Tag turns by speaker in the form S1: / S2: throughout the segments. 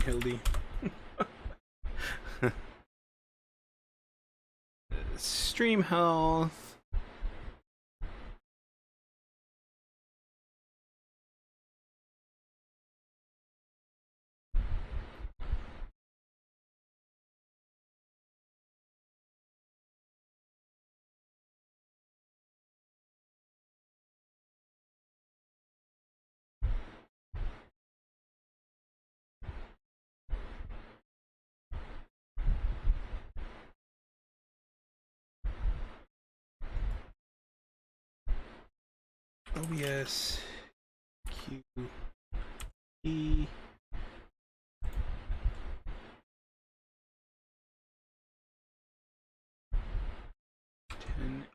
S1: Hildy. Stream health. OBS Q E 10.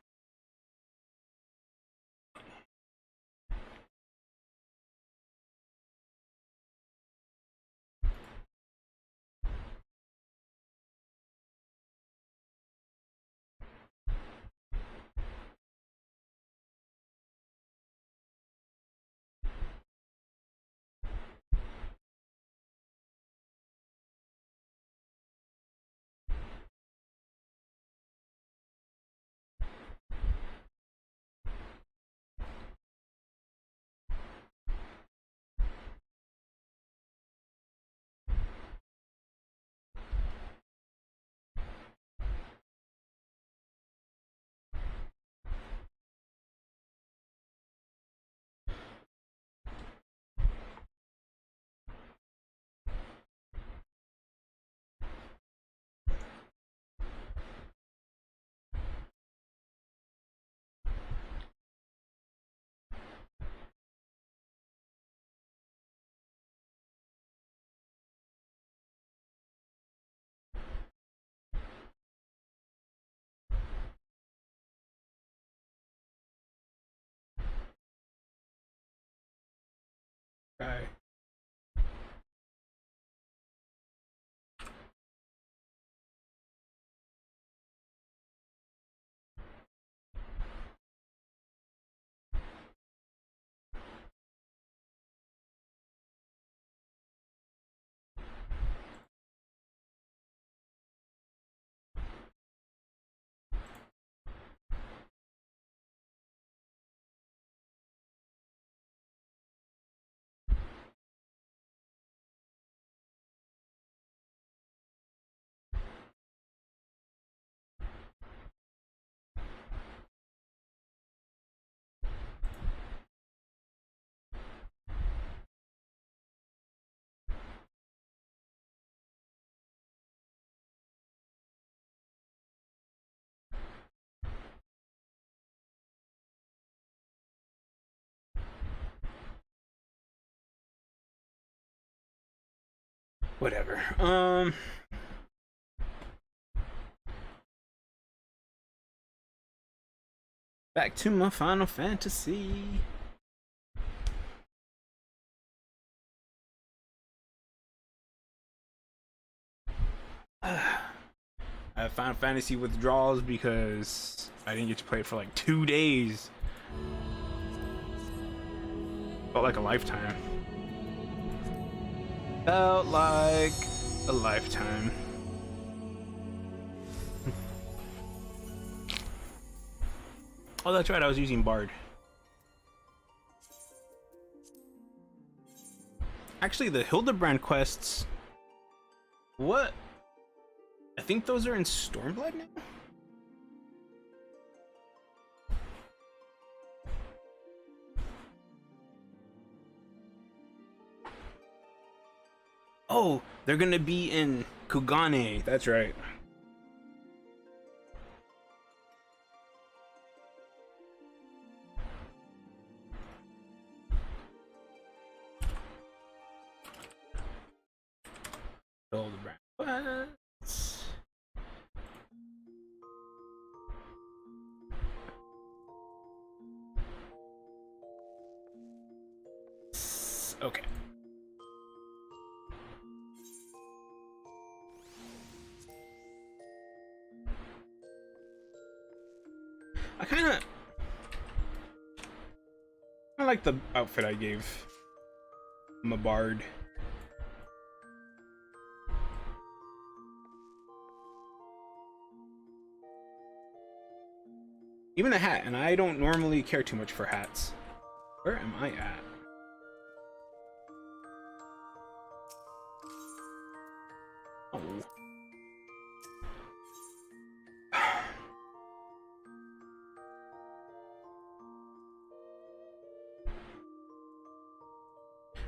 S1: Okay. Whatever. Back to my Final Fantasy. I have Final Fantasy withdrawals because I didn't get to play it for like 2 days. Felt like a lifetime. Felt like a lifetime. Oh, that's right, I was using Bard. Actually, the HIldibrand quests... What? I think those are in Stormblood now? Oh, they're gonna be in Kugane. That's right. HIldibrand. What? Okay. I like the outfit I gave. I'm a bard. Even a hat, and I don't normally care too much for hats. Where am I at? Oh.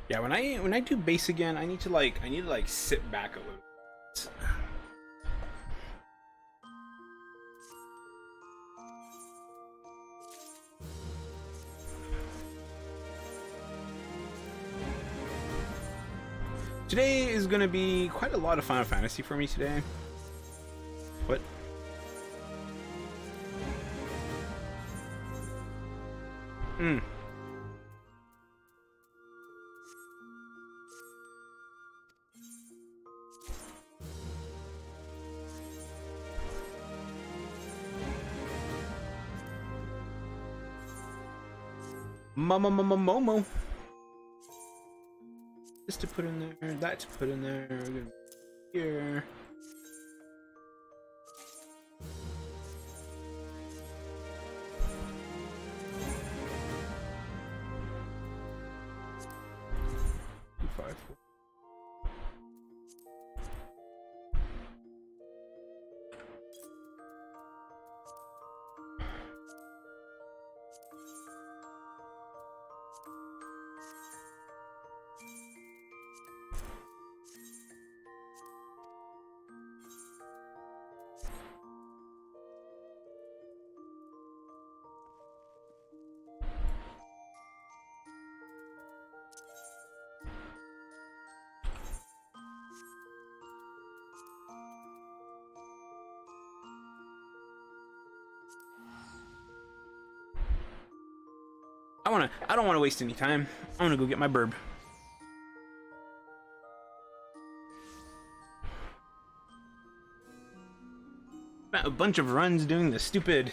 S1: Yeah, when I do base again, I need to like sit back a little bit. Today is gonna be quite a lot of Final Fantasy for me today. What? Hmm. Momo. This to put in there, that to put in there. We're gonna be here. Five, four. I don't wanna waste any time. I wanna go get my burb. Spent a bunch of runs doing the stupid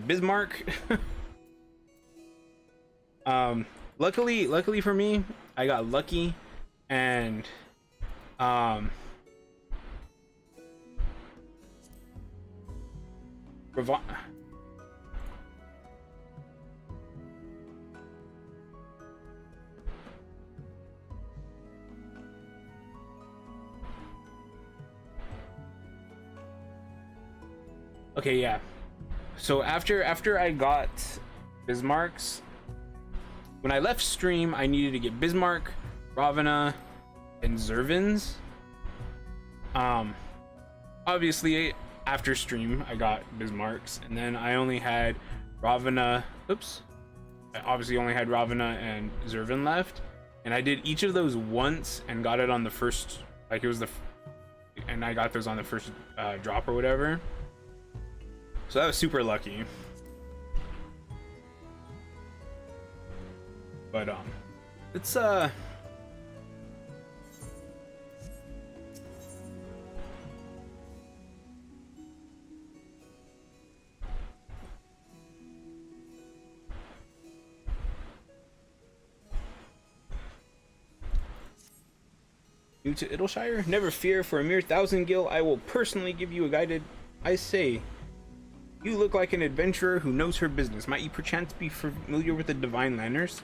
S1: Bismarck. Luckily for me, I got lucky and okay, yeah. So after I got Bismarck's, when I left stream, I needed to get Bismarck, Ravana, and Zervins. Obviously after stream I got Bismarck's, and then I only had Ravana. Oops. I obviously only had Ravana and Zervin left, and I did each of those once and got it on the first, like it was and I got those on the first drop or whatever. So that was super lucky. But it's new to Idleshire? Never fear, for a mere 1,000 gil, I will personally give you a guided. I say, you look like an adventurer who knows her business. Might you perchance be familiar with the Divine Lanners?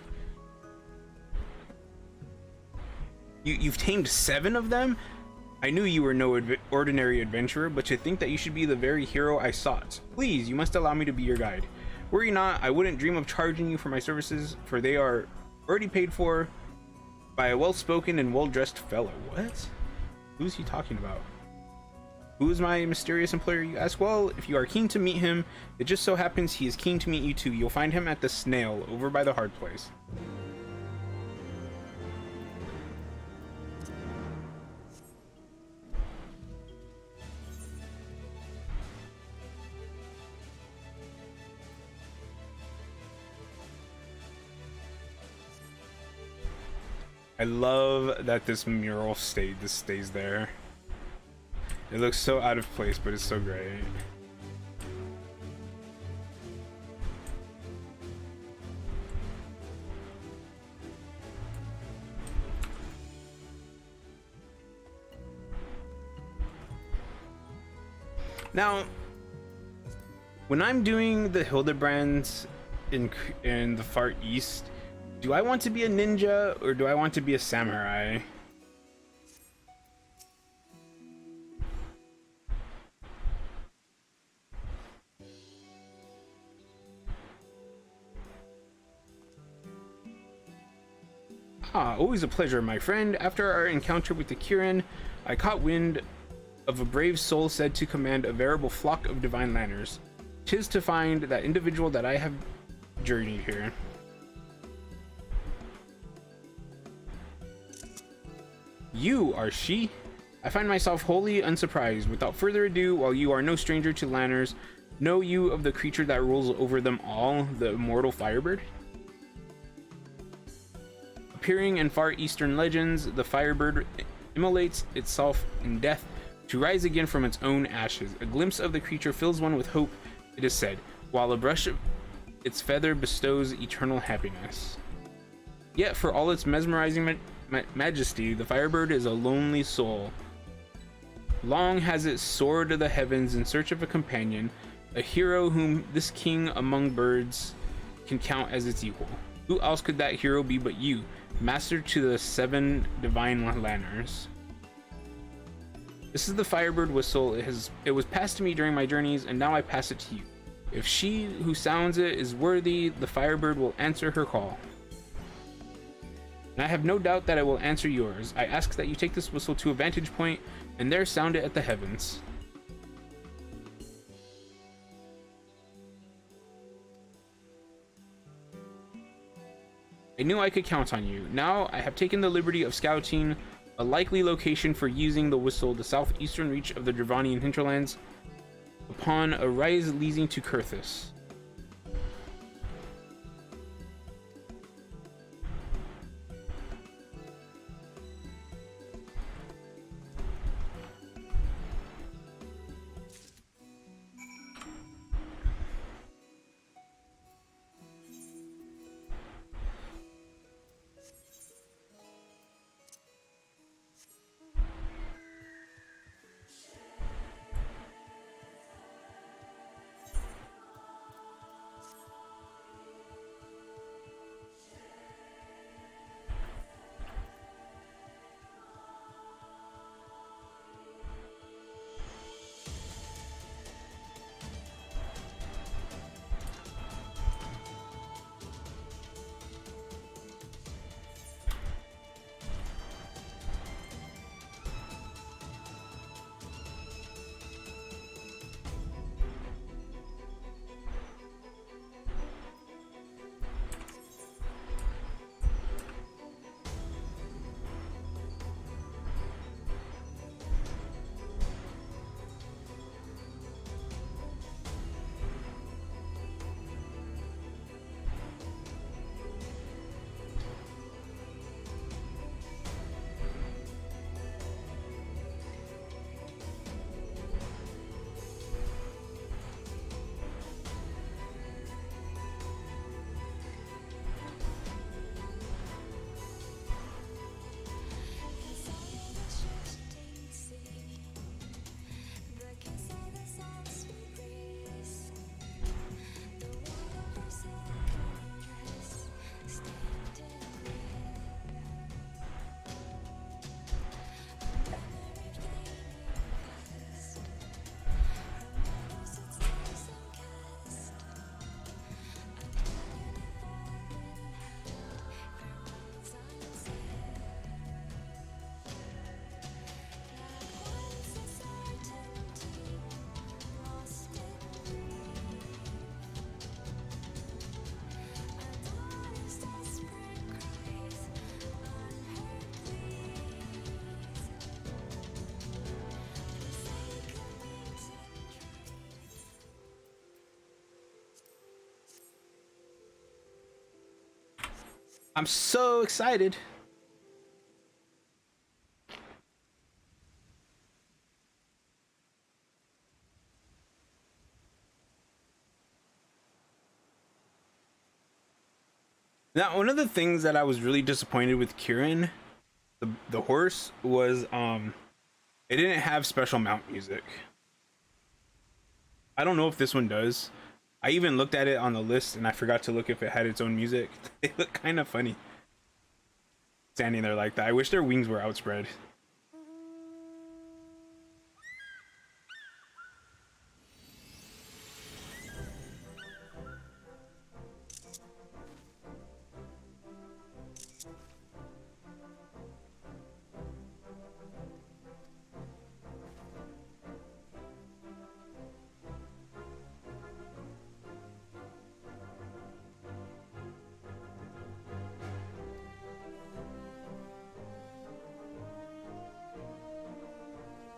S1: You've tamed 7 of them? I knew you were no ordinary adventurer, but to think that you should be the very hero I sought. Please, you must allow me to be your guide. Worry not, I wouldn't dream of charging you for my services, for they are already paid for by a well-spoken and well-dressed fellow. What? Who's he talking about? Who is my mysterious employer, you ask? Well, if you are keen to meet him, it just so happens he is keen to meet you too. You'll find him at the Snail, over by the Hard Place. I love that this mural stays there. It looks so out of place, but it's so great. Now, When I'm doing the Hildebrands in the Far East, do I want to be a ninja or do I want to be a samurai? Ah, always a pleasure, my friend. After our encounter with the Kirin, I caught wind of a brave soul said to command a veritable flock of divine lanners. 'Tis to find that individual that I have journeyed here. You are she? I find myself wholly unsurprised. Without further ado, while you are no stranger to lanners, know you of the creature that rules over them all, the immortal firebird? Appearing in Far Eastern legends, the firebird immolates itself in death to rise again from its own ashes. A glimpse of the creature fills one with hope, it is said, while a brush of its feather bestows eternal happiness. Yet, for all its mesmerizing majesty, the firebird is a lonely soul. Long has it soared to the heavens in search of a companion, a hero whom this king among birds can count as its equal. Who else could that hero be but you, master to the 7 divine lanners? This is the firebird whistle. It was passed to me during my journeys, and now I pass it to you. If she who sounds it is worthy, the firebird will answer her call. And I have no doubt that it will answer yours. I ask that you take this whistle to a vantage point, and there sound it at the heavens. I knew I could count on you. Now I have taken the liberty of scouting a likely location for using the whistle, the southeastern reach of the Dravanian hinterlands, upon a rise leading to Kurthus. I'm so excited. Now, one of the things that I was really disappointed with Kirin, the horse, was it didn't have special mount music. I don't know if this one does. I even looked at it on the list and I forgot to look if it had its own music. They look kind of funny standing there like that. I wish their wings were outspread.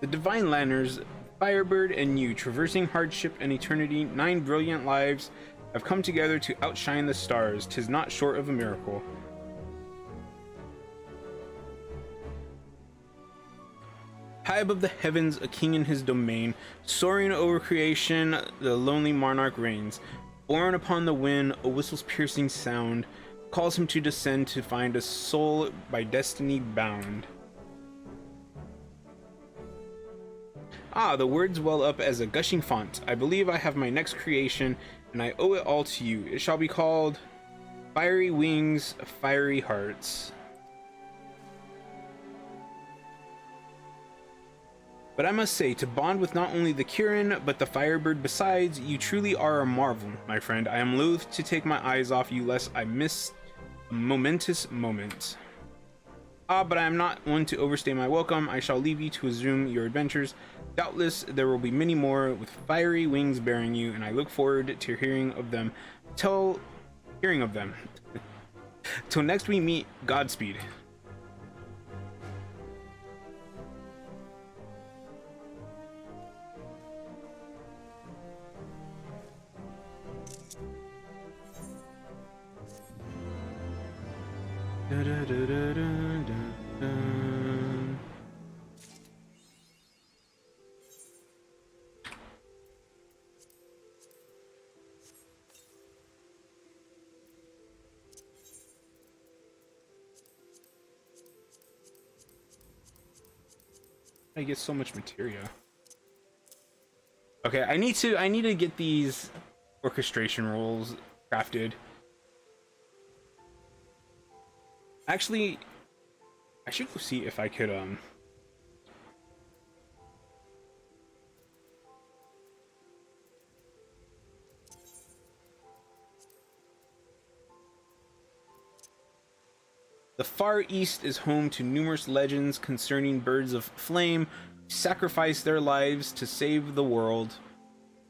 S1: The Divine Lanners, Firebird and you, traversing hardship and eternity, 9 brilliant lives have come together to outshine the stars. 'Tis not short of a miracle. High above the heavens, a king in his domain, soaring over creation, the lonely monarch reigns. Borne upon the wind, a whistle's piercing sound calls him to descend to find a soul by destiny bound. Ah, the words well up as a gushing font. I believe I have my next creation, and I owe it all to you. It shall be called Fiery Wings, Fiery Hearts. But I must say, to bond with not only the Kirin, but the Firebird besides, you truly are a marvel, my friend. I am loath to take my eyes off you lest I miss a momentous moment. Ah, but I am not one to overstay my welcome. I shall leave you to resume your adventures. Doubtless there will be many more with fiery wings bearing you, and I look forward to hearing of them. Till next we meet, Godspeed. Da, da, da, da, da, da. I get so much materia. Okay, I need to get these orchestration rules crafted. Actually, I should go see if I could The Far East is home to numerous legends concerning birds of flame who sacrifice their lives to save the world,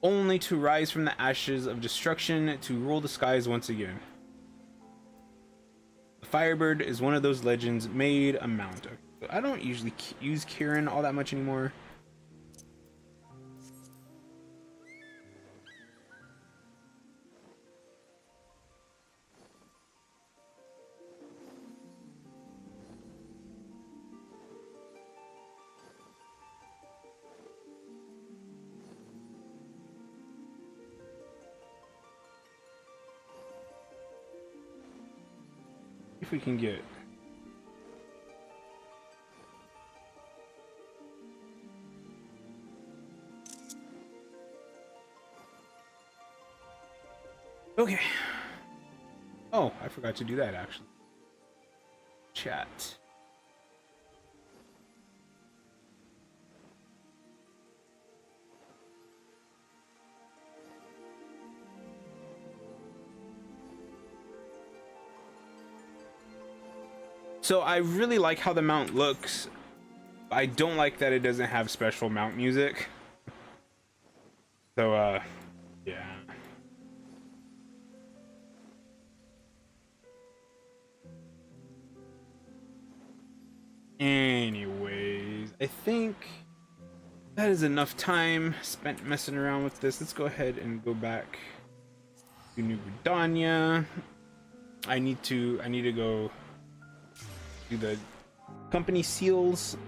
S1: only to rise from the ashes of destruction to rule the skies once again. The Firebird is one of those legends made a mount. I don't usually use Kirin all that much anymore. If we can get okay. Oh, I forgot to do that actually. Chat. So I really like how the mount looks. I don't like that it doesn't have special mount music. So yeah. Anyways, I think that is enough time spent messing around with this. Let's go ahead and go back to New Britannia. I need to go do the company seals.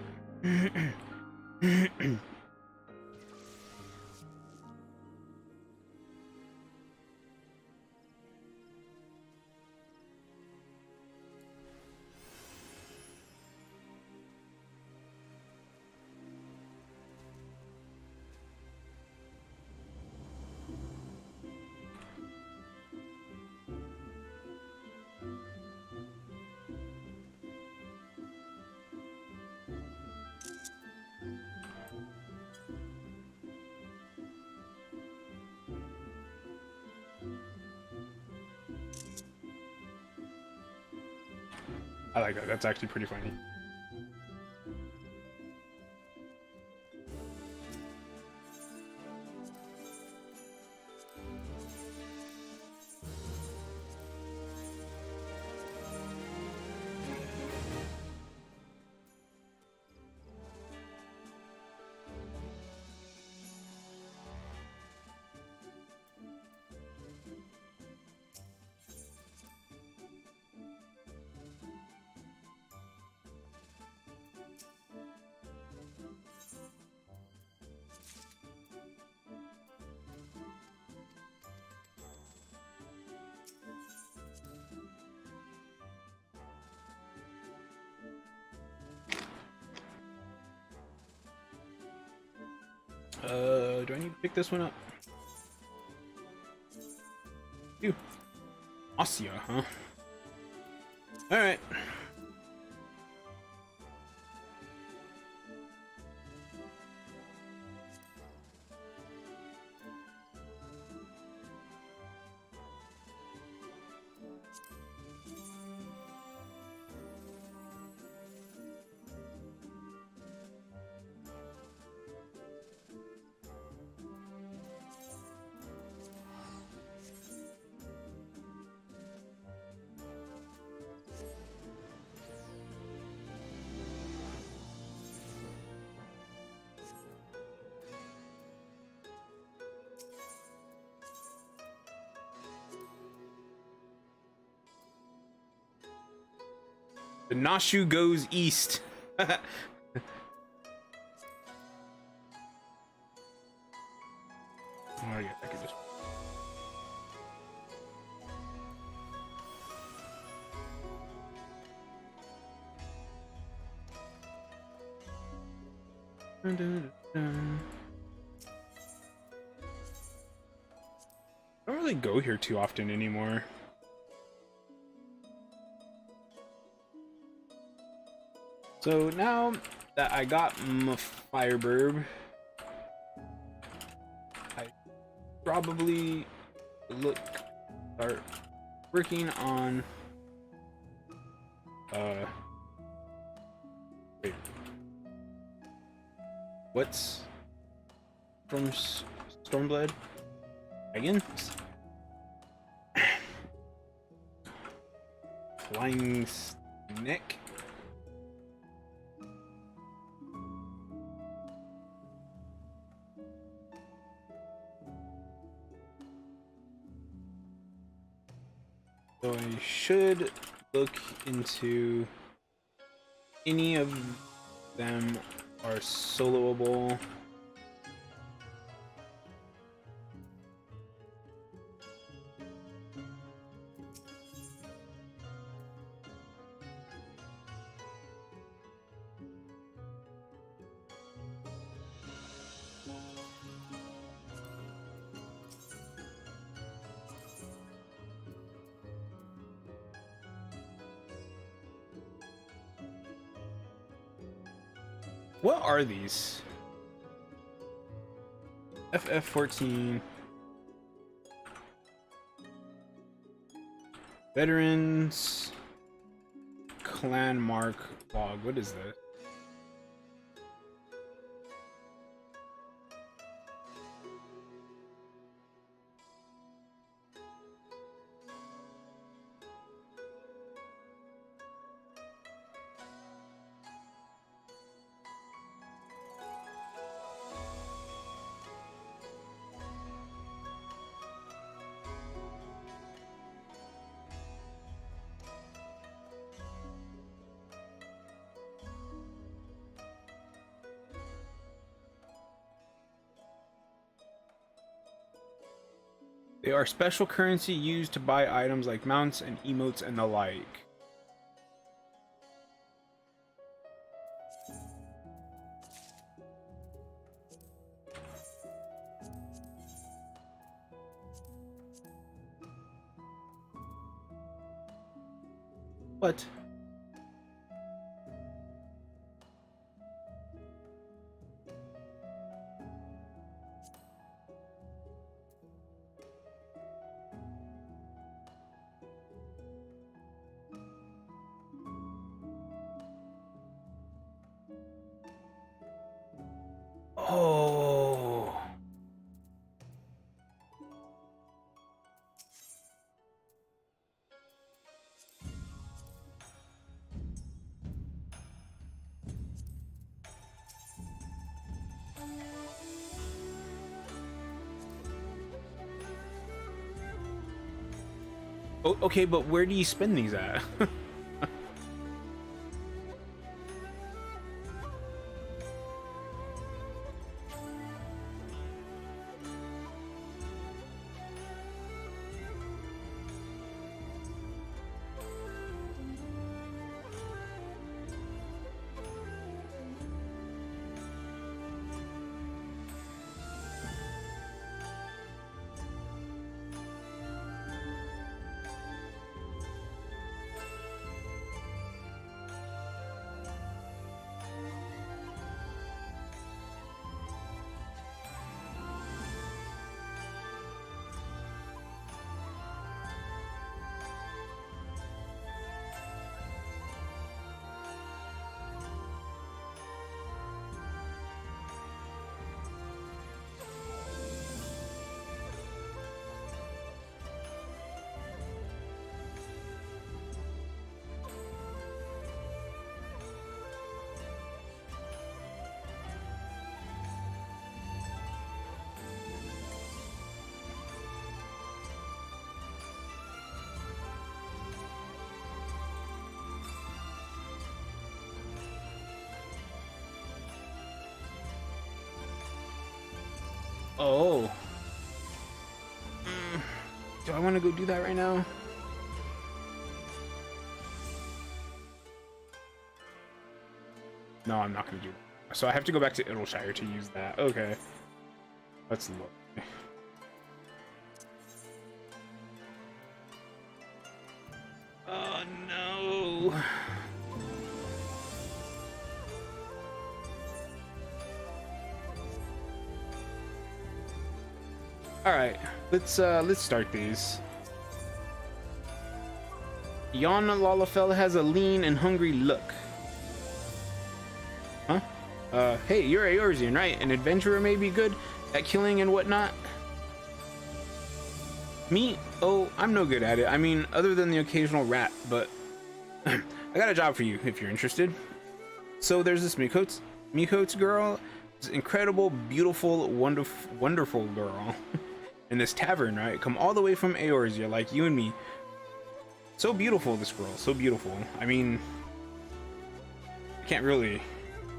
S1: I like that. That's actually pretty funny. Do I need to pick this one up? You. Ossia, huh? Alright. The Nashu goes east. Oh yeah, I could just. Dun, dun, dun. I don't really go here too often anymore. So now that I got my firebirb, I probably start working on wait, what's from Stormblood again? Flying Snake. So I should look into any of them are soloable. What are these? FF14. Veterans. Clan Mark log. What is this? They are special currency used to buy items like mounts and emotes and the like. What? Oh. Okay, but where do you spend these at? Oh. Do I want to go do that right now? No, I'm not going to do that. So I have to go back to Idleshire to use that. Okay. Let's look. Oh, no. All right, let's start these. Jan Lalafell has a lean and hungry look. Huh? Hey, you're Eorzean, right? An adventurer may be good at killing and whatnot. Me? Oh, I'm no good at it. I mean, other than the occasional rat, but I got a job for you if you're interested. So there's this Mikotes girl, this incredible, beautiful, wonderful girl. In this tavern, right? Come all the way from Eorzea, like you and me. So beautiful, this girl. So beautiful. I mean, I can't really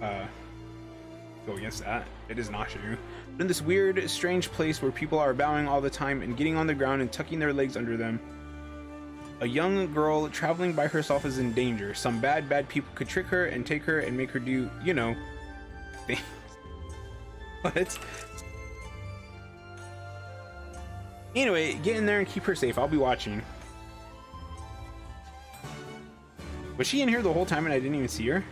S1: go against that. It is not true. But in this weird, strange place where people are bowing all the time and getting on the ground and tucking their legs under them, a young girl traveling by herself is in danger. Some bad people could trick her and take her and make her do, you know, things. What? Anyway, get in there and keep her safe. I'll be watching. Was she in here the whole time and I didn't even see her?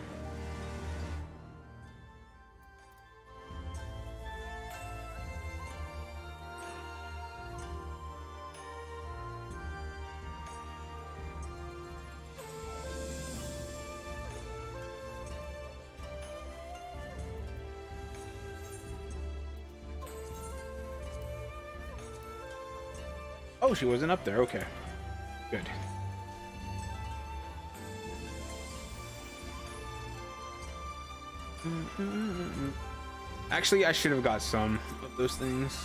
S1: Oh, she wasn't up there. Okay. Good. Actually, I should have got some of those things.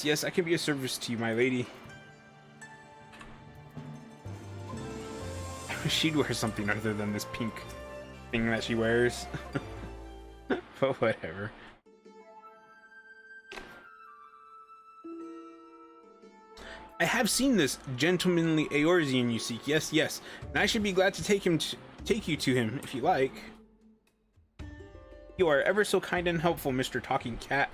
S1: Yes, I can be of service to you, my lady. I wish she'd wear something other than this pink thing that she wears. But whatever. I have seen this gentlemanly Eorzean you seek. Yes, and I should be glad to take you to him if you like. You are ever so kind and helpful, Mr. Talking Cat.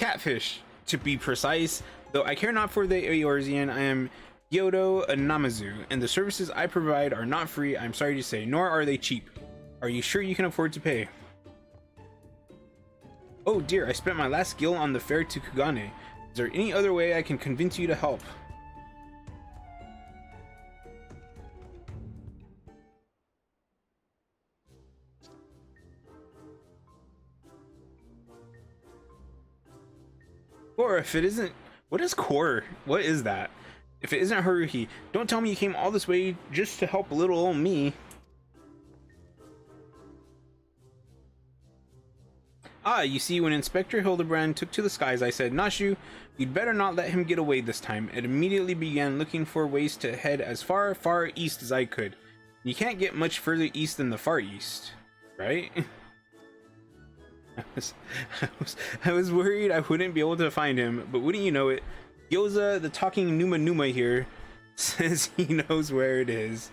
S1: Catfish, to be precise. Though I care not for the Eorzean, I am Gyodo Namazu, and the services I provide are not free, I'm sorry to say, nor are they cheap. Are you sure you can afford to pay? Oh dear, I spent my last gil on the fare to Kugane. Is there any other way I can convince you to help? Or if it isn't... What is core? What is that? If it isn't Haruhi, don't tell me you came all this way just to help little old me. Ah, you see, when Inspector Hildibrand took to the skies, I said, Nashu, you'd better not let him get away this time, and immediately began looking for ways to head as far, far east as I could. You can't get much further east than the Far East, right? I was worried I wouldn't be able to find him, but wouldn't you know it, Gyoza, the talking Numa Numa here, says he knows where it is.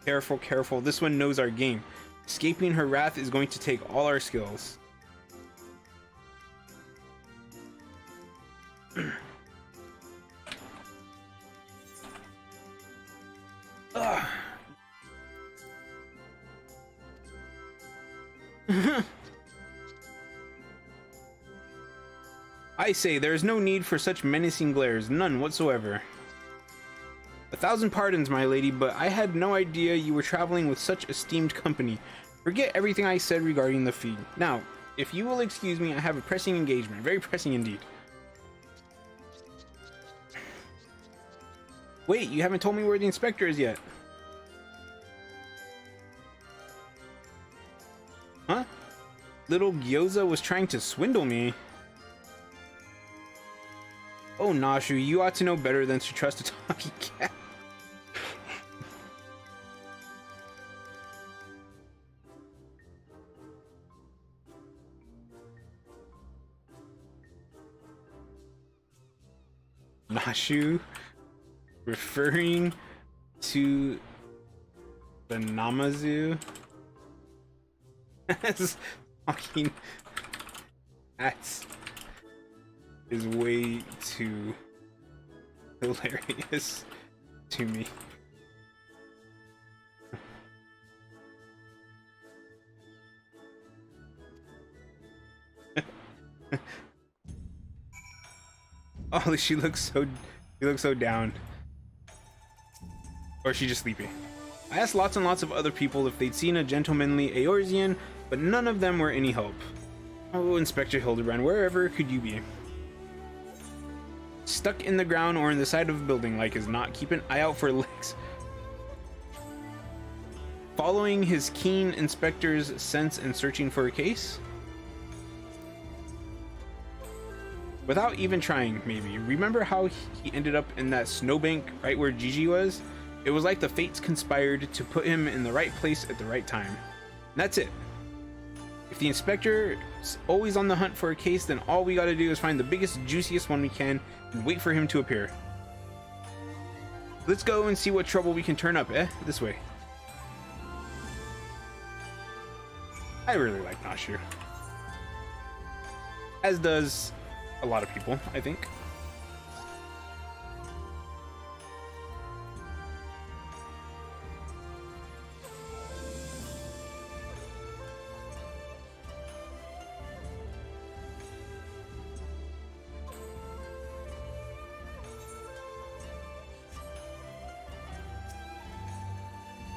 S1: Careful, careful. This one knows our game. Escaping her wrath is going to take all our skills. I say, there is no need for such menacing glares. None whatsoever. 1,000 pardons, my lady, but I had no idea you were traveling with such esteemed company. Forget everything I said regarding the fee. Now, if you will excuse me, I have a pressing engagement. Very pressing indeed. Wait, you haven't told me where the inspector is yet. Huh? Little Gyoza was trying to swindle me. Oh, Nashu, you ought to know better than to trust a talking cat. Nashu, referring to the Namazu as talking cats is way too hilarious to me. Oh, she looks so down. Or is she just sleepy? I asked lots and lots of other people if they'd seen a gentlemanly Eorzean, but none of them were any help. Oh, Inspector Hildibrand, wherever could you be? Stuck in the ground or in the side of a building like as not. Keep an eye out for legs. Following his keen inspector's sense and searching for a case? Without even trying, maybe. Remember how he ended up in that snowbank right where Gigi was? It was like the fates conspired to put him in the right place at the right time. And that's it. If the inspector's always on the hunt for a case, then all we gotta do is find the biggest, juiciest one we can and wait for him to appear. Let's go and see what trouble we can turn up, eh? This way. I really like Nashu. As does a lot of people, I think.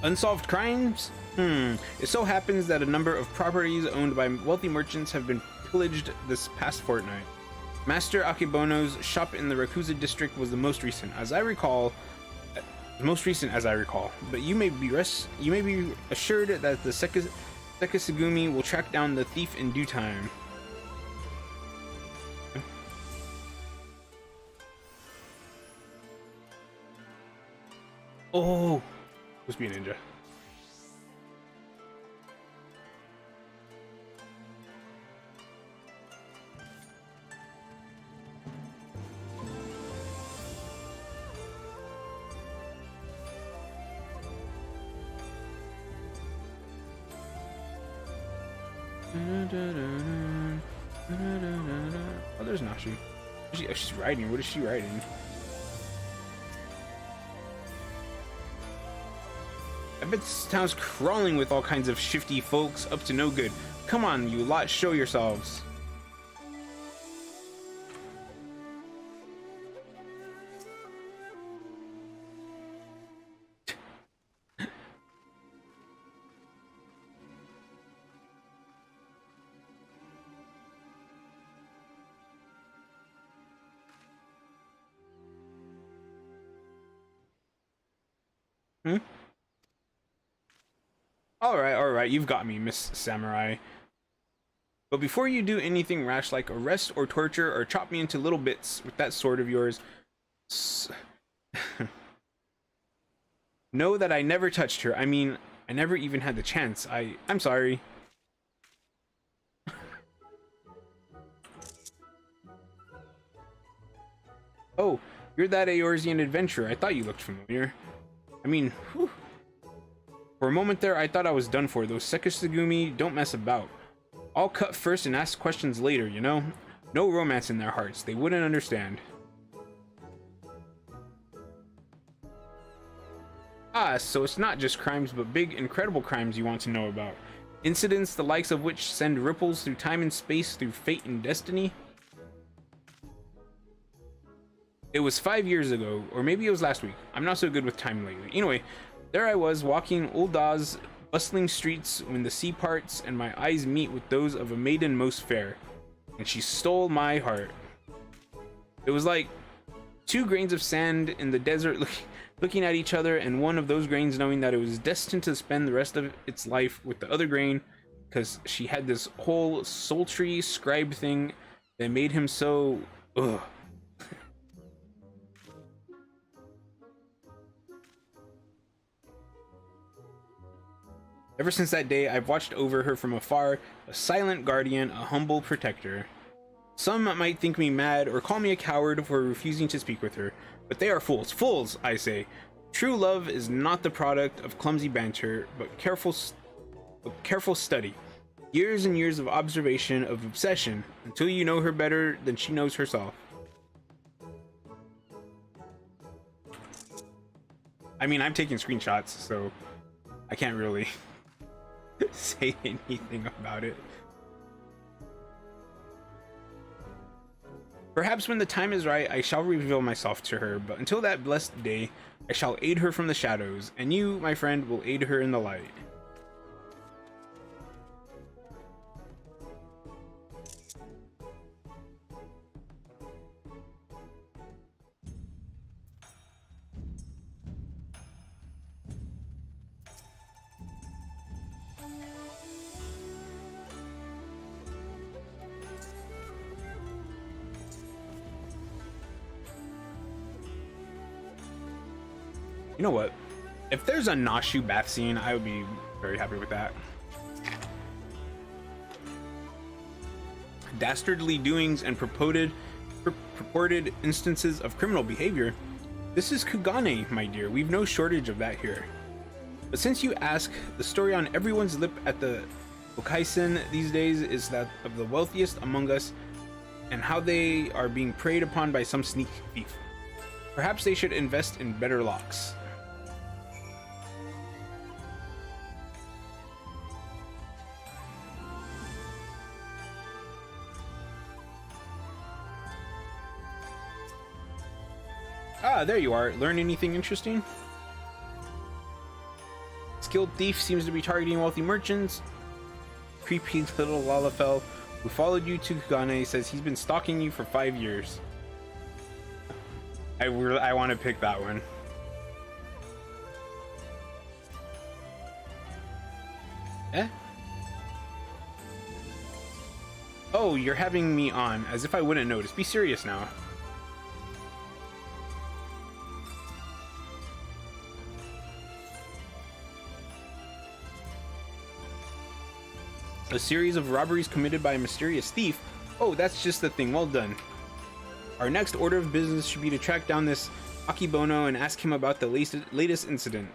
S1: Unsolved crimes? It so happens that a number of properties owned by wealthy merchants have been pillaged this past fortnight. Master Akebono's shop in the Rakuza district was the most recent, as I recall. But you may be assured that the Sekisugumi will track down the thief in due time. Oh, must be a ninja. Oh, there's Nashi. She's riding. What is she riding? I bet this town's crawling with all kinds of shifty folks up to no good. Come on, you lot, show yourselves. Hmm? All right, you've got me, Miss Samurai. But before you do anything rash like arrest or torture or chop me into little bits with that sword of yours, know that I never touched her. I mean, I never even had the chance. I'm sorry. Oh, you're that Eorzean adventurer. I thought you looked familiar. I mean, whew. For a moment there, I thought I was done for. Those Sekisugumi don't mess about. I'll cut first and ask questions later, you know? No romance in their hearts. They wouldn't understand. Ah, so it's not just crimes, but big, incredible crimes you want to know about. Incidents the likes of which send ripples through time and space, through fate and destiny. It was 5 years ago, or maybe it was last week. I'm not so good with time lately. Anyway, there I was, walking Ul'dah's bustling streets when the sea parts and my eyes meet with those of a maiden most fair. And she stole my heart. It was like 2 grains of sand in the desert looking at each other, and one of those grains knowing that it was destined to spend the rest of its life with the other grain, because she had this whole sultry scribe thing that made him so... ugh. Ever since that day, I've watched over her from afar, a silent guardian, a humble protector. Some might think me mad or call me a coward for refusing to speak with her, but they are fools. Fools, I say. True love is not the product of clumsy banter, but careful study. Years and years of observation, of obsession, until you know her better than she knows herself. I mean, I'm taking screenshots, so I can't really... say anything about it. Perhaps when the time is right, I shall reveal myself to her, but until that blessed day, I shall aid her from the shadows, and you, my friend, will aid her in the light. You know what? If there's a Nashu bath scene, I would be very happy with that. Dastardly doings and purported instances of criminal behavior. This is Kugane, my dear. We've no shortage of that here. But since you ask, the story on everyone's lip at the Okaisen these days is that of the wealthiest among us and how they are being preyed upon by some sneak thief. Perhaps they should invest in better locks. Ah, there you are. Learn anything interesting? Skilled thief seems to be targeting wealthy merchants. Creepy little Lalafell who followed you to Kugane says he's been stalking you for 5 years. I want to pick that one. Eh? Oh, you're having me on, as if I wouldn't notice. Be serious now. A series of robberies committed by a mysterious thief. Oh, that's just the thing. Well done. Our next order of business should be to track down this Akibono and ask him about the latest incident.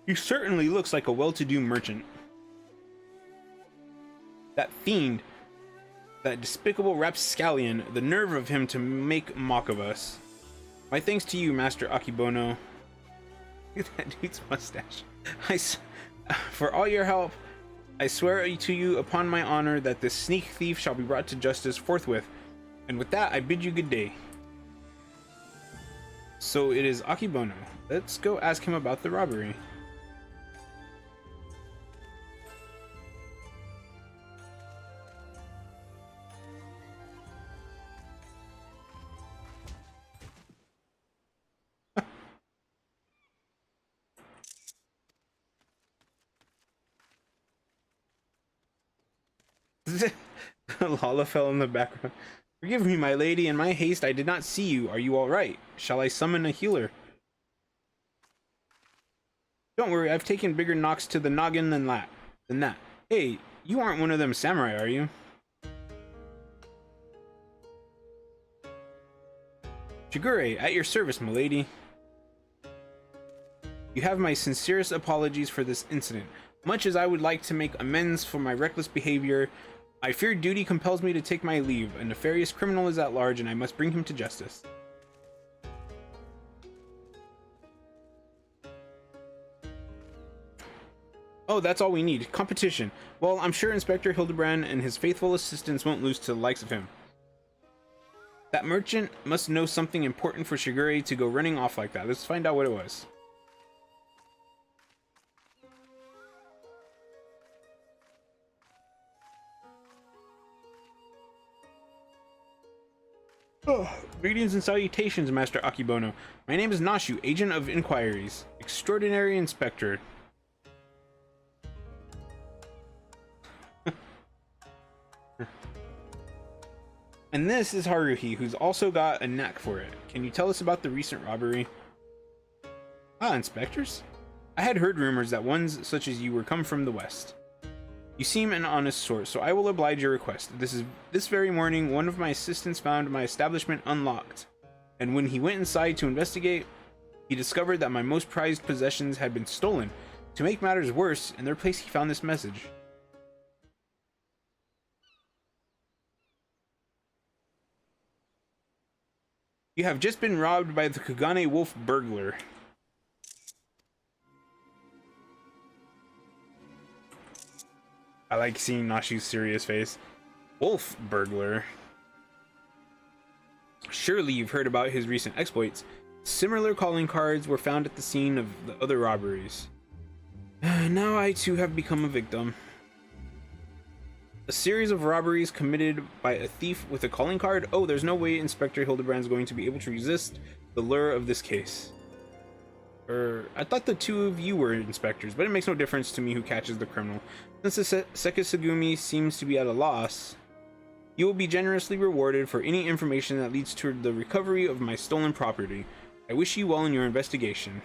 S1: He certainly looks like a well-to-do merchant. That fiend, that despicable rapscallion, the nerve of him to make mock of us. My thanks to you, Master Akibono. Look at that dude's mustache. For all your help, I swear to you upon my honor that this sneak thief shall be brought to justice forthwith. And with that, I bid you good day. So it is Akibono. Let's go ask him about the robbery. Lala fell in the background. Forgive me, my lady. In my haste, I did not see you. Are you all right? Shall I summon a healer? Don't worry, I've taken bigger knocks to the noggin than that. Hey, you aren't one of them samurai, are you? Shigure, at your service, milady. You have my sincerest apologies for this incident. Much as I would like to make amends for my reckless behavior, I fear duty compels me to take my leave. A nefarious criminal is at large, and I must bring him to justice. Oh, that's all we need. Competition. Well, I'm sure Inspector Hildibrand and his faithful assistants won't lose to the likes of him. That merchant must know something important for Shigure to go running off like that. Let's find out what it was. Oh, greetings and salutations, Master Akibono. My name is Nashu, Agent of Inquiries. Extraordinary Inspector. And this is Haruhi, who's also got a knack for it. Can you tell us about the recent robbery? Ah, inspectors? I had heard rumors that ones such as you were come from the west. You seem an honest sort, so I will oblige your request. This very morning, one of my assistants found my establishment unlocked, and when he went inside to investigate, he discovered that my most prized possessions had been stolen. To make matters worse, in their place he found this message. You have just been robbed by the Kagane Wolf burglar. I like seeing Nashu's serious face. Wolf burglar. Surely you've heard about his recent exploits. Similar calling cards were found at the scene of the other robberies. Now I too have become a victim. A series of robberies committed by a thief with a calling card? Oh, there's no way Inspector Hildibrand is going to be able to resist the lure of this case. I thought the two of you were inspectors, but it makes no difference to me who catches the criminal. Since the Sekisugumi seems to be at a loss, you will be generously rewarded for any information that leads to the recovery of my stolen property. I wish you well in your investigation.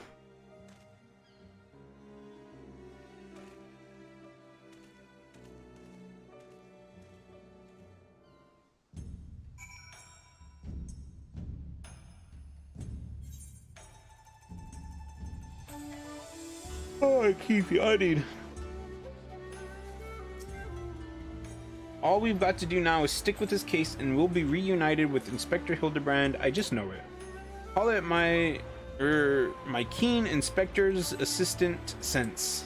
S1: Oh, I keep yawning. All we've got to do now is stick with this case and we'll be reunited with Inspector Hildibrand. I just know it. Call it my keen inspector's assistant sense.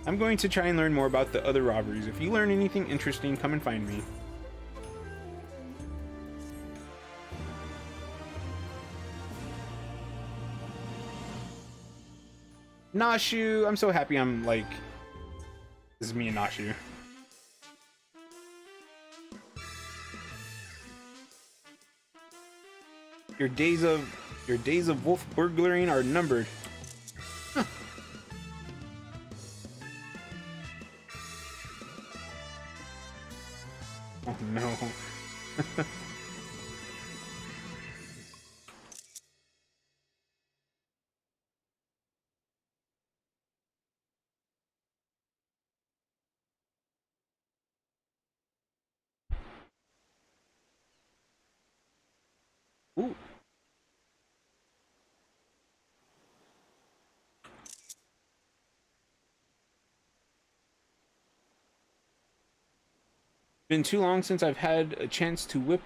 S1: I'm going to try and learn more about the other robberies. If you learn anything interesting, come and find me. Nashu, I'm so happy I'm like, this is me and Nashu. Your days of wolf burglaring are numbered. Huh. Oh no. Ooh. Been too long since I've had a chance to whip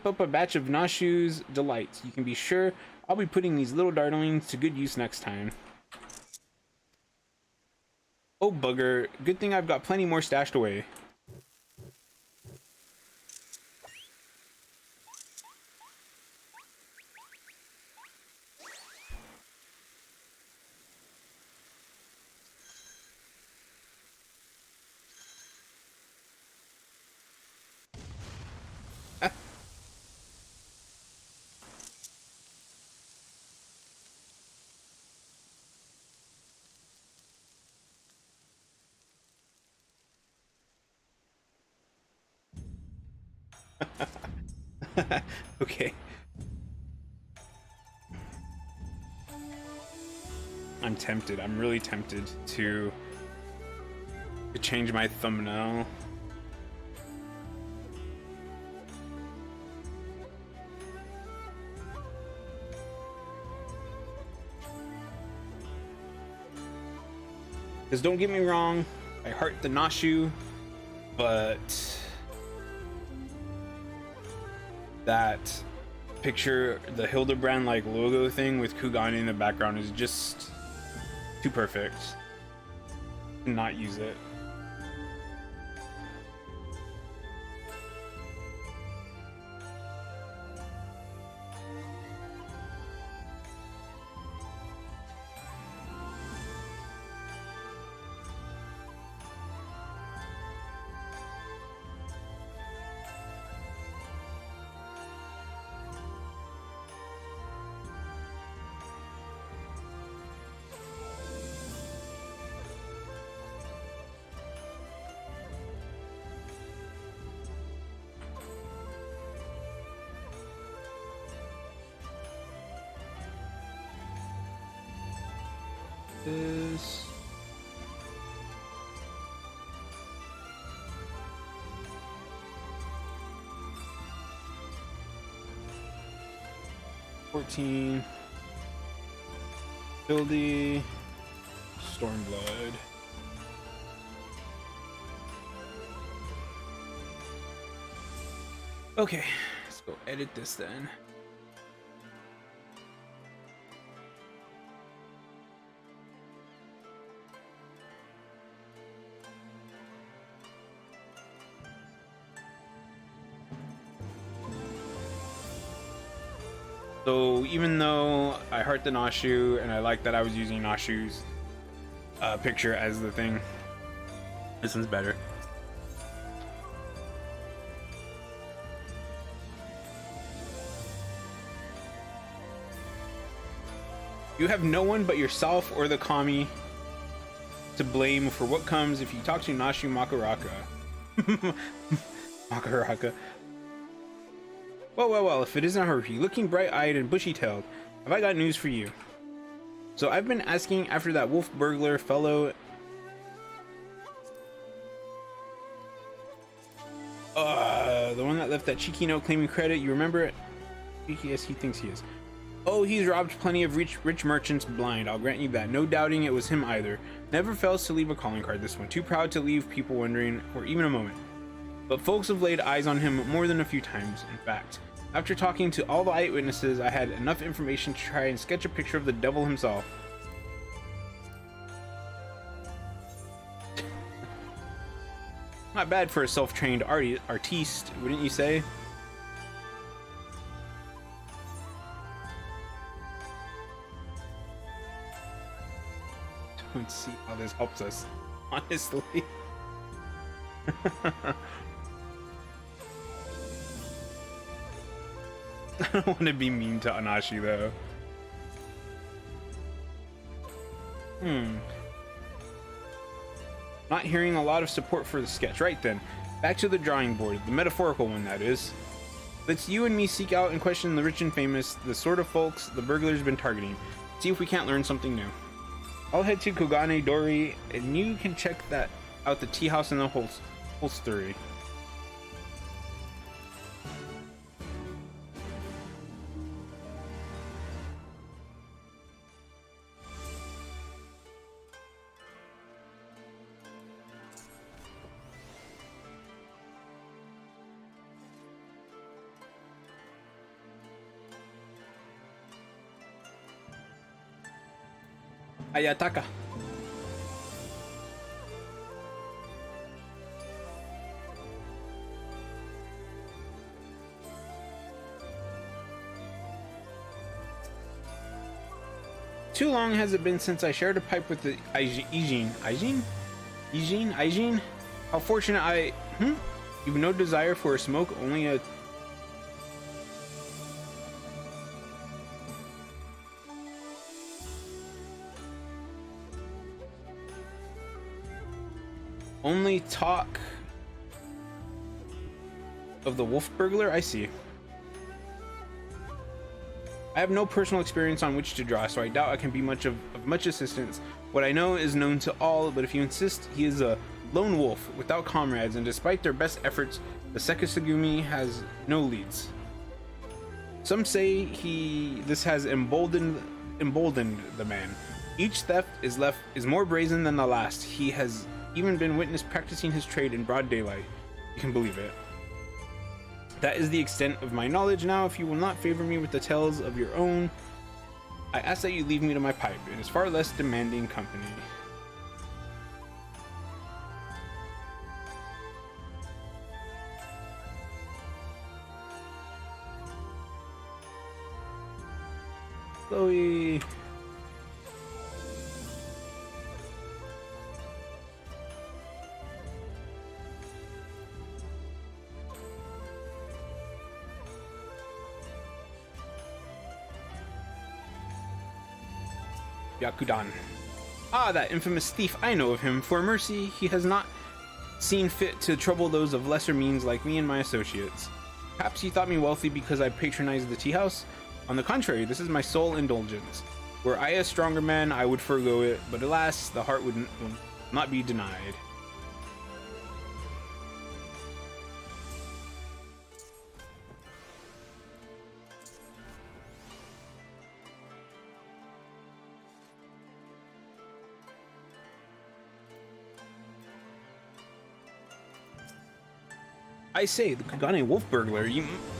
S1: up a batch of Nashu's delights. You can be sure I'll be putting these little darlings to good use next time. Oh bugger, good thing I've got plenty more stashed away. Okay. I'm tempted. I'm really tempted to change my thumbnail. Because don't get me wrong, I heart the Nashu, but that picture, the Hildebrand like logo thing with Kugane in the background is just too perfect. Not use it. This 14 Hildy Stormblood. Okay, let's go edit this then. So even though I heart the Nashu and I like that I was using Nashu's picture as the thing, this one's better. You have no one but yourself or the kami to blame for what comes if you talk to Nashu Makaraka. Makaraka. Well, if it isn't Haruhi, looking bright-eyed and bushy-tailed, have I got news for you. So I've been asking after that wolf burglar fellow... the one that left that cheeky note claiming credit, you remember it? Cheeky as he thinks he is. Oh, he's robbed plenty of rich merchants blind, I'll grant you that. No doubting it was him either. Never fails to leave a calling card, this one. Too proud to leave people wondering for even a moment. But folks have laid eyes on him more than a few times, in fact. After talking to all the eyewitnesses, I had enough information to try and sketch a picture of the devil himself. Not bad for a self-trained artiste, wouldn't you say? Don't see how this helps us, honestly. I don't want to be mean to Anashi though. Not hearing a lot of support for the sketch. Right then, back to the drawing board, the metaphorical one that is. Let's you and me seek out and question the rich and famous, the sort of folks the burglar's been targeting. See if we can't learn something new. I'll head to Kogane Dori and you can check that out, the tea house and the holstery. Ayataka. Too long has it been since I shared a pipe with the Ijin? How fortunate I... You've no desire for a smoke, only a... Only talk of the wolf burglar? I see. I have no personal experience on which to draw, so I doubt I can be of much assistance. What I know is known to all, but if you insist, he is a lone wolf without comrades, and despite their best efforts, the Sekisugumi has no leads. Some say this has emboldened the man. Each theft is more brazen than the last. He has even been witnessed practicing his trade in broad daylight. You can believe it. That is the extent of my knowledge. Now, if you will not favor me with the tales of your own, I ask that you leave me to my pipe. It is far less demanding company. Chloe. Yakudan. Ah, that infamous thief. I know of him. For mercy, he has not seen fit to trouble those of lesser means like me and my associates. Perhaps he thought me wealthy because I patronized the tea house? On the contrary, this is my sole indulgence. Were I a stronger man, I would forego it, but alas, the heart will not be denied. I say, the Kagane wolf burglar,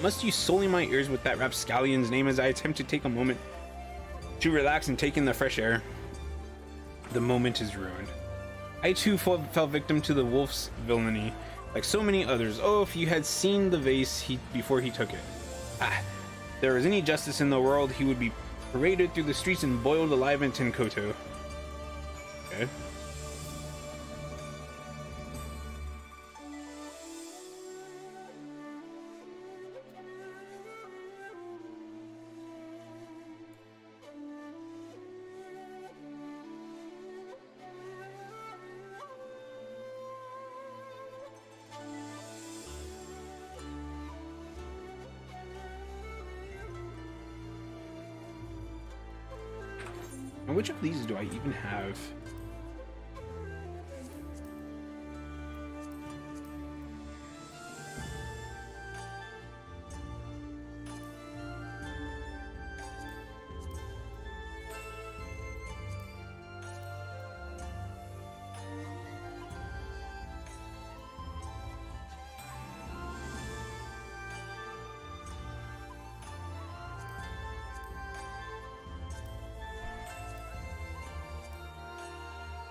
S1: must you sully my ears with that rapscallion's name as I attempt to take a moment to relax and take in the fresh air? The moment is ruined. I too fell victim to the wolf's villainy, like so many others. Oh, if you had seen the vase before he took it. Ah, if there was any justice in the world, he would be paraded through the streets and boiled alive in Tenkoto. Okay. And which of these do I even have?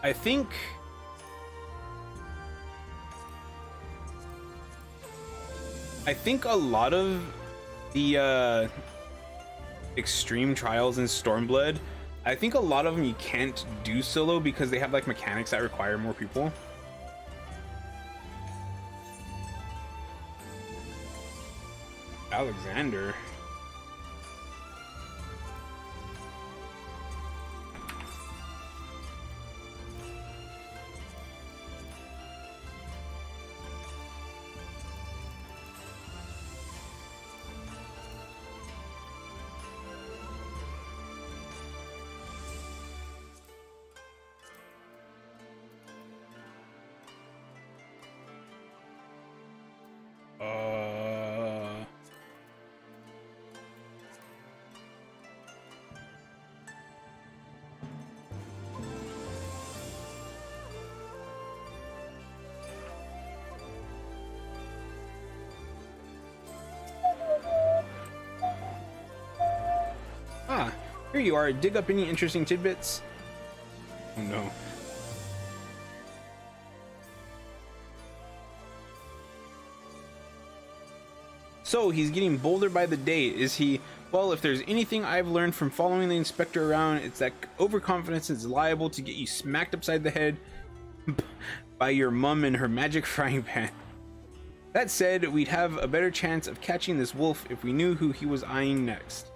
S1: I think a lot of the extreme trials in Stormblood, I think a lot of them you can't do solo because they have like mechanics that require more people. Alexander. Here you are. Dig up any interesting tidbits. Oh no. So he's getting bolder by the day, is he? Well, if there's anything I've learned from following the inspector around, it's that overconfidence is liable to get you smacked upside the head by your mum and her magic frying pan. That said, we'd have a better chance of catching this wolf if we knew who he was eyeing next.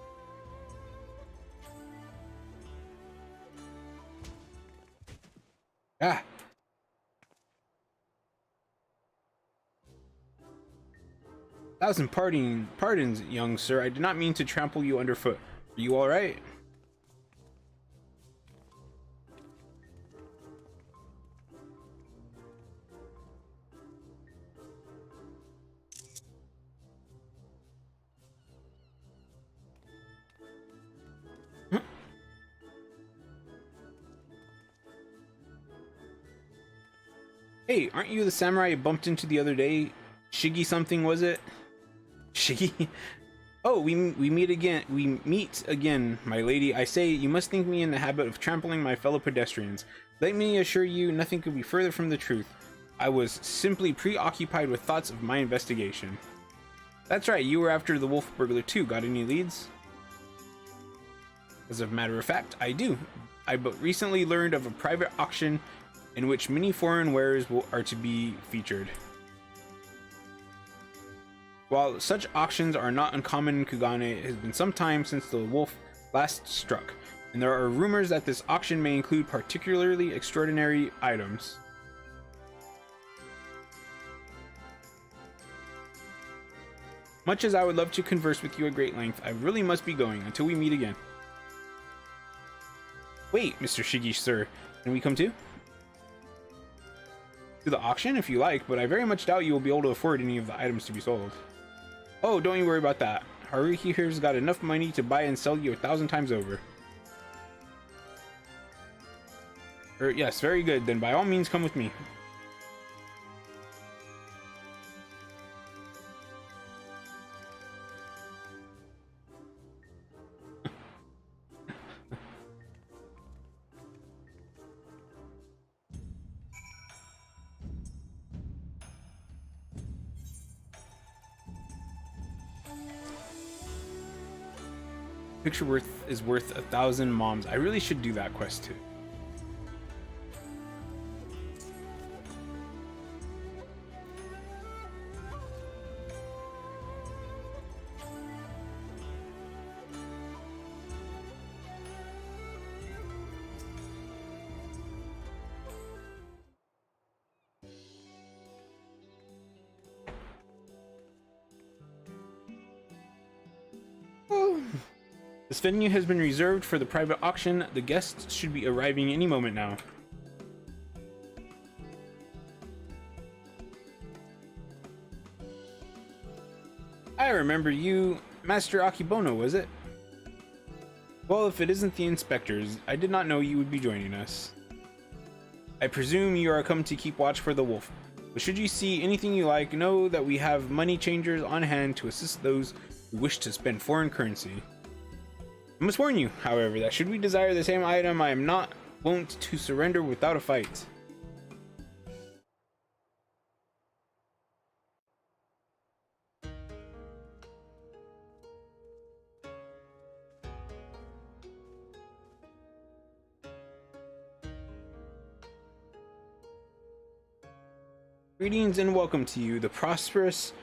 S1: Ah. Thousand pardons, young sir. I did not mean to trample you underfoot. Are you all right? Hey, aren't you the samurai I bumped into the other day? Shiggy something, was it? Shiggy? Oh, we meet again. We meet again, my lady. I say, you must think me in the habit of trampling my fellow pedestrians. Let me assure you, nothing could be further from the truth. I was simply preoccupied with thoughts of my investigation. That's right, you were after the wolf burglar too. Got any leads? As a matter of fact, I do. I but recently learned of a private auction in which many foreign wares are to be featured. While such auctions are not uncommon in Kugane, it has been some time since the wolf last struck, and there are rumors that this auction may include particularly extraordinary items. Much as I would love to converse with you at great length, I really must be going until we meet again. Wait, Mr. Shiggy, sir, can we come too? To the auction if you like, but I very much doubt you will be able to afford any of the items to be sold. Oh, don't you worry about that. Haruhi here's got enough money to buy and sell you 1,000 times over. Yes, very good. Then by all means come with me. Picture is worth 1,000 moms. I really should do that quest too. This venue has been reserved for the private auction. The guests should be arriving any moment now. I remember you. Master Akibono, was it? Well, if it isn't the inspectors, I did not know you would be joining us. I presume you are come to keep watch for the wolf. But should you see anything you like, know that we have money changers on hand to assist those who wish to spend foreign currency. I must warn you, however, that should we desire the same item, I am not wont to surrender without a fight. Greetings and welcome to you, the prosperous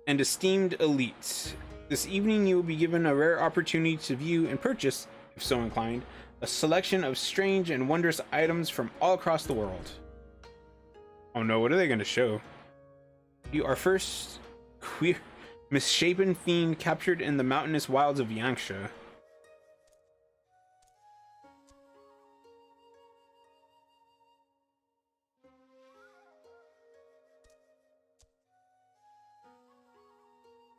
S1: and esteemed elites. This evening you will be given a rare opportunity to view and purchase, if so inclined, a selection of strange and wondrous items from all across the world. Oh no, what are they going to show? You are first queer, misshapen fiend captured in the mountainous wilds of Yangsha.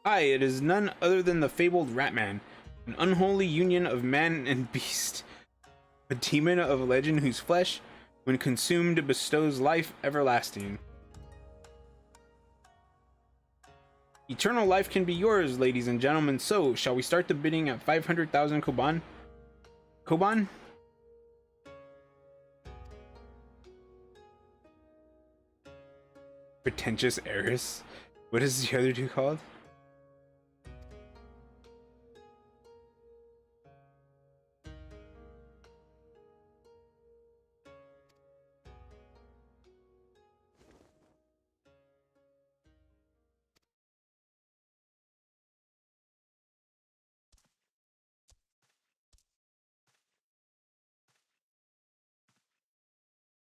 S1: Aye, it is none other than the fabled Ratman, an unholy union of man and beast, a demon of legend whose flesh, when consumed, bestows life everlasting. Eternal life can be yours, ladies and gentlemen, so shall we start the bidding at 500,000 koban? Koban? Pretentious heiress. What is the other two called?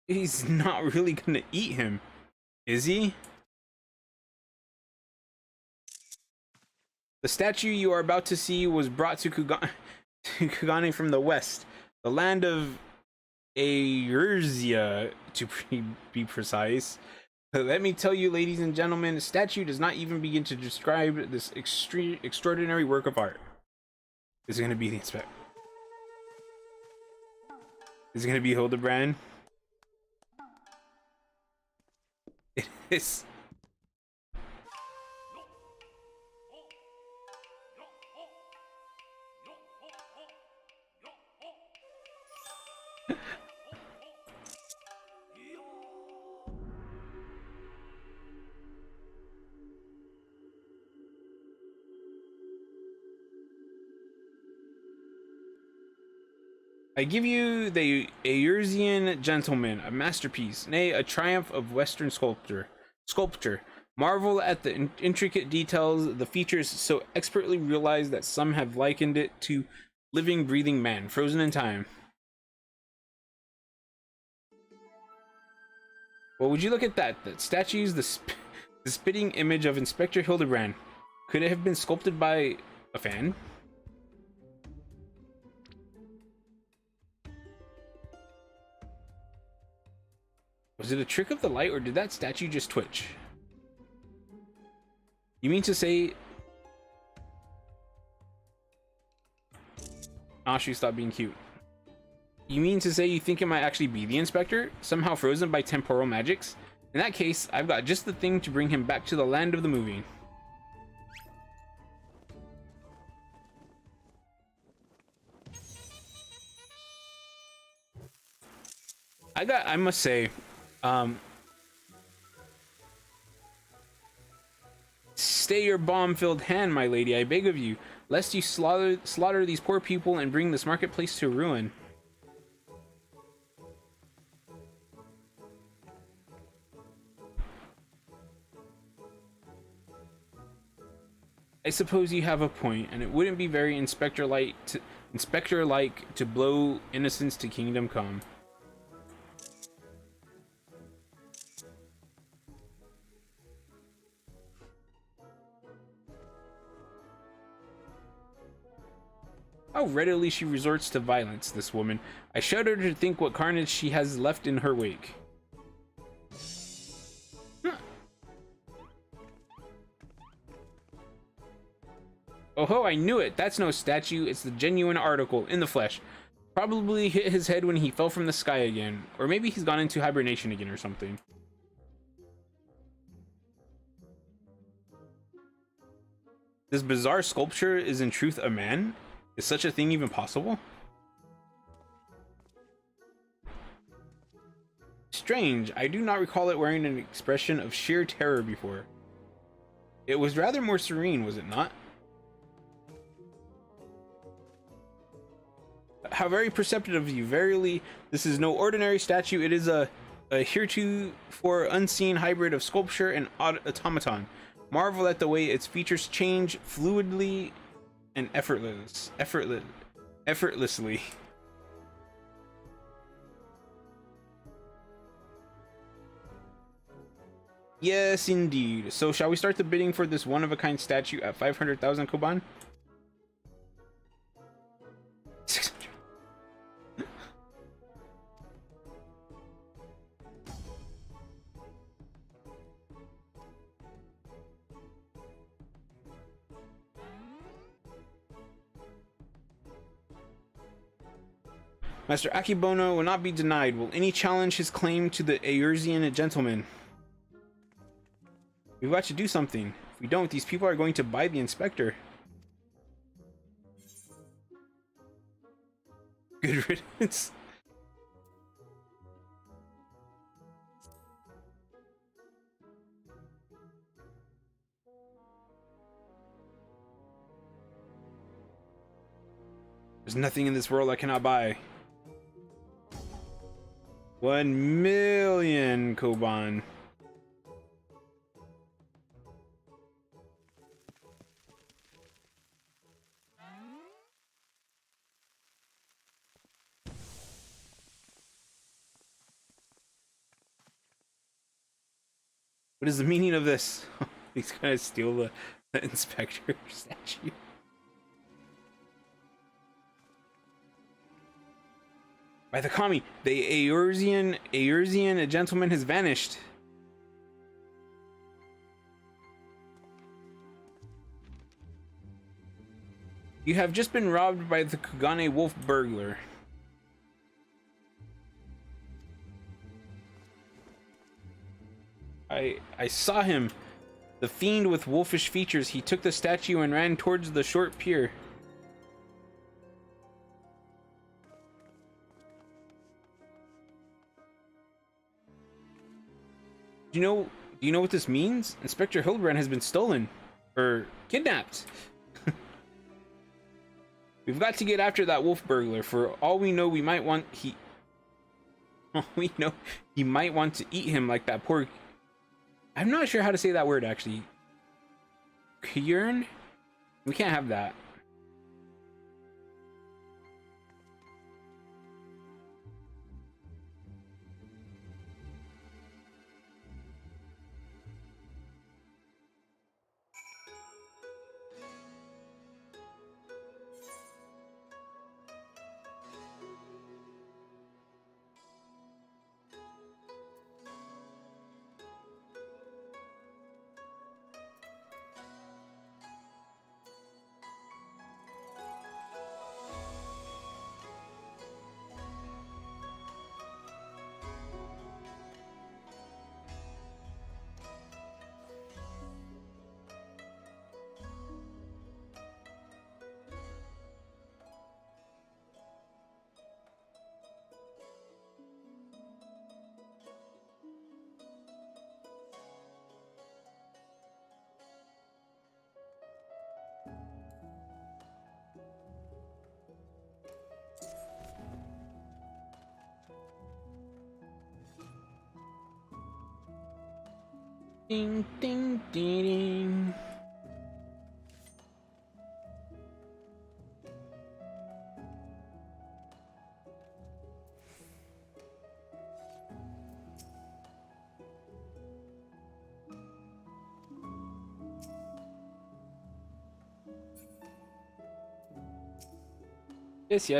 S1: He's not really gonna eat him, is he? The statue you are about to see was brought to Kugane from the west, the land of Eorzea, to be precise. But let me tell you, ladies and gentlemen, the statue does not even begin to describe this extraordinary work of art. Is it going to be the inspector? Is it going to be Hildibrand? It is. I give you the Eorzean Gentleman, a masterpiece, nay, a triumph of Western sculpture. Marvel at the intricate details, the features so expertly realized that some have likened it to living, breathing man, frozen in time. Well, would you look at that? That statue's the spitting image of Inspector Hildibrand. Could it have been sculpted by a fan? Was it a trick of the light, or did that statue just twitch? You mean to say... Oh, she stopped being cute. You mean to say you think it might actually be the inspector? Somehow frozen by temporal magics? In that case, I've got just the thing to bring him back to the land of the movie. I must say, stay your bomb-filled hand, my lady, I beg of you, lest you slaughter these poor people and bring this marketplace to ruin. I suppose you have a point, and it wouldn't be very inspector-like to blow innocence to kingdom come. How readily she resorts to violence, this woman. I shudder to think what carnage she has left in her wake. Huh. Oh ho, I knew it! That's no statue, it's the genuine article, in the flesh. Probably hit his head when he fell from the sky again. Or maybe he's gone into hibernation again or something. This bizarre sculpture is in truth a man? Is such a thing even possible? Strange, I do not recall it wearing an expression of sheer terror before. It was rather more serene, was it not? How very perceptive of you. Verily, this is no ordinary statue. It is a heretofore unseen hybrid of sculpture and automaton. Marvel at the way its features change fluidly and effortlessly. Yes, indeed. So shall we start the bidding for this one-of-a-kind statue at 500,000 koban? 600. Master Akibono will not be denied. Will any challenge his claim to the Eorzean Gentleman? We've got to do something. If we don't, these people are going to buy the inspector. Good riddance. There's nothing in this world I cannot buy. 1,000,000 koban. What is the meaning of this? He's gonna steal the inspector statue. By the kami, the Eorzean gentleman has vanished. You have just been robbed by the Kugane wolf burglar. I saw him. The fiend with wolfish features. He took the statue and ran towards the short pier. Do you know what this means? Inspector Hildebrand has been stolen. Or kidnapped. We've got to get after that wolf burglar. For all we know, he might want to eat him like that poor... I'm not sure how to say that word, actually. Kjörn? We can't have that. Ding, ding, ding, ding. Yes,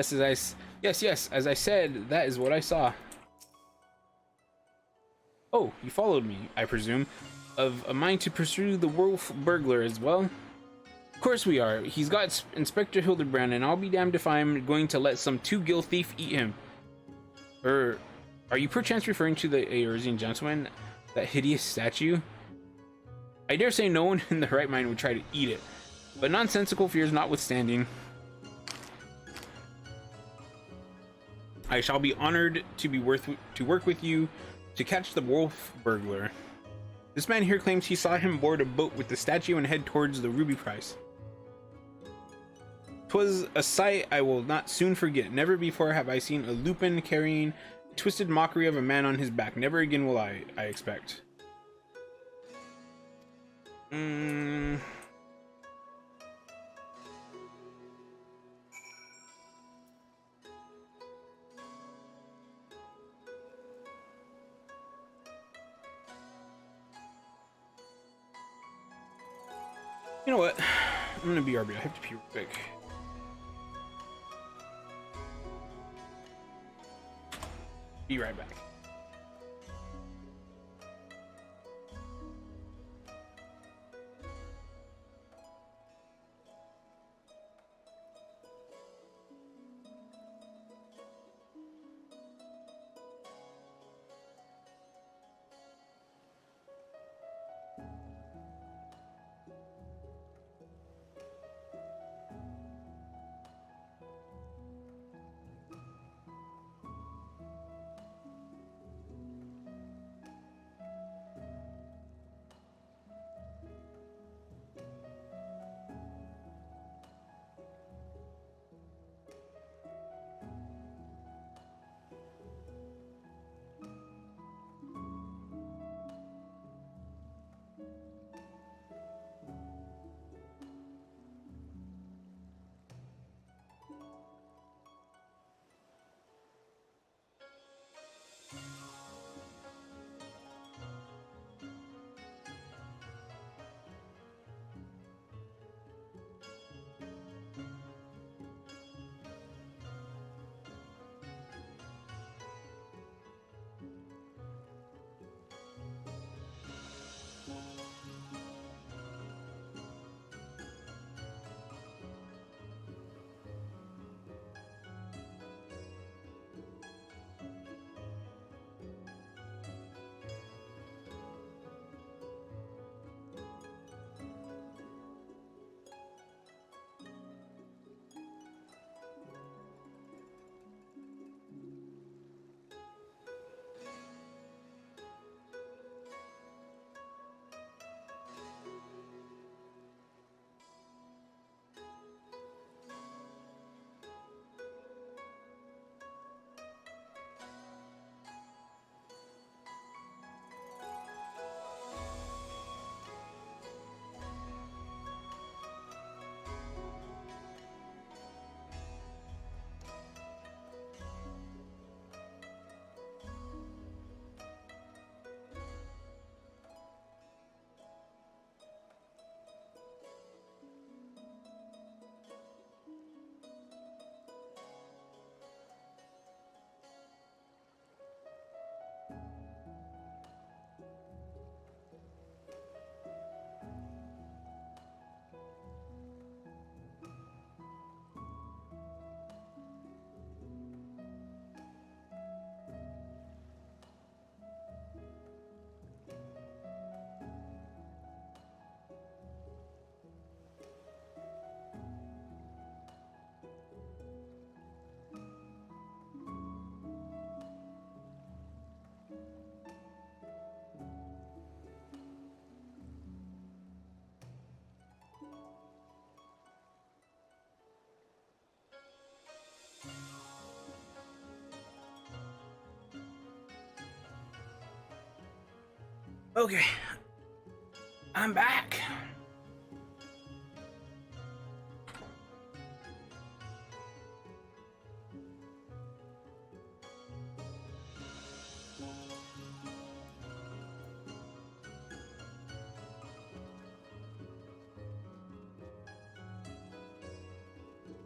S1: as I said, that is what I saw. Oh, you followed me, I presume. Of a mind to pursue the wolf burglar as well? Of course we are. He's got Inspector Hildebrand, and I'll be damned if I'm going to let some two-gill thief eat him. Are you perchance referring to the Eorzean gentleman? That hideous statue? I dare say no one in their right mind would try to eat it, but nonsensical fears notwithstanding, I shall be honored to work with you to catch the wolf burglar. This man here claims he saw him board a boat with the statue and head towards the ruby prize. 'Twas a sight I will not soon forget. Never before have I seen a lupin carrying a twisted mockery of a man on his back. Never again will I expect. You know what? I'm gonna BRB. I have to pee real quick. Be right back. Okay, I'm back.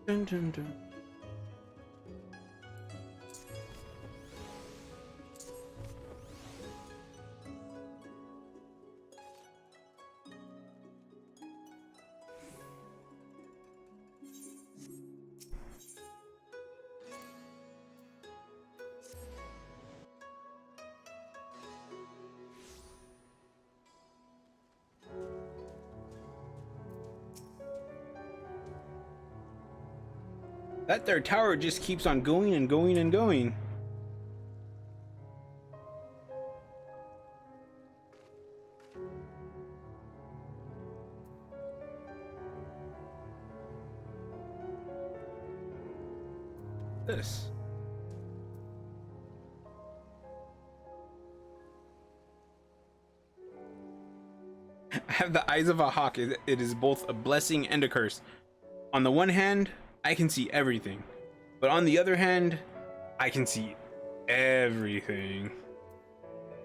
S1: Dun, dun, dun. That there tower just keeps on going and going and going. This. I have the eyes of a hawk. It is both a blessing and a curse. On the one hand, I can see everything, but on the other hand, I can see everything.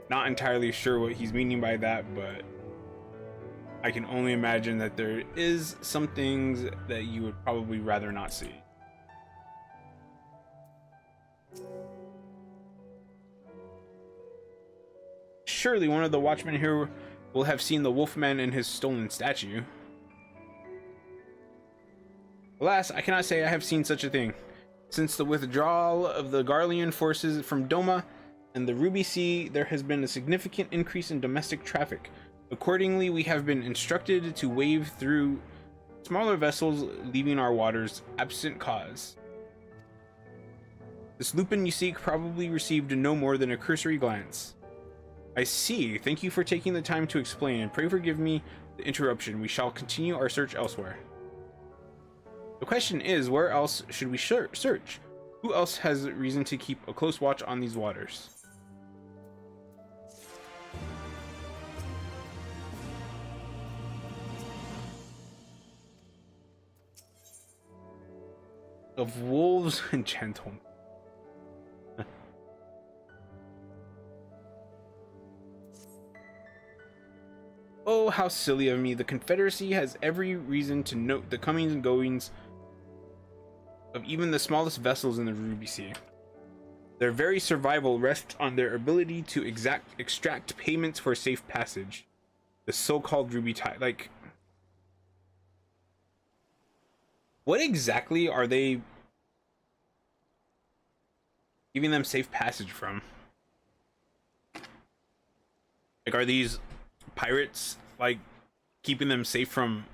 S1: Not entirely sure what he's meaning by that, but I can only imagine that there is some things that you would probably rather not see. Surely one of the watchmen here will have seen the wolfman and his stolen statue. Alas, I cannot say I have seen such a thing. Since the withdrawal of the Garlean forces from Doma and the Ruby Sea, there has been a significant increase in domestic traffic. Accordingly, we have been instructed to wave through smaller vessels leaving our waters absent cause. This Lupin you seek probably received no more than a cursory glance. I see. Thank you for taking the time to explain, and pray forgive me the interruption. We shall continue our search elsewhere. The question is, where else should we search? Who else has reason to keep a close watch on these waters? Of wolves and gentlemen. Oh, how silly of me. The Confederacy has every reason to note the comings and goings of even the smallest vessels in the Ruby Sea. Their very survival rests on their ability to extract payments for safe passage. The so-called Ruby Tide. Like, what exactly are they giving them safe passage from? Like, are these pirates, like, keeping them safe from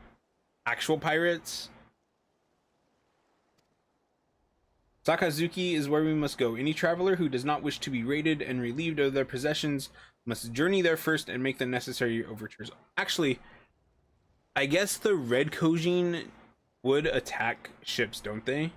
S1: actual pirates? Sakazuki is where we must go. Any traveler who does not wish to be raided and relieved of their possessions must journey there first and make the necessary overtures. Actually, I guess the Red Kojin would attack ships, don't they?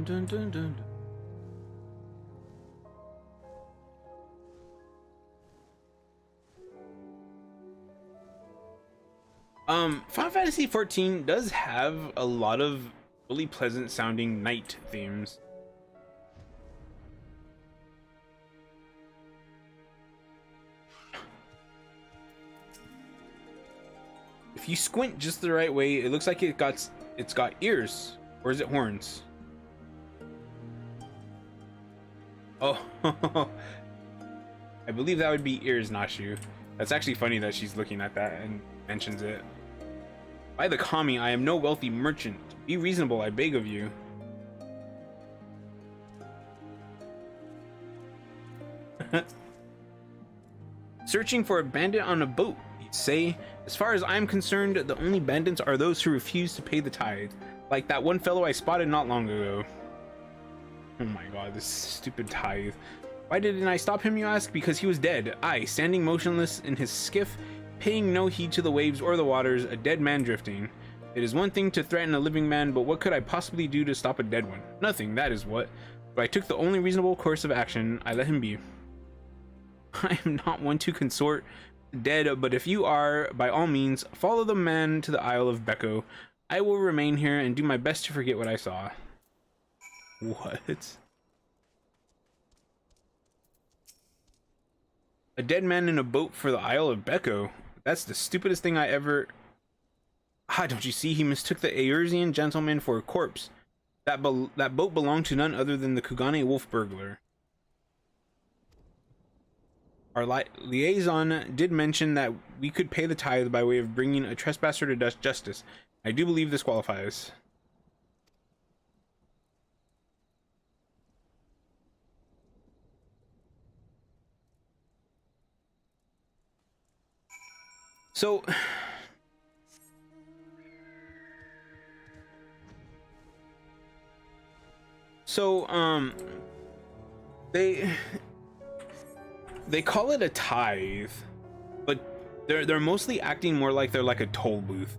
S1: Dun, dun, dun, dun. Final Fantasy XIV does have a lot of really pleasant sounding night themes. If you squint just the right way, it looks like it's got ears, or is it horns? Oh, I believe that would be ears, Nashu. That's actually funny that she's looking at that and mentions it. By the Kami, I am no wealthy merchant. Be reasonable, I beg of you. Searching for a bandit on a boat, you say? As far as I'm concerned, the only bandits are those who refuse to pay the tithe. Like that one fellow I spotted not long ago. Oh my god, this stupid tithe. Why didn't I stop him, you ask? Because he was dead. I, standing motionless in his skiff, paying no heed to the waves or the waters, a dead man drifting. It is one thing to threaten a living man, but what could I possibly do to stop a dead one? Nothing, that is what. But I took the only reasonable course of action. I let him be. I am not one to consort dead, but if you are, by all means, follow the man to the Isle of Becco. I will remain here and do my best to forget what I saw. What? A dead man in a boat for the Isle of Becco? That's the stupidest thing I ever... Ah, don't you see? He mistook the Eorzean gentleman for a corpse. That boat belonged to none other than the Kugane wolf burglar. Our liaison did mention that we could pay the tithe by way of bringing a trespasser to justice. I do believe this qualifies. So... they call it a tithe, but they're mostly acting more like they're like a toll booth.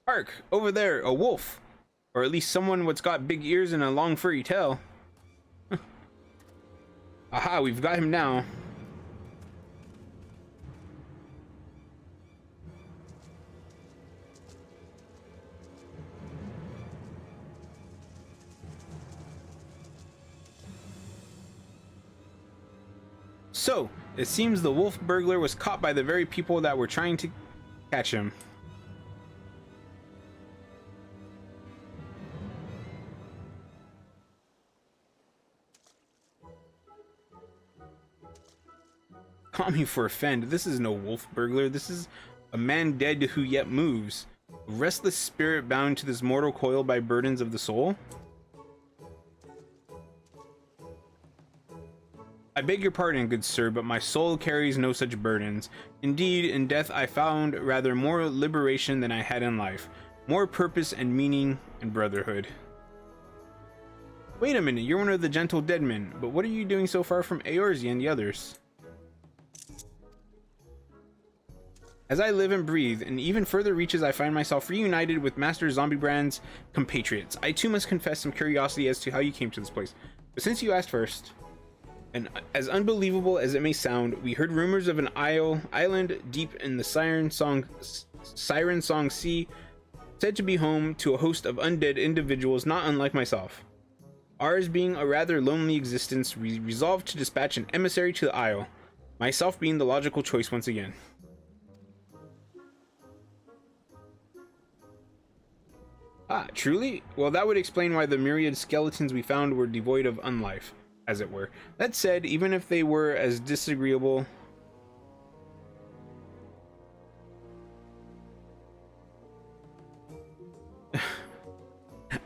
S1: Hark! Over there, a wolf! Or at least someone what's got big ears and a long furry tail. Aha, we've got him now. So, it seems the wolf burglar was caught by the very people that were trying to catch him. Caught me for a friend. This is no wolf burglar. This is a man dead who yet moves. A restless spirit bound to this mortal coil by burdens of the soul. I beg your pardon, good sir, but my soul carries no such burdens. Indeed, in death I found rather more liberation than I had in life. More purpose and meaning and brotherhood. Wait a minute, you're one of the gentle dead men, but what are you doing so far from Eorzea and the others? As I live and breathe, in even further reaches I find myself reunited with Master Zombiebrand's compatriots. I too must confess some curiosity as to how you came to this place. But since you asked first, and as unbelievable as it may sound, we heard rumors of an island deep in the Siren Song Sea, said to be home to a host of undead individuals not unlike myself. Ours being a rather lonely existence, we resolved to dispatch an emissary to the isle, myself being the logical choice once again. Ah, truly? Well, that would explain why the myriad skeletons we found were devoid of unlife, as it were. That said, even if they were as disagreeable...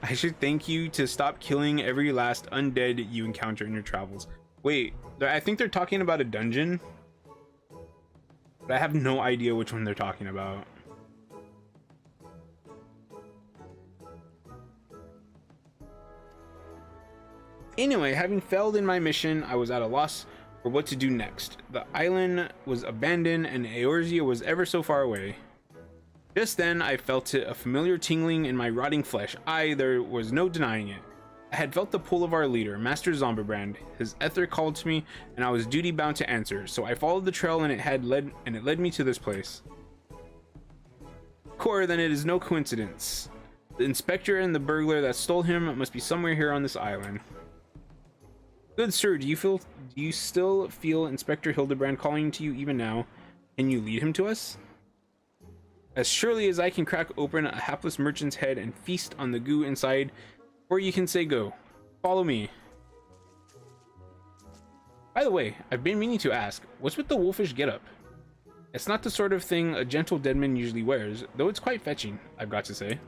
S1: I should thank you to stop killing every last undead you encounter in your travels. Wait, I think they're talking about a dungeon? But I have no idea which one they're talking about. Anyway, having failed in my mission, I was at a loss for what to do next. The island was abandoned and Eorzea was ever so far away. Just then, I felt a familiar tingling in my rotting flesh. There was no denying it. I had felt the pull of our leader, Master Zombiebrand. His ether called to me, and I was duty bound to answer. So I followed the trail, and it led me to this place. Core, then it is no coincidence. The inspector and the burglar that stole him must be somewhere here on this island. Good sir, do you still feel Inspector Hildibrand calling to you even now? Can you lead him to us? As surely as I can crack open a hapless merchant's head and feast on the goo inside, or you can say go. Follow me. By the way, I've been meaning to ask, what's with the wolfish getup? It's not the sort of thing a gentle deadman usually wears, though it's quite fetching, I've got to say.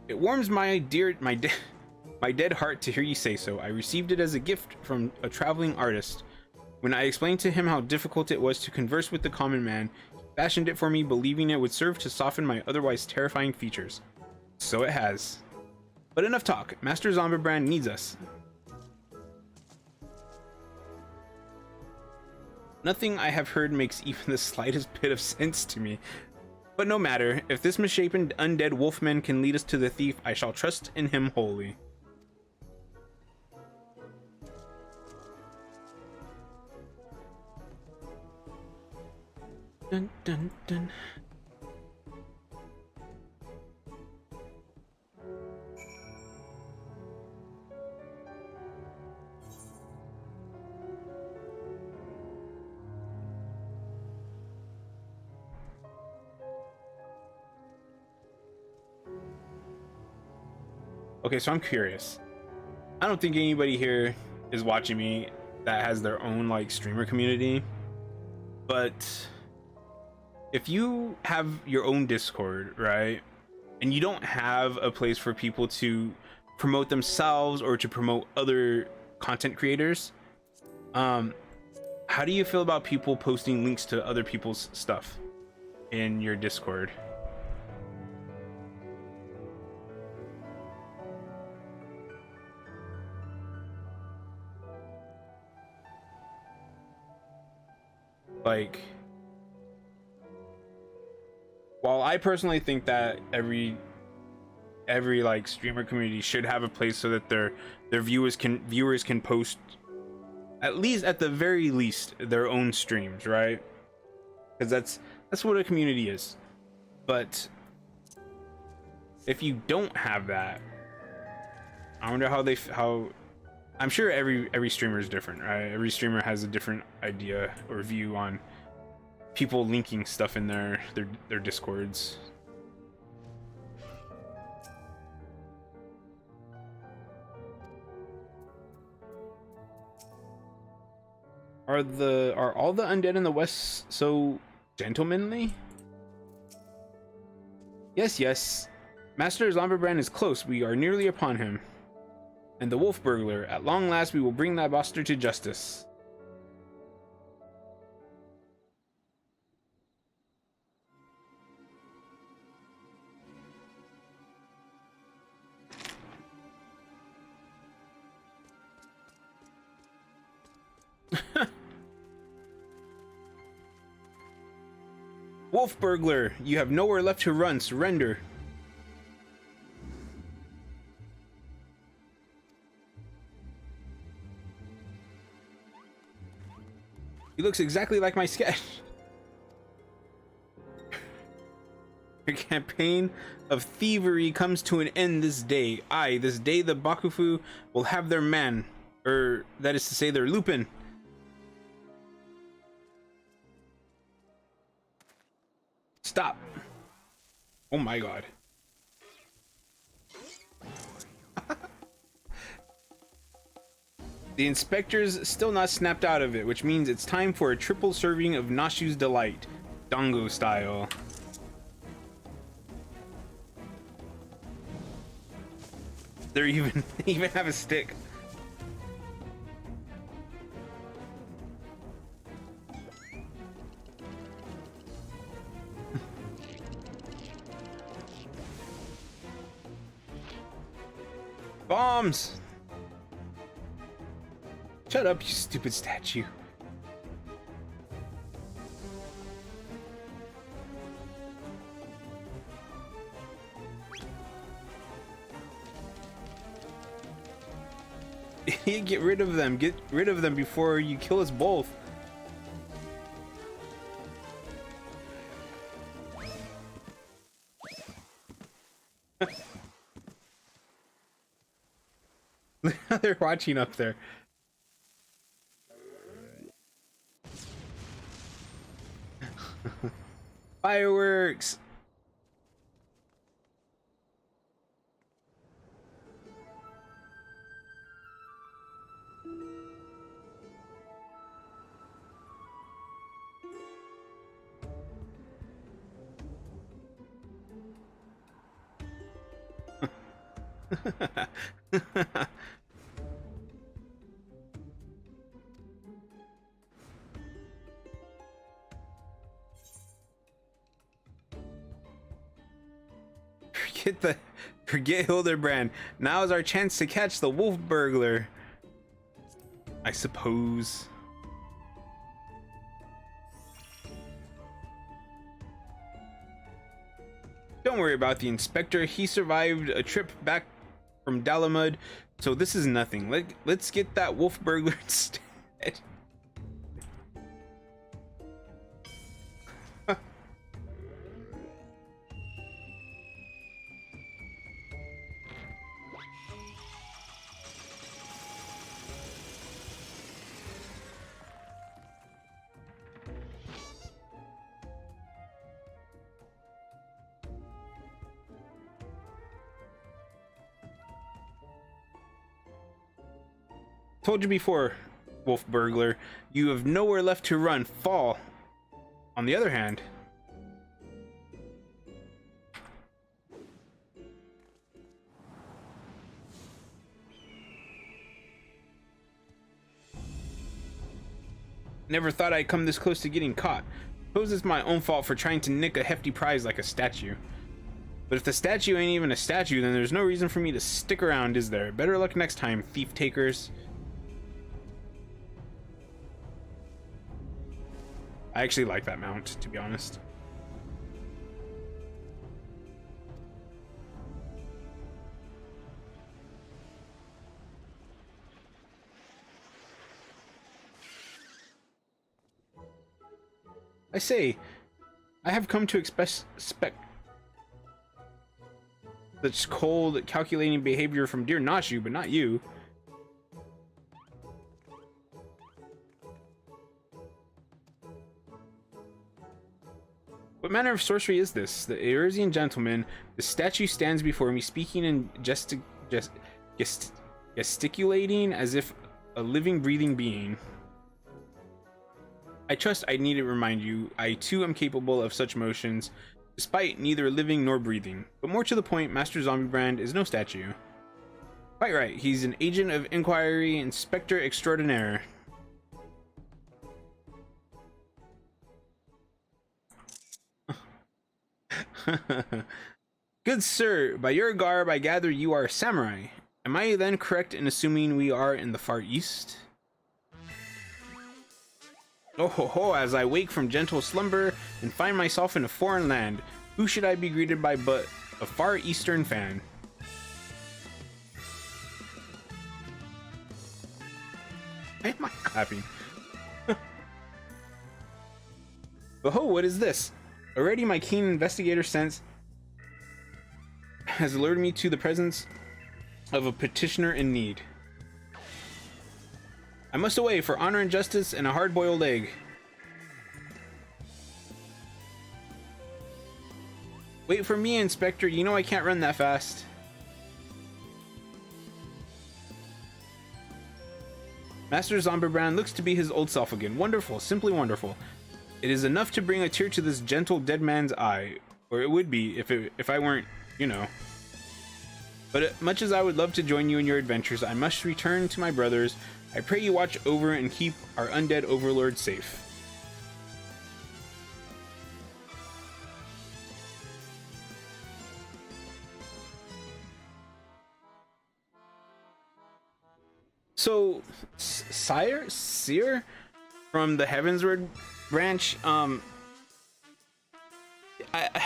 S1: It warms my dead heart to hear you say so. I received it as a gift from a traveling artist. When I explained to him how difficult it was to converse with the common man, he fashioned it for me, believing it would serve to soften my otherwise terrifying features. So it has. But enough talk. Master Zomberbrand needs us. Nothing I have heard makes even the slightest bit of sense to me. But no matter, if this misshapen undead wolfman can lead us to the thief, I shall trust in him wholly. Dun dun dun. Okay, so I'm curious. I don't think anybody here is watching me that has their own like streamer community, but if you have your own Discord, right, and you don't have a place for people to promote themselves or to promote other content creators, how do you feel about people posting links to other people's stuff in your Discord? Like, while I personally think that every like streamer community should have a place so that their viewers can post, at the very least, their own streams, right? Because that's what a community is. But if you don't have that, I wonder how I'm sure every streamer is different, right? Every streamer has a different idea or view on people linking stuff in their Discords. Are all the undead in the West so gentlemanly? Yes. Master Zomberbrand is close. We are nearly upon him. And the wolf burglar. At long last, we will bring that bastard to justice. Wolf burglar, you have nowhere left to run. Surrender. He looks exactly like my sketch. Your campaign of thievery comes to an end this day. Aye, this day the Bakufu will have their man. That is to say, their Lupin. Stop. Oh my god. The inspector's still not snapped out of it, which means it's time for a triple serving of Nashu's Delight, Dongo style. They even have a stick. Bombs! Shut up, you stupid statue. Get rid of them. Get rid of them before you kill us both. They're watching up there. Fireworks. Forget Hildibrand. Now is our chance to catch the wolf burglar. I suppose. Don't worry about the inspector. He survived a trip back from Dalamud, so this is nothing. Let's get that wolf burglar instead. Told you before, wolf burglar, you have nowhere left to run. Fall. On the other hand, never thought I'd come this close to getting caught. Suppose it's my own fault for trying to nick a hefty prize like a statue. But if the statue ain't even a statue, then there's no reason for me to stick around, is there? Better luck next time, thief takers. I actually like that mount, to be honest. I say, I have come to expect such cold, calculating behavior from dear Nashu, but not you. What manner of sorcery is this? The Erusian gentleman, the statue stands before me, speaking and gesticulating as if a living, breathing being. I trust I need to remind you, I too am capable of such motions, despite neither living nor breathing. But more to the point, Master HIldibrand is no statue. Quite right, he's an agent of inquiry, inspector extraordinaire. Good sir, by your garb I gather you are a samurai. Am I then correct in assuming we are in the Far East? Oh ho ho, as I wake from gentle slumber and find myself in a foreign land, who should I be greeted by but a Far Eastern fan? Why am I clapping? But ho, what is this? Already my keen investigator sense has alerted me to the presence of a petitioner in need. I must away for honor and justice and a hard-boiled egg. Wait for me, Inspector. You know I can't run that fast. Master HIldibrand looks to be his old self again. Wonderful, simply wonderful. It is enough to bring a tear to this gentle dead man's eye, or it would be if I weren't, you know. But much as I would love to join you in your adventures, I must return to my brothers. I pray you watch over and keep our undead overlord safe. So, Seer from the Heavensward branch,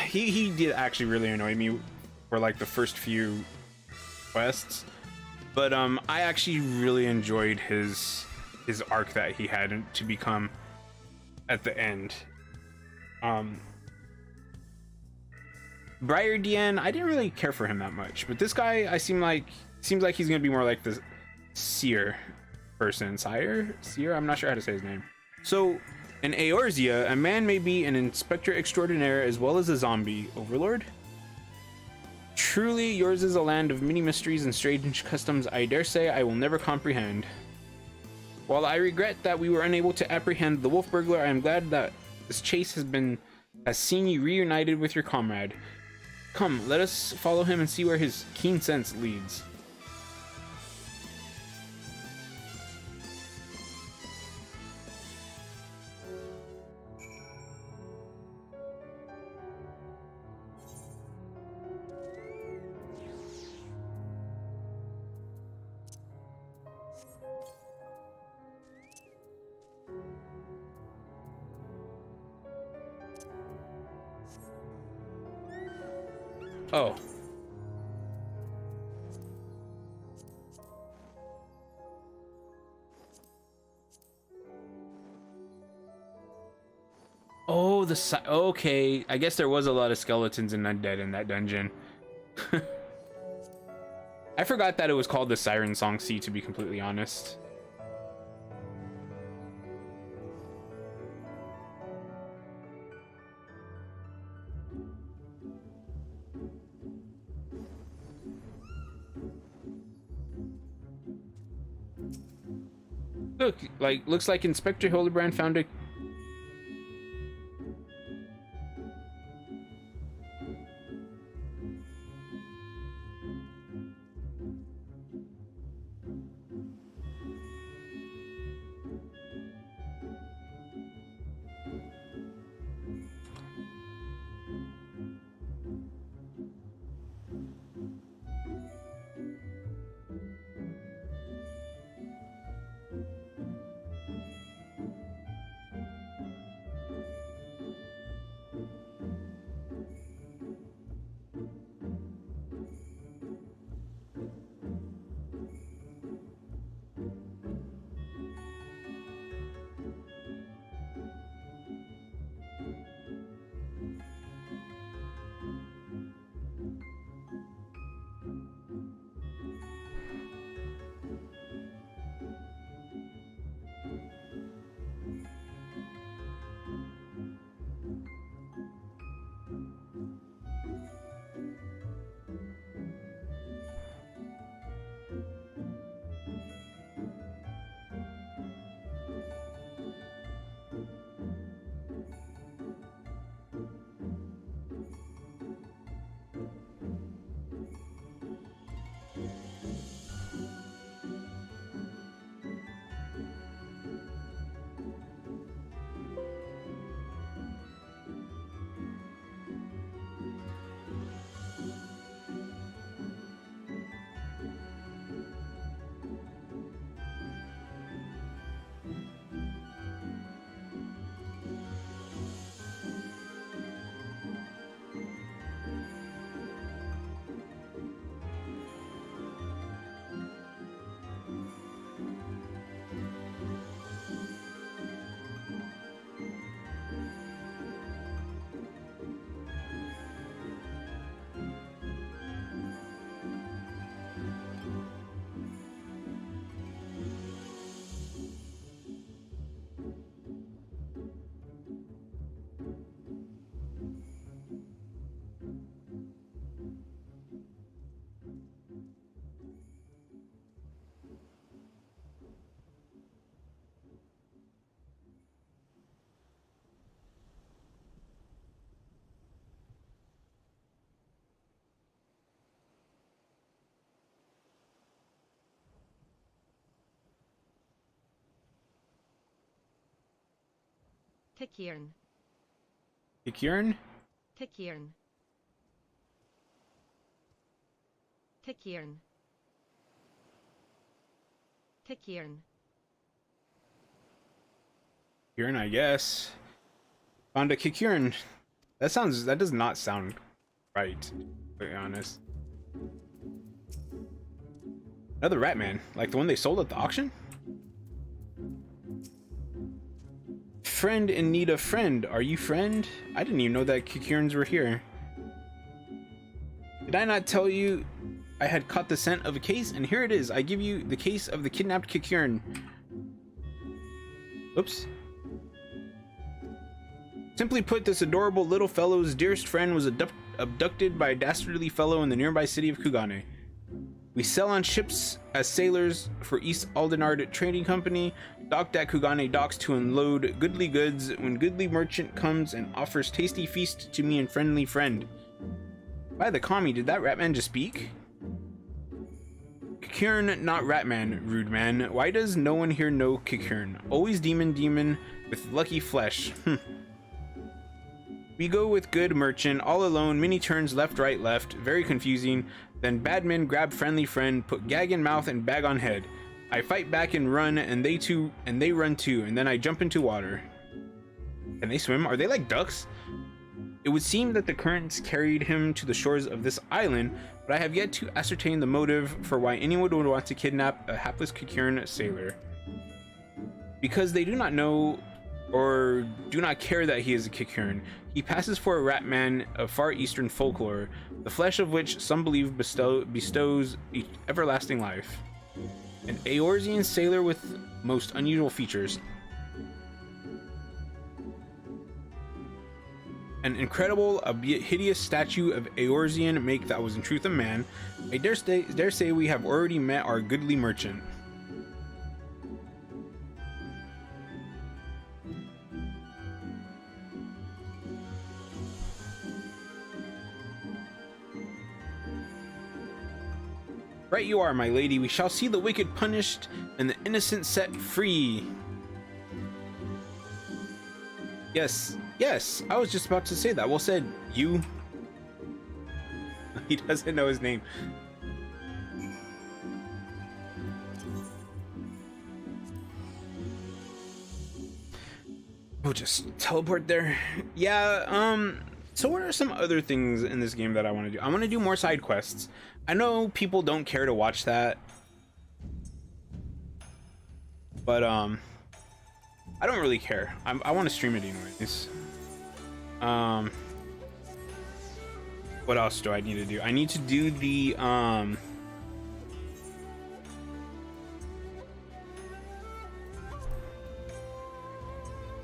S1: he did actually really annoy me for like the first few quests, but I actually really enjoyed his arc that he had to become at the end. Briar Dien, I didn't really care for him that much, but this guy seems like he's gonna be more like seer person. Seer? I'm not sure how to say his name. So, in Eorzea, a man may be an inspector extraordinaire as well as a zombie overlord. Truly, yours is a land of many mysteries and strange customs I dare say I will never comprehend. While I regret that we were unable to apprehend the wolf burglar, I am glad that this chase has seen you reunited with your comrade. Come, let us follow him and see where his keen sense leads. Oh. Oh, okay. I guess there was a lot of skeletons and undead in that dungeon. I forgot that it was called the Siren Song Sea, to be completely honest. Look, looks like Inspector Hildibrand found a...
S2: Tikirn.
S1: Tikirn?
S2: Tikirn. Tikirn. Tikirn.
S1: Kieran, I guess. Found a Kikirn. That does not sound right, to be honest. Another rat man, like the one they sold at the auction? Friend in need of friend. Are you friend? I didn't even know that Kikirns were here. Did I not tell you I had caught the scent of a case, and here it is. I give you the case of the kidnapped Kikurin. Oops. Simply put, this adorable little fellow's dearest friend was abducted by a dastardly fellow in the nearby city of Kugane. We sail on ships as sailors for East Aldenard Trading Company, docked at Kugane docks to unload goodly goods, when goodly merchant comes and offers tasty feast to me and friendly friend. By the Kami, did that Ratman just speak? Kikurin, not Ratman, rude man. Why does no one here know Kikurin? Always demon with lucky flesh. We go with good merchant, all alone, many turns left, right, left, very confusing. Then bad men grab friendly friend, put gag in mouth and bag on head. I fight back and run, and they run too, and then I jump into water. Can they swim? Are they like ducks? It would seem that the currents carried him to the shores of this island, but I have yet to ascertain the motive for why anyone would want to kidnap a hapless Kikurin sailor. Because they do not know or do not care that he is a Kikurin. He passes for a rat man of far eastern folklore, the flesh of which some believe bestows everlasting life. An Eorzean sailor with most unusual features. An incredible, albeit hideous statue of Eorzean make that was in truth a man. I dare say we have already met our goodly merchant. Right you are, my lady. We shall see the wicked punished and the innocent set free. Yes, yes, I was just about to say that. Well said, you. He doesn't know his name. We'll just teleport there. Yeah, so what are some other things in this game that I want to do? I want to do more side quests. I know people don't care to watch that, but I don't really care. I want to stream it anyways. What else do I need to do? I need to do the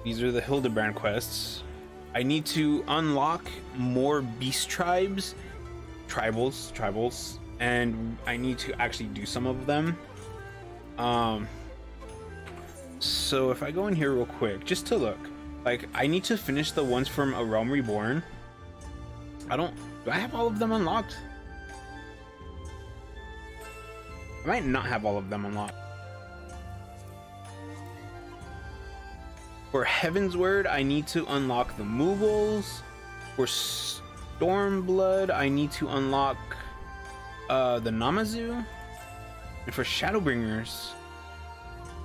S1: these are the Hildibrand quests. I need to unlock more beast tribals, and I need to actually do some of them. So if I go in here real quick, just to look, like I need to finish the ones from A Realm Reborn. Do I have all of them unlocked? I might not have all of them unlocked. For Heaven's Word, I need to unlock the Moogles. For Stormblood, I need to unlock the Namazu. And for Shadowbringers,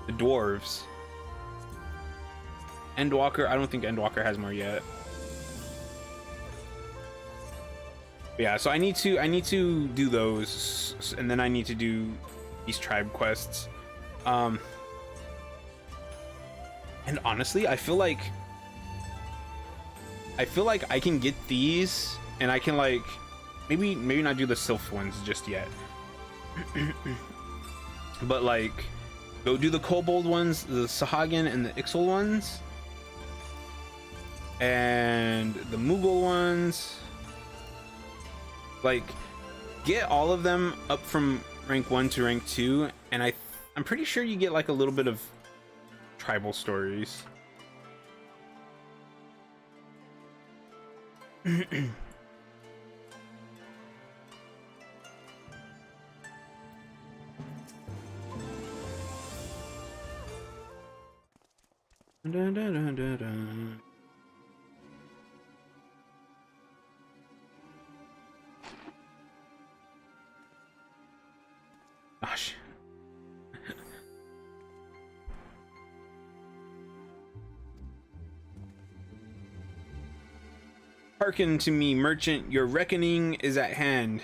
S1: the Dwarves. Endwalker, I don't think Endwalker has more yet. But yeah, so I need to do those, and then I need to do these tribe quests. And honestly, I feel like I can get these, and I can like maybe not do the Sylph ones just yet. But like go do the Kobold ones, the Sahagin and the Ixal ones, and the Moogle ones. Like get all of them up from rank 1 to rank 2, and I'm pretty sure you get like a little bit of tribal stories. Dun, dun, dun, dun, dun. Gosh. Hearken to me, merchant, your reckoning is at hand.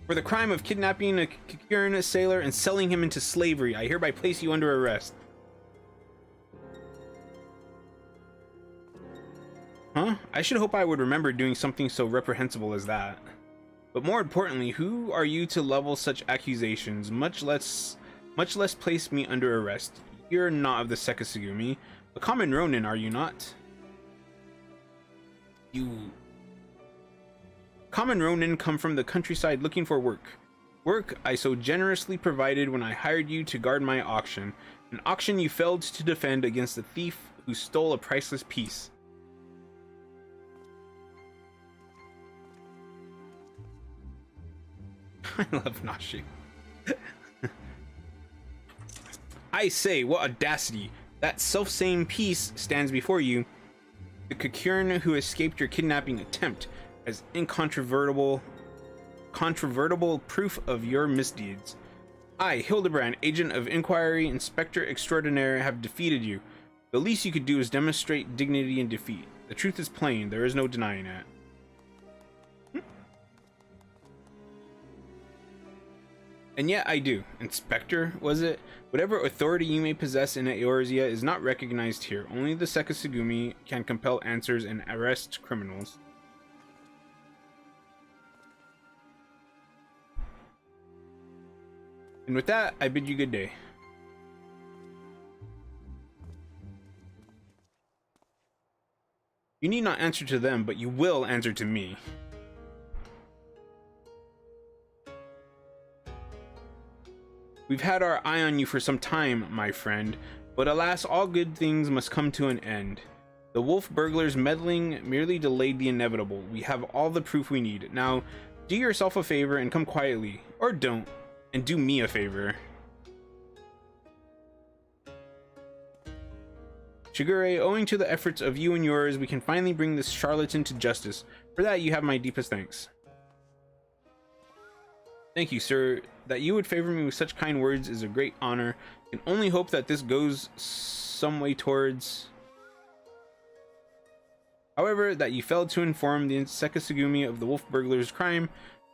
S1: For the crime of kidnapping a Kikurin sailor and selling him into slavery, I hereby place you under arrest. Huh? I should hope I would remember doing something so reprehensible as that. But more importantly, who are you to level such accusations, much less place me under arrest? You're not of the Sekisugumi, a common Ronin, are you not? You... Common Ronin come from the countryside looking for work. Work I so generously provided when I hired you to guard my auction. An auction you failed to defend against a thief who stole a priceless piece. I love Nashi. I say, what audacity! That self-same piece stands before you. The Kakurin who escaped your kidnapping attempt as incontrovertible proof of your misdeeds. I, Hildibrand, Agent of Inquiry, Inspector Extraordinaire, have defeated you. The least you could do is demonstrate dignity in defeat. The truth is plain, there is no denying it. And yet I do. Inspector, was it? Whatever authority you may possess in Eorzea is not recognized here. Only the Sekisugumi can compel answers and arrest criminals. And with that, I bid you good day. You need not answer to them, but you will answer to me. We've had our eye on you for some time, my friend, but alas, all good things must come to an end. The wolf burglars' meddling merely delayed the inevitable. We have all the proof we need. Now, do yourself a favor and come quietly, or don't, and do me a favor. Shigure, owing to the efforts of you and yours, we can finally bring this charlatan to justice. For that, you have my deepest thanks. Thank you, sir. That you would favor me with such kind words is a great honor. I can only hope that this goes some way towards... However, that you failed to inform the Sekisugumi of the wolf burglar's crime,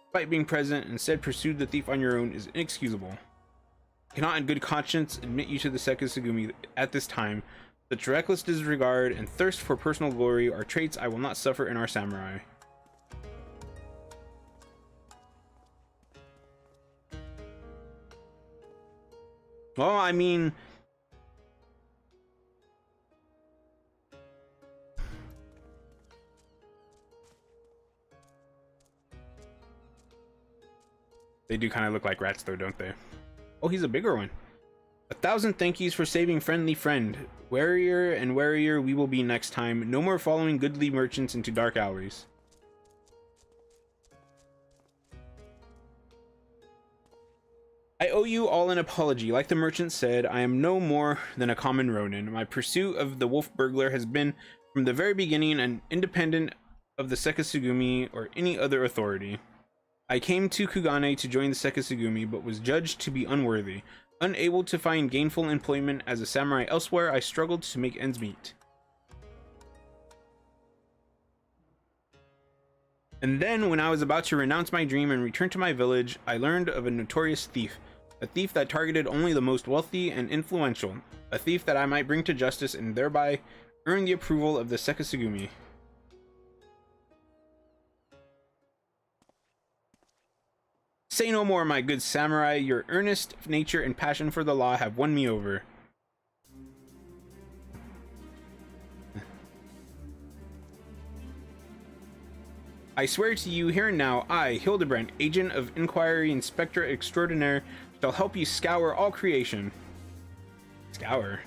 S1: despite being present, and instead pursued the thief on your own, is inexcusable. I cannot in good conscience admit you to the Sekisugumi at this time. Such reckless disregard and thirst for personal glory are traits I will not suffer in our samurai. Well, I mean... They do kind of look like rats though, don't they? Oh, he's a bigger one. 1,000 thank yous for saving friendly friend. Warier and warier we will be next time. No more following goodly merchants into dark alleys. I owe you all an apology. Like the merchant said, I am no more than a common Ronin. My pursuit of the wolf burglar has been from the very beginning and independent of the Sekisugumi or any other authority. I came to Kugane to join the Sekisugumi, but was judged to be unworthy. Unable to find gainful employment as a samurai elsewhere, I struggled to make ends meet. And then, when I was about to renounce my dream and return to my village, I learned of a notorious thief. A thief that targeted only the most wealthy and influential. A thief that I might bring to justice and thereby earn the approval of the Sekisugumi. Say no more, my good samurai. Your earnest nature and passion for the law have won me over. I swear to you here and now, I, Hildibrand, Agent of Inquiry, Inspector Extraordinaire, shall help you scour all creation. Scour?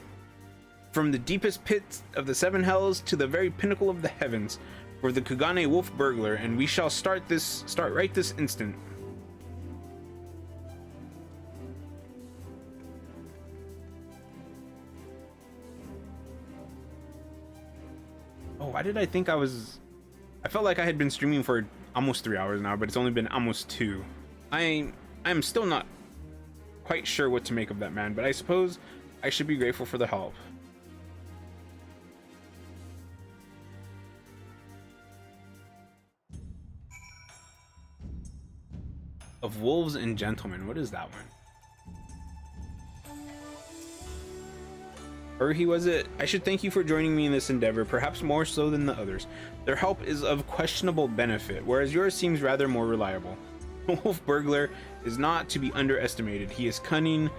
S1: From the deepest pits of the seven hells to the very pinnacle of the heavens, for the Kugane wolf burglar, and we shall start right this instant. Oh, why did I think I felt like I had been streaming for almost 3 hours now, but it's only been almost 2. I'm still not quite sure what to make of that man, but I suppose I should be grateful for the help. Of Wolves and Gentlemen, what is that one? Or he was it? I should thank you for joining me in this endeavor, perhaps more so than the others. Their help is of questionable benefit, whereas yours seems rather more reliable. The wolf burglar is not to be underestimated. He is cunning,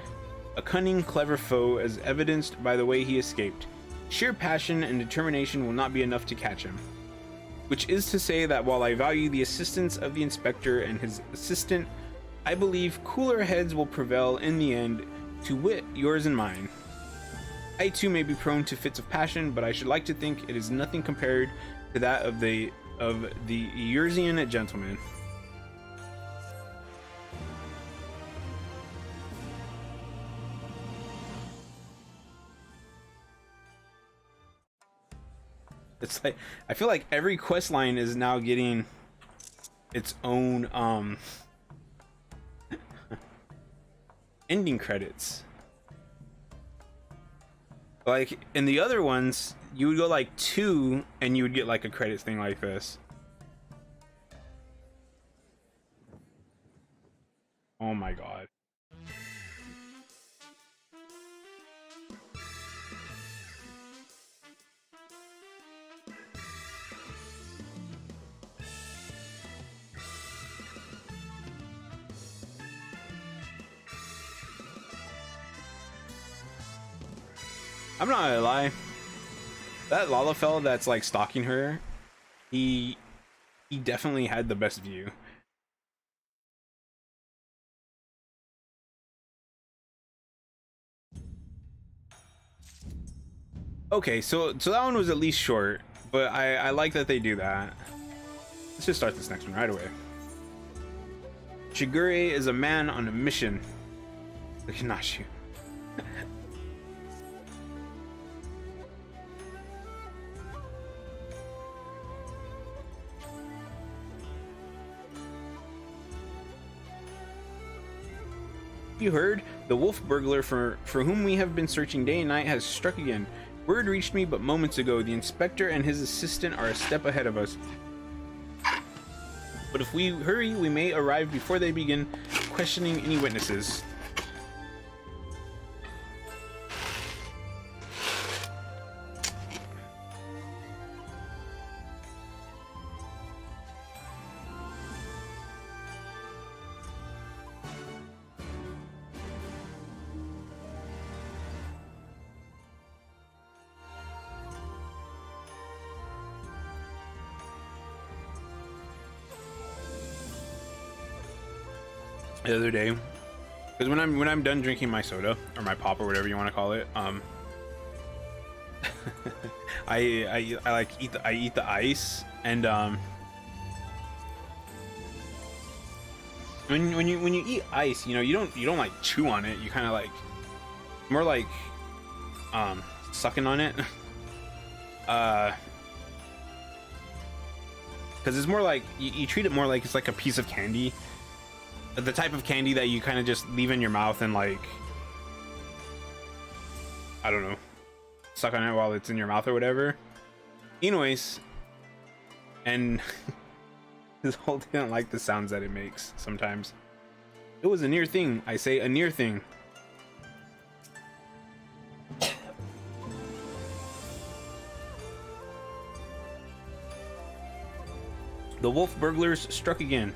S1: a cunning, clever foe, as evidenced by the way he escaped. Sheer passion and determination will not be enough to catch him. Which is to say that while I value the assistance of the inspector and his assistant, I believe cooler heads will prevail in the end, to wit, yours and mine. I too may be prone to fits of passion, but I should like to think it is nothing compared to that of the Yersian gentleman. It's like, I feel like every quest line is now getting its own ending credits. Like in the other ones, you would go like 2 and you would get like a credits thing like this. Oh my god. I'm not gonna lie, that Lalafell that's like stalking her, he definitely had the best view. Okay, so that one was at least short, but I like that they do that. Let's just start this next one right away. Shigure is a man on a mission. Look, not you. You heard? The wolf burglar for whom we have been searching day and night has struck again. Word reached me but moments ago. The inspector and his assistant are a step ahead of us. But if we hurry, we may arrive before they begin questioning any witnesses. The other day, because when I'm done drinking my soda or my pop or whatever you want to call it, I like eat the ice, and when you eat ice, you know, you don't like chew on it. You kind of like more like sucking on it, because it's more like you treat it more like it's like a piece of candy. The type of candy that you kind of just leave in your mouth and like, I don't know, suck on it while it's in your mouth or whatever. Anyways, and this whole didn't like the sounds that it makes sometimes. It was a near thing. I say a near thing. The wolf burglars struck again.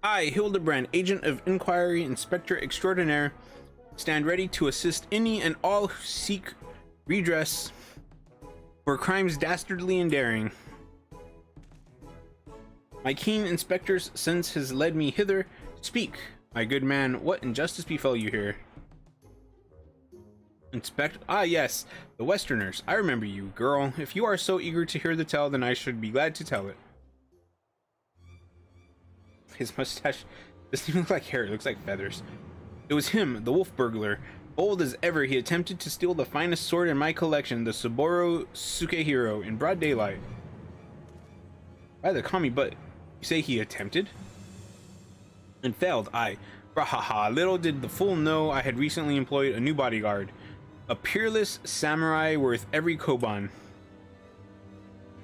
S1: I, Hildebrand, Agent of Inquiry, Inspector Extraordinaire, stand ready to assist any and all who seek redress for crimes dastardly and daring. My keen inspector's sense has led me hither. Speak, my good man, what injustice befell you here? Inspect. Ah, yes, the Westerners. I remember you, girl. If you are so eager to hear the tale, then I should be glad to tell it. His mustache doesn't even look like hair, it looks like feathers. It was him, the wolf burglar. Bold as ever, he attempted to steal the finest sword in my collection, the Saburo Sukehiro, in broad daylight. By the kami, but you say he attempted? And failed, aye. Brahaha, little did the fool know I had recently employed a new bodyguard. A peerless samurai worth every koban.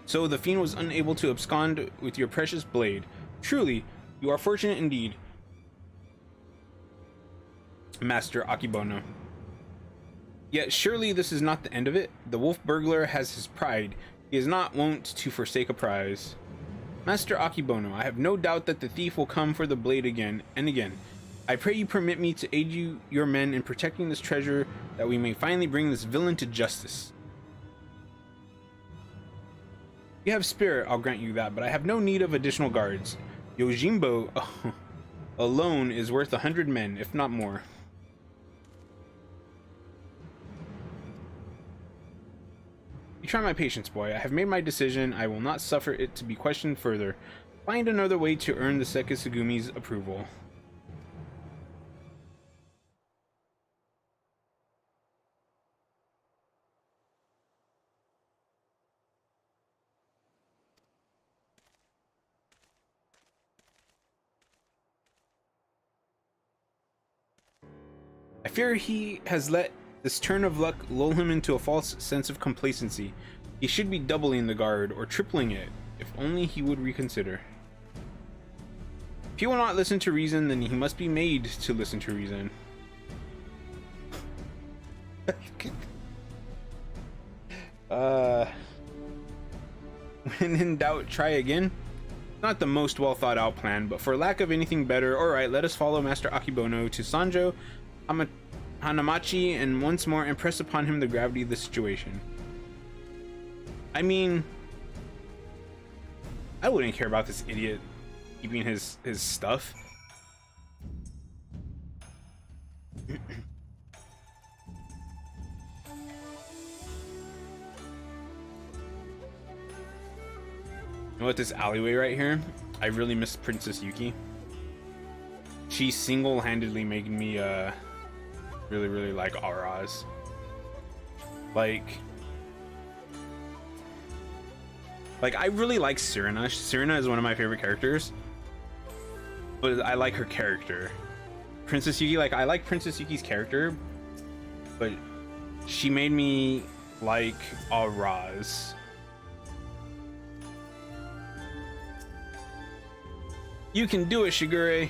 S1: So the fiend was unable to abscond with your precious blade. Truly, you are fortunate indeed, Master Akibono. Yet surely this is not the end of it. The wolf burglar has his pride. He is not wont to forsake a prize. Master Akibono, I have no doubt that the thief will come for the blade again and again. I pray you permit me to aid you, your men, in protecting this treasure, that we may finally bring this villain to justice. You have spirit, I'll grant you that, but I have no need of additional guards. Yojimbo alone is worth 100 men, if not more. You try my patience, boy. I have made my decision. I will not suffer it to be questioned further. Find another way to earn the Sekisugumi's approval. I fear he has let this turn of luck lull him into a false sense of complacency. He should be doubling the guard, or tripling it, if only he would reconsider. If he will not listen to reason, then he must be made to listen to reason. When in doubt, try again. Not the most well thought out plan, but for lack of anything better, alright, let us follow Master Akibono to Sanjo Hanamachi and once more impress upon him the gravity of the situation. I mean, I wouldn't care about this idiot keeping his stuff. You know what, this alleyway right here, I really miss Princess Yuki. She single-handedly made me really like auras. Like I really like Serena. Serena is one of my favorite characters, but I like her character. Princess Yuki, like, I like Princess Yuki's character, but she made me like auras. You can do it, Shigure.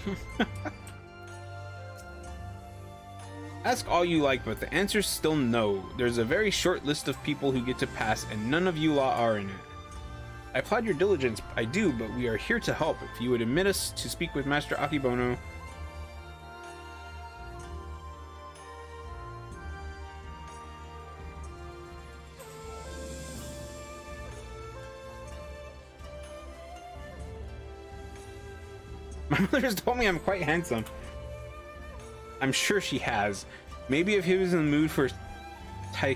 S1: Ask all you like, but the answer's still no. There's a very short list of people who get to pass, and none of you lot are in it. I applaud your diligence, I do, but we are here to help. If you would admit us to speak with Master Akibono. My mother has told me I'm quite handsome. I'm sure she has. Maybe if he was in the mood for taikomochi?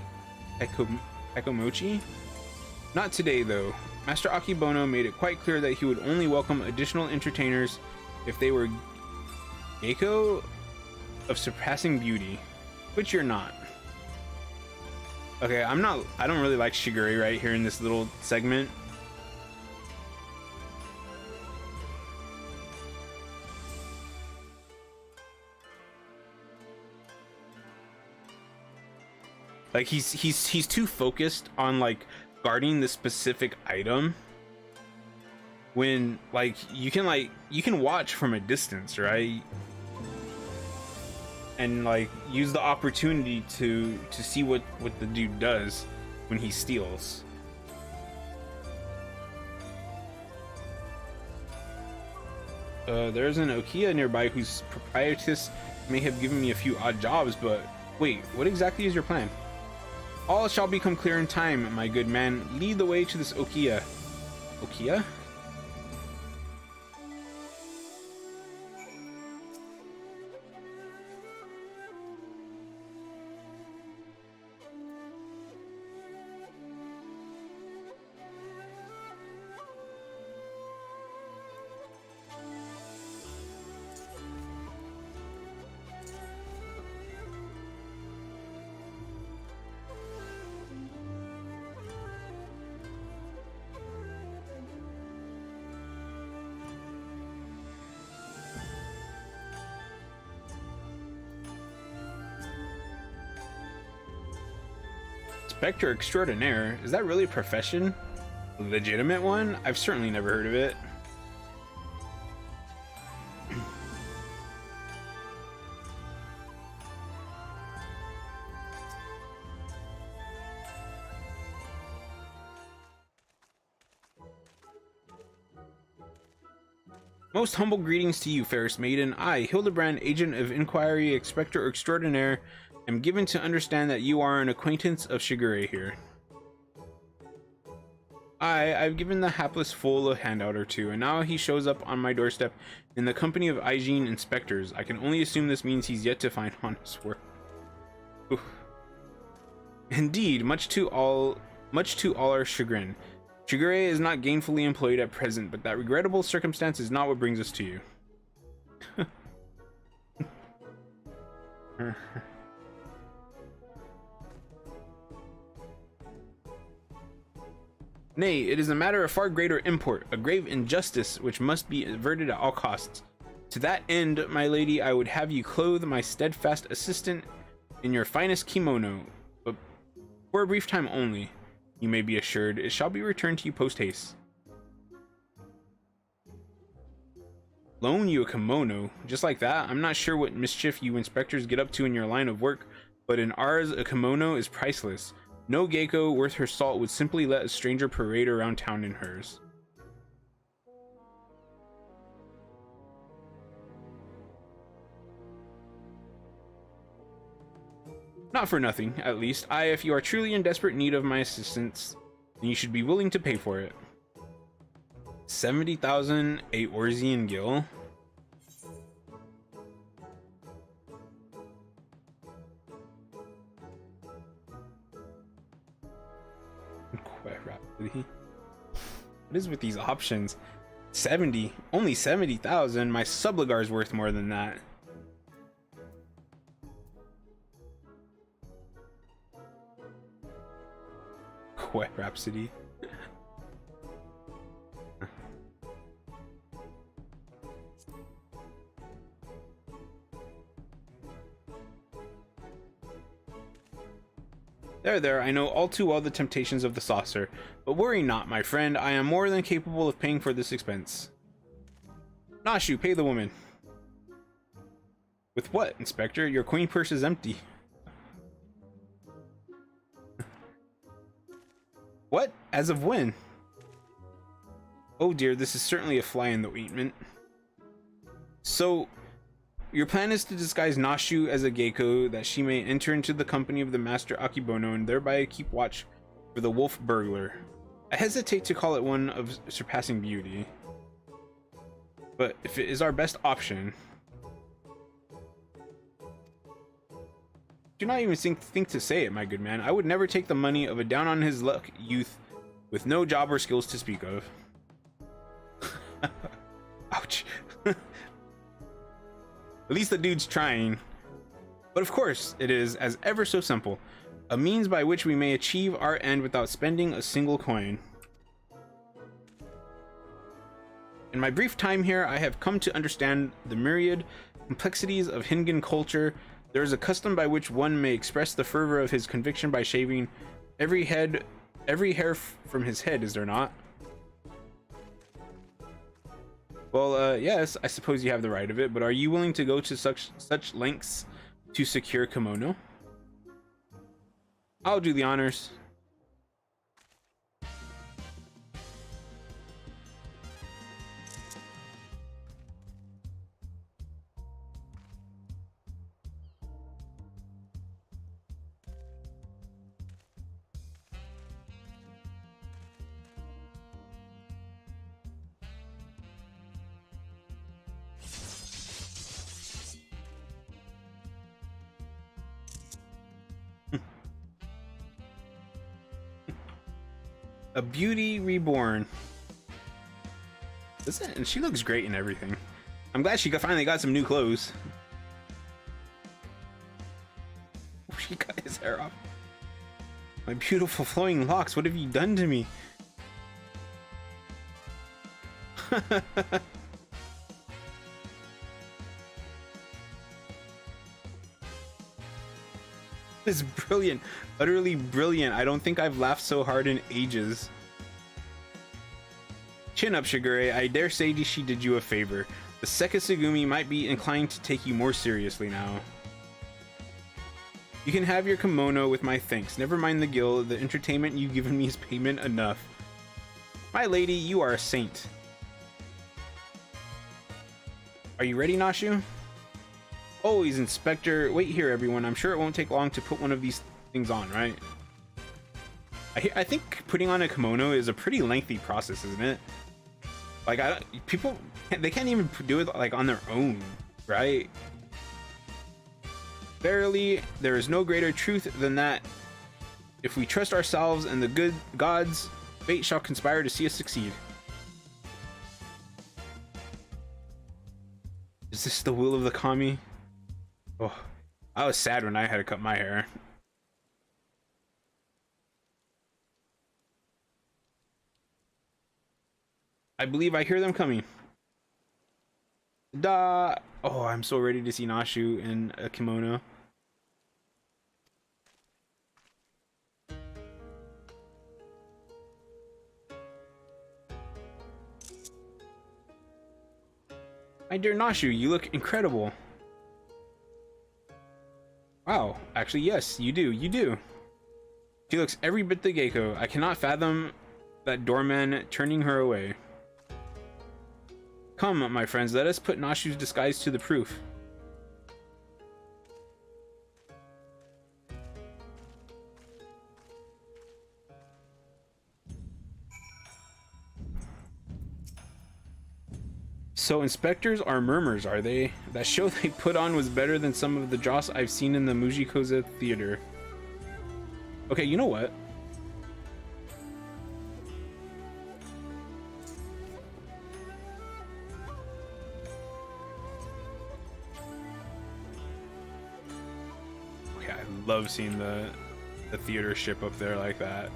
S1: Not today, though. Master Akibono made it quite clear that he would only welcome additional entertainers if they were geiko of surpassing beauty, which you're not. Okay, I don't really like Shigure right here in this little segment. Like he's too focused on like guarding this specific item, when like you can watch from a distance, right? And like use the opportunity to see what the dude does when he steals. There's an Okiya nearby whose proprietress may have given me a few odd jobs, but wait, what exactly is your plan? All shall become clear in time, my good man. Lead the way to this Okiya. Okiya? Inspector extraordinaire. Is that really a profession? A legitimate one? I've certainly never heard of it. Most humble greetings to you, fairest maiden. I, Hildebrand, agent of inquiry, inspector extraordinaire, am given to understand that you are an acquaintance of Shigure here. I've given the hapless fool a handout or two, and now he shows up on my doorstep in the company of Aijin inspectors. I can only assume this means he's yet to find honest work. Oof. Indeed, much to all our chagrin. Shigure is not gainfully employed at present, but that regrettable circumstance is not what brings us to you. Nay, it is a matter of far greater import, a grave injustice which must be averted at all costs. To that end, my lady, I would have you clothe my steadfast assistant in your finest kimono, but for a brief time only. You may be assured it shall be returned to you post-haste. Loan you a kimono? Just like that? I'm not sure what mischief you inspectors get up to in your line of work, but in ours, a kimono is priceless. No geiko worth her salt would simply let a stranger parade around town in hers. Not for nothing, at least. If you are truly in desperate need of my assistance, then you should be willing to pay for it. 70,000 a Orzean gil. Quite rapidly. What is with these options? 70, only 70,000. My subligar is worth more than that. Wet Rhapsody. There, I know all too well the temptations of the saucer, but worry not, my friend, I am more than capable of paying for this expense. Nashu, pay the woman. With what, Inspector? Your coin purse is empty. What? As of when? Oh dear, this is certainly a fly in the ointment. So, your plan is to disguise Nashu as a geiko, that she may enter into the company of the Master Akibono and thereby keep watch for the wolf burglar. I hesitate to call it one of surpassing beauty, but if it is our best option... Do not even think to say it, my good man. I would never take the money of a down on his luck youth with no job or skills to speak of. Ouch. At least the dude's trying. But of course, it is, as ever so simple, a means by which we may achieve our end without spending a single coin. In my brief time here, I have come to understand the myriad complexities of Hingan culture. There is a custom by which one may express the fervor of his conviction by shaving every hair from his head, is there not? Well, yes, I suppose you have the right of it, but are you willing to go to such lengths to secure kimono? I'll do the honors. A beauty reborn. Listen, and she looks great in everything. I'm glad she finally got some new clothes. She cut his hair off. My beautiful flowing locks, what have you done to me? is brilliant. Utterly brilliant. I don't think I've laughed so hard in ages. Chin up, Shigure. I dare say she did you a favor. The Sekisugumi might be inclined to take you more seriously now. You can have your kimono with my thanks. Never mind the gil. The entertainment you've given me is payment enough. My lady, you are a saint. Are you ready, Nashu? Always, Inspector. Wait here, everyone. I'm sure it won't take long to put one of these things on, right? I think putting on a kimono is a pretty lengthy process, isn't it? Like, people, they can't even do it like on their own, right? Verily, there is no greater truth than that. If we trust ourselves and the good gods, fate shall conspire to see us succeed. Is this the will of the kami? Oh, I was sad when I had to cut my hair. I believe I hear them coming. Da! Oh, I'm so ready to see Nashu in a kimono. My dear Nashu, you look incredible. Wow, actually, yes, you do, you do. She looks every bit the Geiko. I cannot fathom that doorman turning her away. Come, my friends, let us put Nashu's disguise to the proof. So inspectors are murmurs, are they? That show they put on was better than some of the joss I've seen in the Mujikoza theater. Okay, you know what? Okay, I love seeing the theater ship up there like that.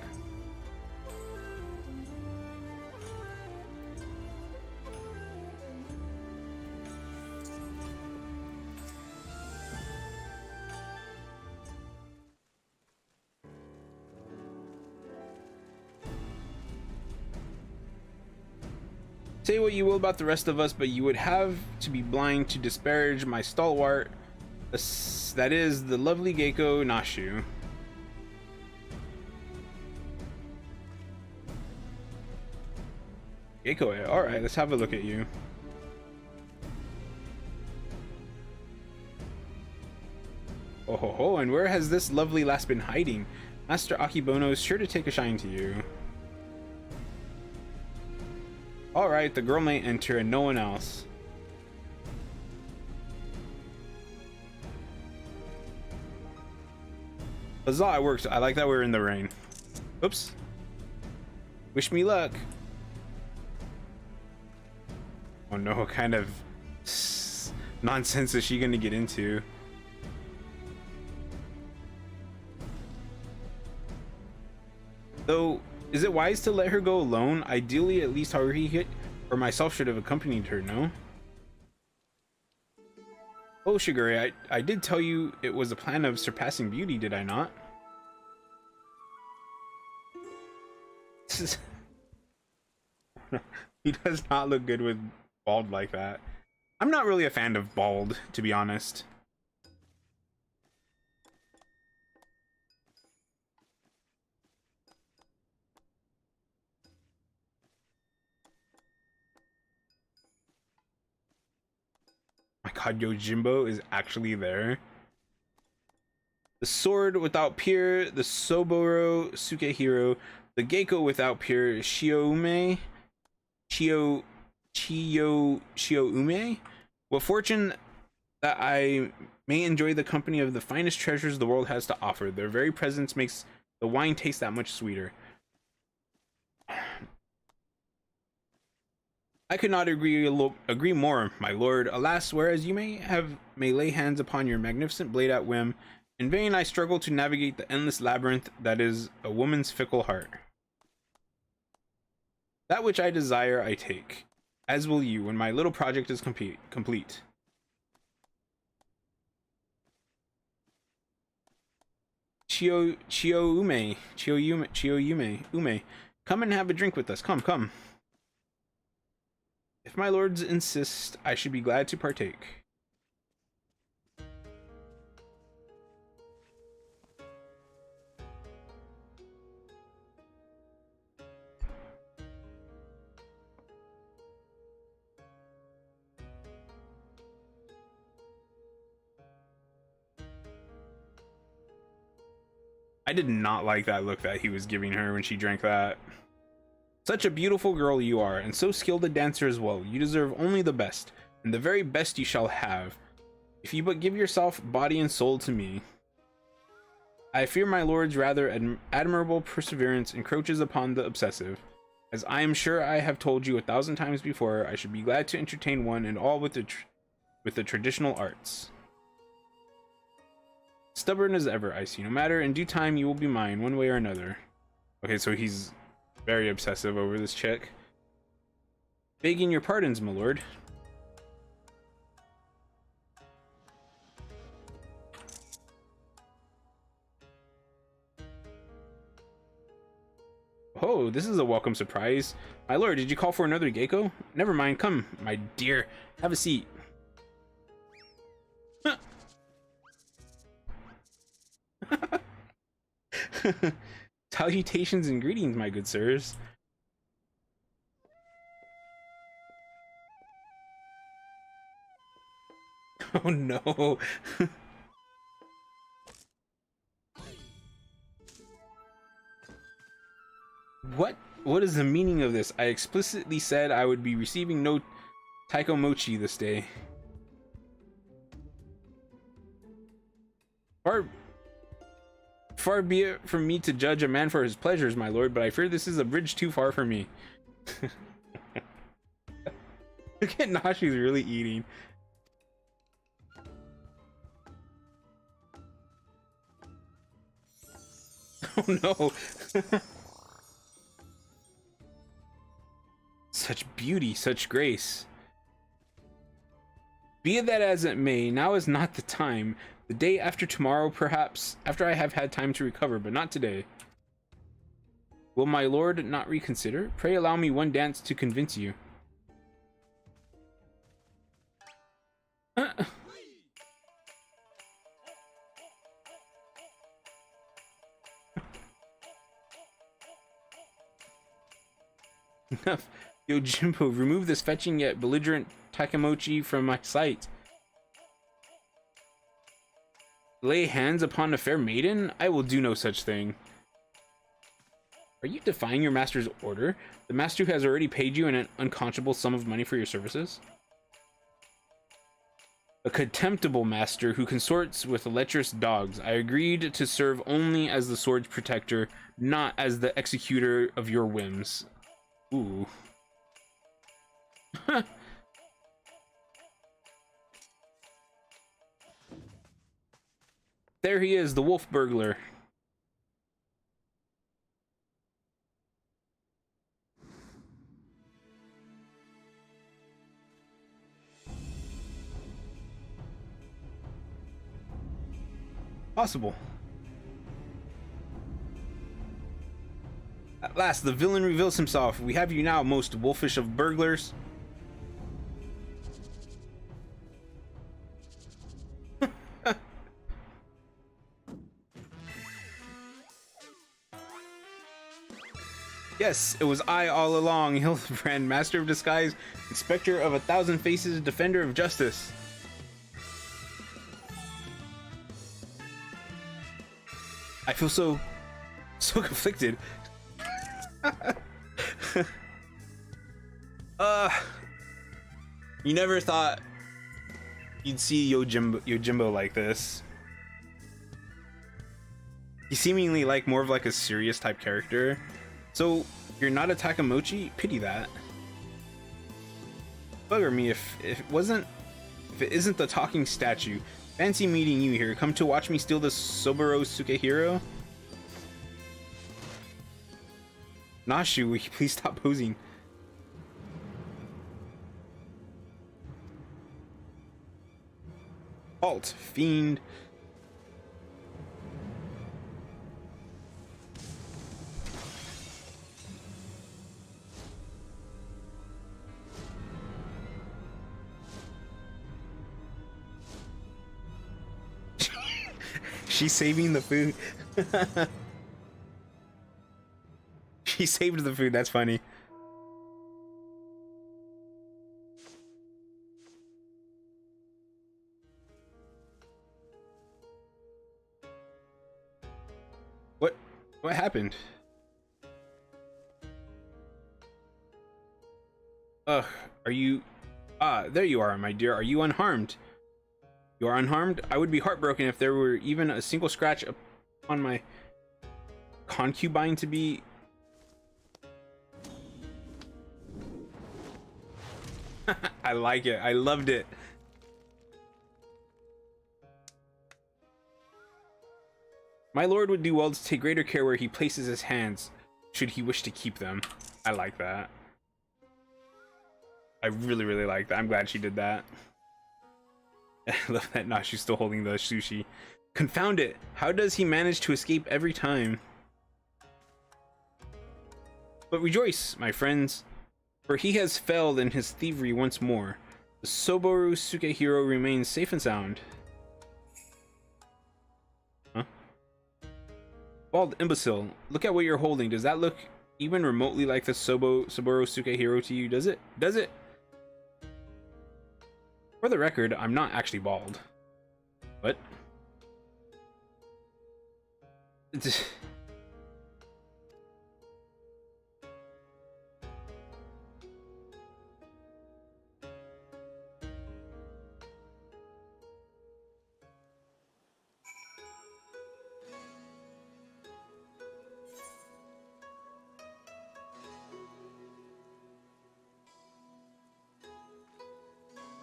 S1: Say what you will about the rest of us, but you would have to be blind to disparage my stalwart. That is the lovely Geiko Nashu. Geiko, alright, let's have a look at you. Oh ho ho, and where has this lovely lass been hiding? Master Akibono is sure to take a shine to you. Alright, the girl may enter and no one else. Huzzah, it worked. I like that we're in the rain. Oops. Wish me luck. Oh no, what kind of nonsense is she gonna get into? Though, is it wise to let her go alone? Ideally, at least Haruhi or myself should have accompanied her, no? Oh, Shigure, I did tell you it was a plan of surpassing beauty, did I not? This is... He does not look good with bald like that. I'm not really a fan of bald, to be honest. My god, Yojimbo is actually there. The sword without peer, the Soboro Sukehiro, the Geiko without peer, Shioume, Shioume. What fortune that I may enjoy the company of the finest treasures the world has to offer. Their very presence makes the wine taste that much sweeter. I could not agree more, my lord. Alas, whereas you may lay hands upon your magnificent blade at whim, in vain I struggle to navigate the endless labyrinth that is a woman's fickle heart. That which I desire, I take, as will you when my little project is complete. Ume. Come and have a drink with us. Come, come. If my lords insist, I should be glad to partake. I did not like that look that he was giving her when she drank that. Such a beautiful girl you are, and so skilled a dancer as well. You deserve only the best, and the very best you shall have, if you but give yourself body and soul to me. I fear my lord's rather admirable perseverance encroaches upon the obsessive. As I am sure I have told you 1,000 times before, I should be glad to entertain one and all with the traditional arts. Stubborn as ever, I see. No matter, in due time you will be mine, one way or another. Okay, so he's very obsessive over this chick. Begging your pardons, my lord. Oh, this is a welcome surprise. My lord, did you call for another gecko? Never mind, come, my dear. Have a seat. Salutations and greetings, my good sirs. Oh no. What is the meaning of this? I explicitly said I would be receiving no taiko mochi this day. Far be it from me to judge a man for his pleasures, my lord, but I fear this is a bridge too far for me. Look at Nashi's really eating. Oh no. Such beauty, such grace. Be it that as it may, now is not the time. The day after tomorrow, perhaps, after I have had time to recover, but not today. Will my lord not reconsider? Pray allow me one dance to convince you. Enough. Yojimbo, remove this fetching yet belligerent Takamochi from my sight. Lay hands upon a fair maiden? I will do no such thing. Are you defying your master's order? The master who has already paid you an unconscionable sum of money for your services? A contemptible master who consorts with lecherous dogs. I agreed to serve only as the sword's protector, not as the executor of your whims. Ooh. There he is, the wolf burglar. Possible. At last, the villain reveals himself. We have you now, most wolfish of burglars. Yes, it was I all along, Hildibrand, Master of Disguise, Inspector of 1,000 Faces, Defender of Justice. I feel so conflicted. You never thought you'd see Yojimbo like this. He seemingly like more of like a serious type character. So you're not a Takamochi? Pity that. Bugger me if it isn't the talking statue. Fancy meeting you here. Come to watch me steal the Soboro Sukehiro? Nashu, will you please stop posing? Halt, fiend. She's saving the food. She saved the food. That's funny. What happened? Ugh, are you... Ah, there you are, my dear. Are you unharmed? You are unharmed? I would be heartbroken if there were even a single scratch upon my concubine to be... I like it. I loved it. My lord would do well to take greater care where he places his hands, should he wish to keep them. I like that. I really, really like that. I'm glad she did that. I love that. Nah, she's still holding the sushi. Confound it! How does he manage to escape every time? But rejoice, my friends, for he has failed in his thievery once more. The Soboru Sukehiro remains safe and sound. Huh? Bald imbecile, look at what you're holding. Does that look even remotely like the Soboru Sukehiro to you? Does it? Does it? For the record, I'm not actually bald. What?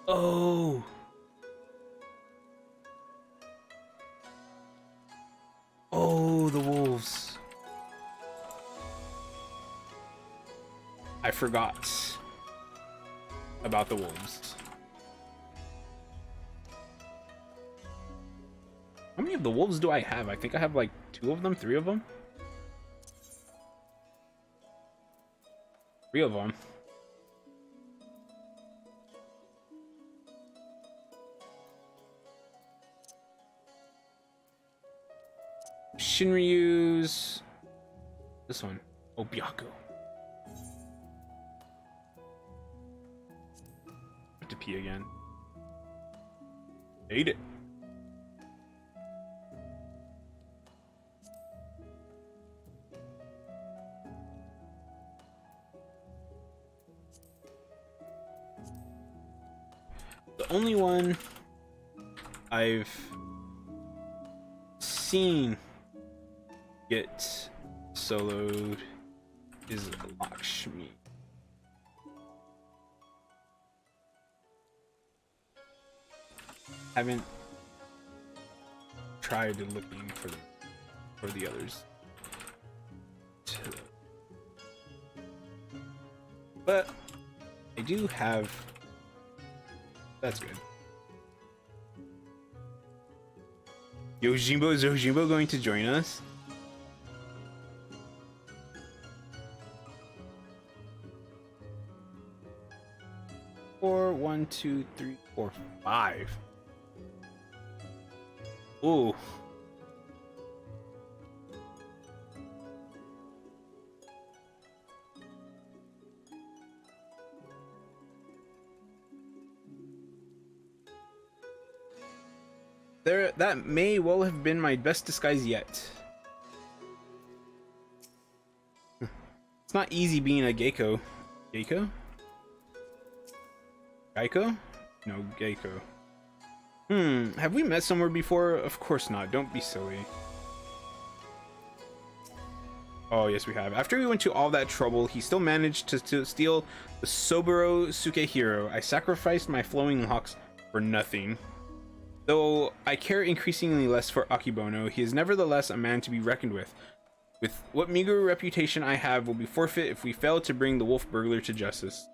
S1: Oh. Oh, the wolves. I forgot about the wolves. How many of the wolves do I have? I think I have like 2 of them, 3 of them. 3 of them. Shinryu's this one. Oh, Byaku. Have to pee again. Ate it. The only one I've seen get soloed is Lakshmi. Haven't tried looking for the others, but I do have. That's good. Yojimbo, is Yojimbo going to join us? Four, 1, 2, 3, 4, 5. Ooh. That may well have been my best disguise yet. It's not easy being a Geiko. Geiko? Geiko? No, Geiko. Have we met somewhere before? Of course not. Don't be silly. Oh, yes, we have. After we went to all that trouble, he still managed to steal the Soboru Sukehiro. I sacrificed my flowing locks for nothing. Though I care increasingly less for Akibono, he is nevertheless a man to be reckoned with. With what meager reputation I have will be forfeit if we fail to bring the wolf burglar to justice.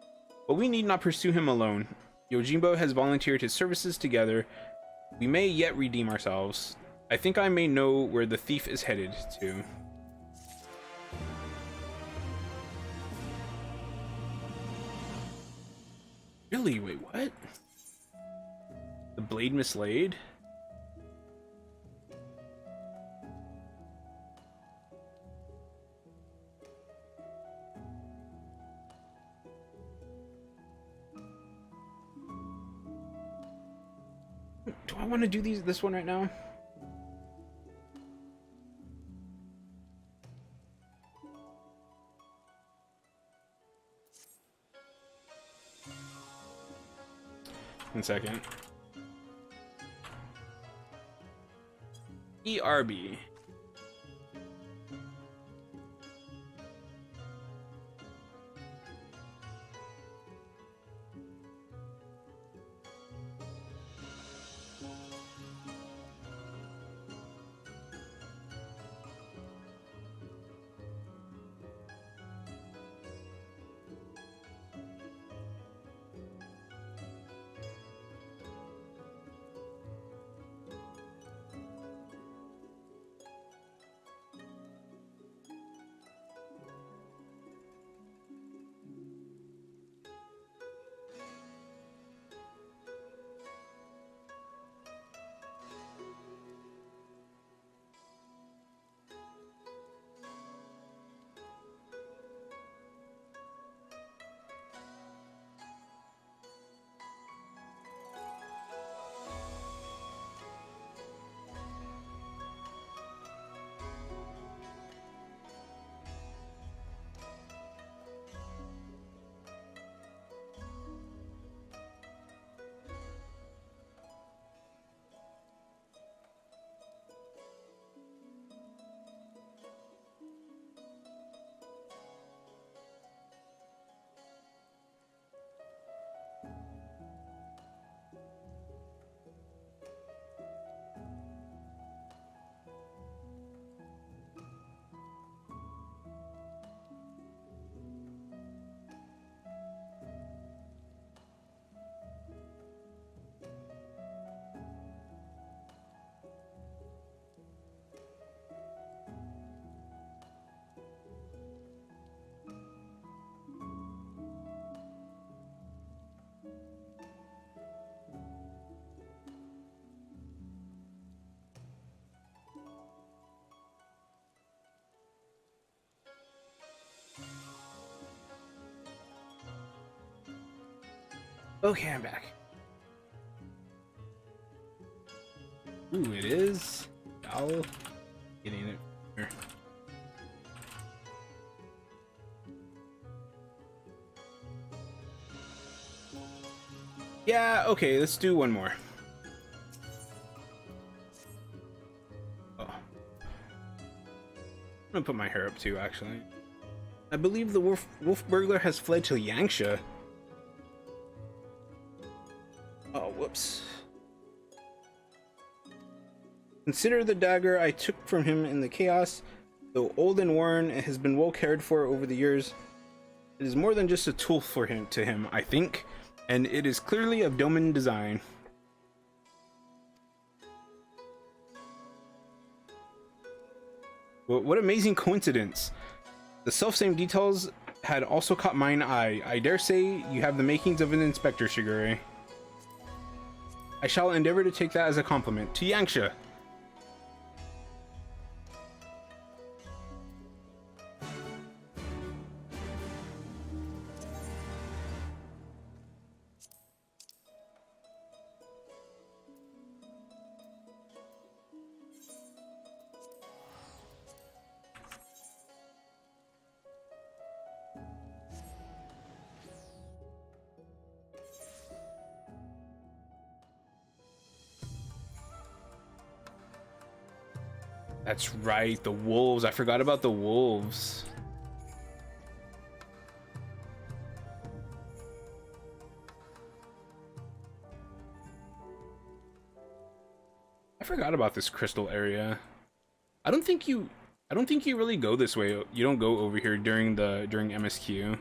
S1: But we need not pursue him alone. Yojimbo has volunteered his services together. We may yet redeem ourselves. I think I may know where the thief is headed to. Really? Wait, what? The blade mislaid? want to do this one right now? One second. ERB. Okay, I'm back. Ooh, it is. I'll getting it here. Yeah, okay, let's do one more. Oh. I'm gonna put my hair up too, actually. I believe the wolf burglar has fled to Yangsha. Oh, whoops. Consider the dagger I took from him in the chaos. Though old and worn, it has been well cared for over the years. It is more than just a tool for him, I think, and it is clearly of Doman design. Well, what amazing coincidence. The self-same details had also caught mine eye. I dare say you have the makings of an inspector, Shigure. I shall endeavor to take that as a compliment. To Yangsha! That's right, the wolves. I forgot about the wolves. I forgot about this crystal area. I don't think you really go this way. You don't go over here during MSQ.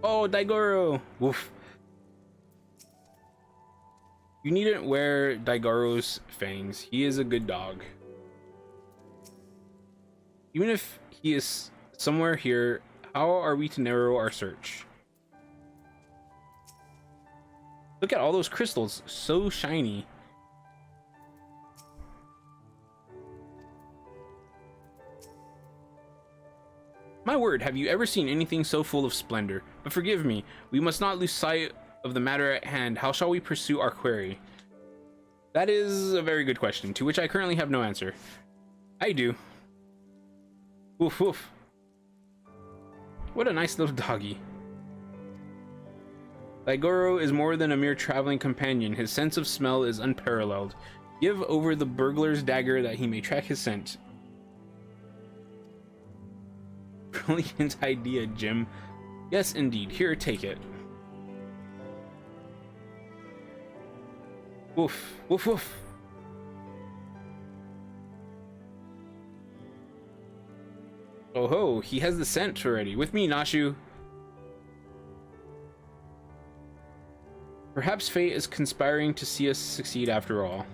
S1: Oh, Daigoro! Woof. You needn't wear Daigoro's fangs. He is a good dog. Even if he is somewhere here, how are we to narrow our search? Look at all those crystals, so shiny. My word, have you ever seen anything so full of splendor? But forgive me, we must not lose sight of the matter at hand. How shall we pursue our query? That is a very good question, to which I currently have no answer. I do. Woof woof. What a nice little doggy. Daigoro is more than a mere traveling companion. His sense of smell is unparalleled. Give over the burglar's dagger that he may track his scent. Brilliant idea, Jim. Yes, indeed. Here, take it. Woof, woof, woof. Oh ho, he has the scent already. With me, Nashu. Perhaps fate is conspiring to see us succeed after all.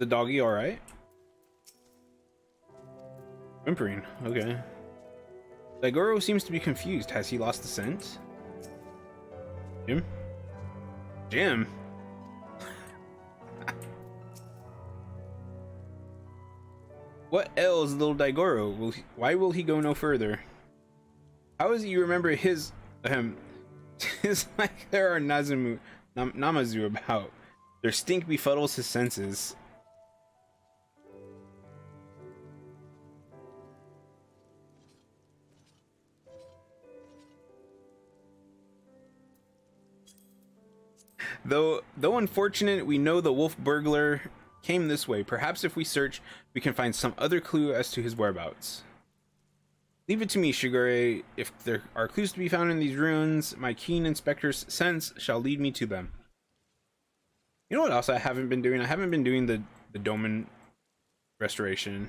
S1: The doggy all right? Whimpering, okay. Daigoro seems to be confused. Has he lost the scent? Jim? Jim? What ails little Daigoro? Why will he go no further? How is it you remember his it's like there are Namazu about. Their stink befuddles his senses. Though unfortunate, we know the wolf burglar came this way. Perhaps if we search, we can find some other clue as to his whereabouts. Leave it to me, Shigure. If there are clues to be found in these ruins, my keen inspector's sense shall lead me to them. You know what else I haven't been doing? I haven't been doing the Doman restoration.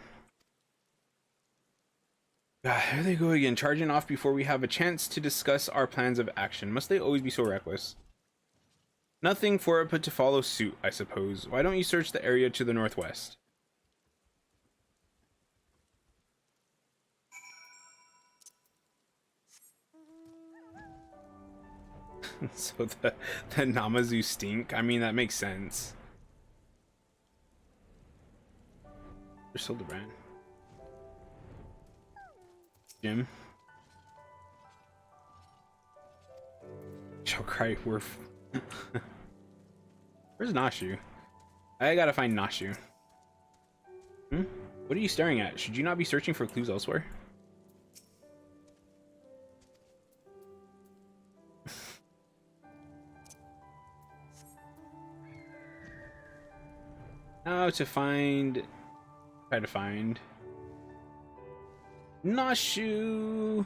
S1: Here they go again, charging off before we have a chance to discuss our plans of action. Must they always be so reckless? Nothing for it but to follow suit, I suppose. Why don't you search the area to the northwest? So the Namazu stink? I mean, that makes sense. There's HIldibrand. Jim. Shall cry worth. Where's Nashu? I gotta find Nashu. What are you staring at? Should you not be searching for clues elsewhere? Now to find... Try to find... Nashu!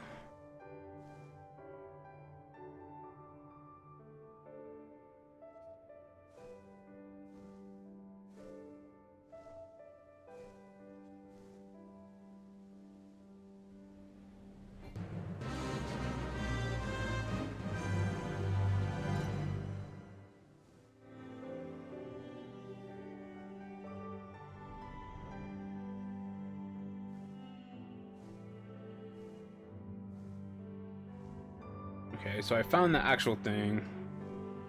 S1: Okay, so I found the actual thing,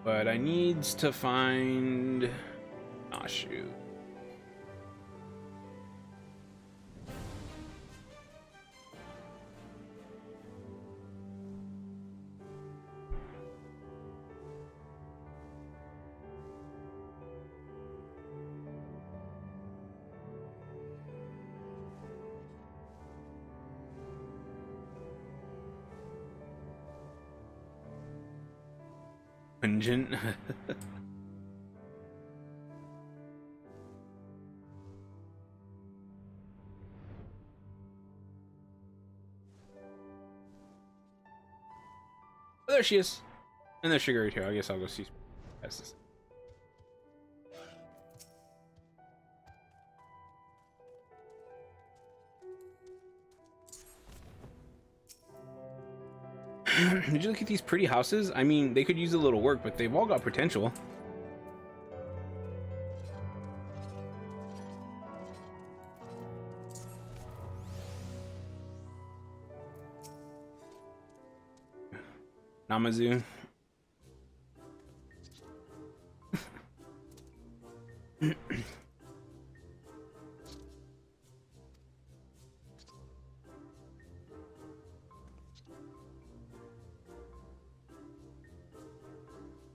S1: but I need to find Nashu. Pungent. Oh, there she is. And there's Sugar too. I guess I'll go see. That's this. Did you look at these pretty houses? I mean, they could use a little work, but they've all got potential. Namazu.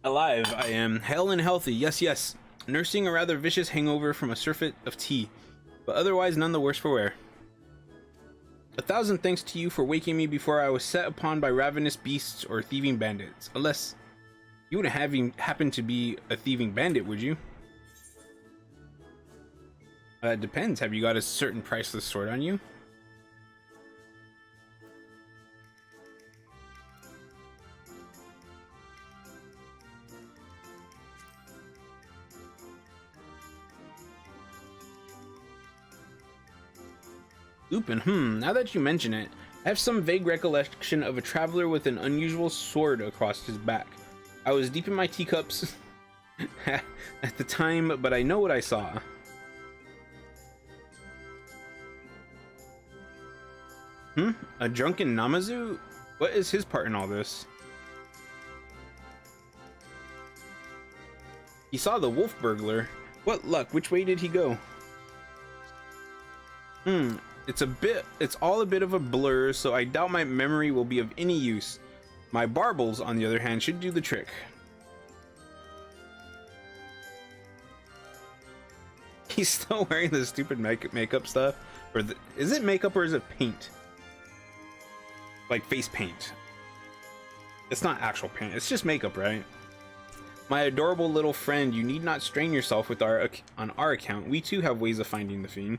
S1: Alive, I am. Hale and healthy, yes, yes. Nursing a rather vicious hangover from a surfeit of tea, but otherwise none the worse for wear. 1,000 thanks to you for waking me before I was set upon by ravenous beasts or thieving bandits. Unless you wouldn't have even happened to be a thieving bandit, would you? It depends. Have you got a certain priceless sword on you? Lupin, now that you mention it, I have some vague recollection of a traveler with an unusual sword across his back. I was deep in my teacups at the time, but I know what I saw. A drunken Namazu? What is his part in all this? He saw the wolf burglar. What luck? Which way did he go? It's all a bit of a blur, so I doubt my memory will be of any use. My barbels, on the other hand, should do the trick. He's still wearing the stupid makeup stuff? Or is it makeup or is it paint? Like face paint. It's not actual paint, it's just makeup, right? My adorable little friend, you need not strain yourself with on our account. We too have ways of finding the fiend.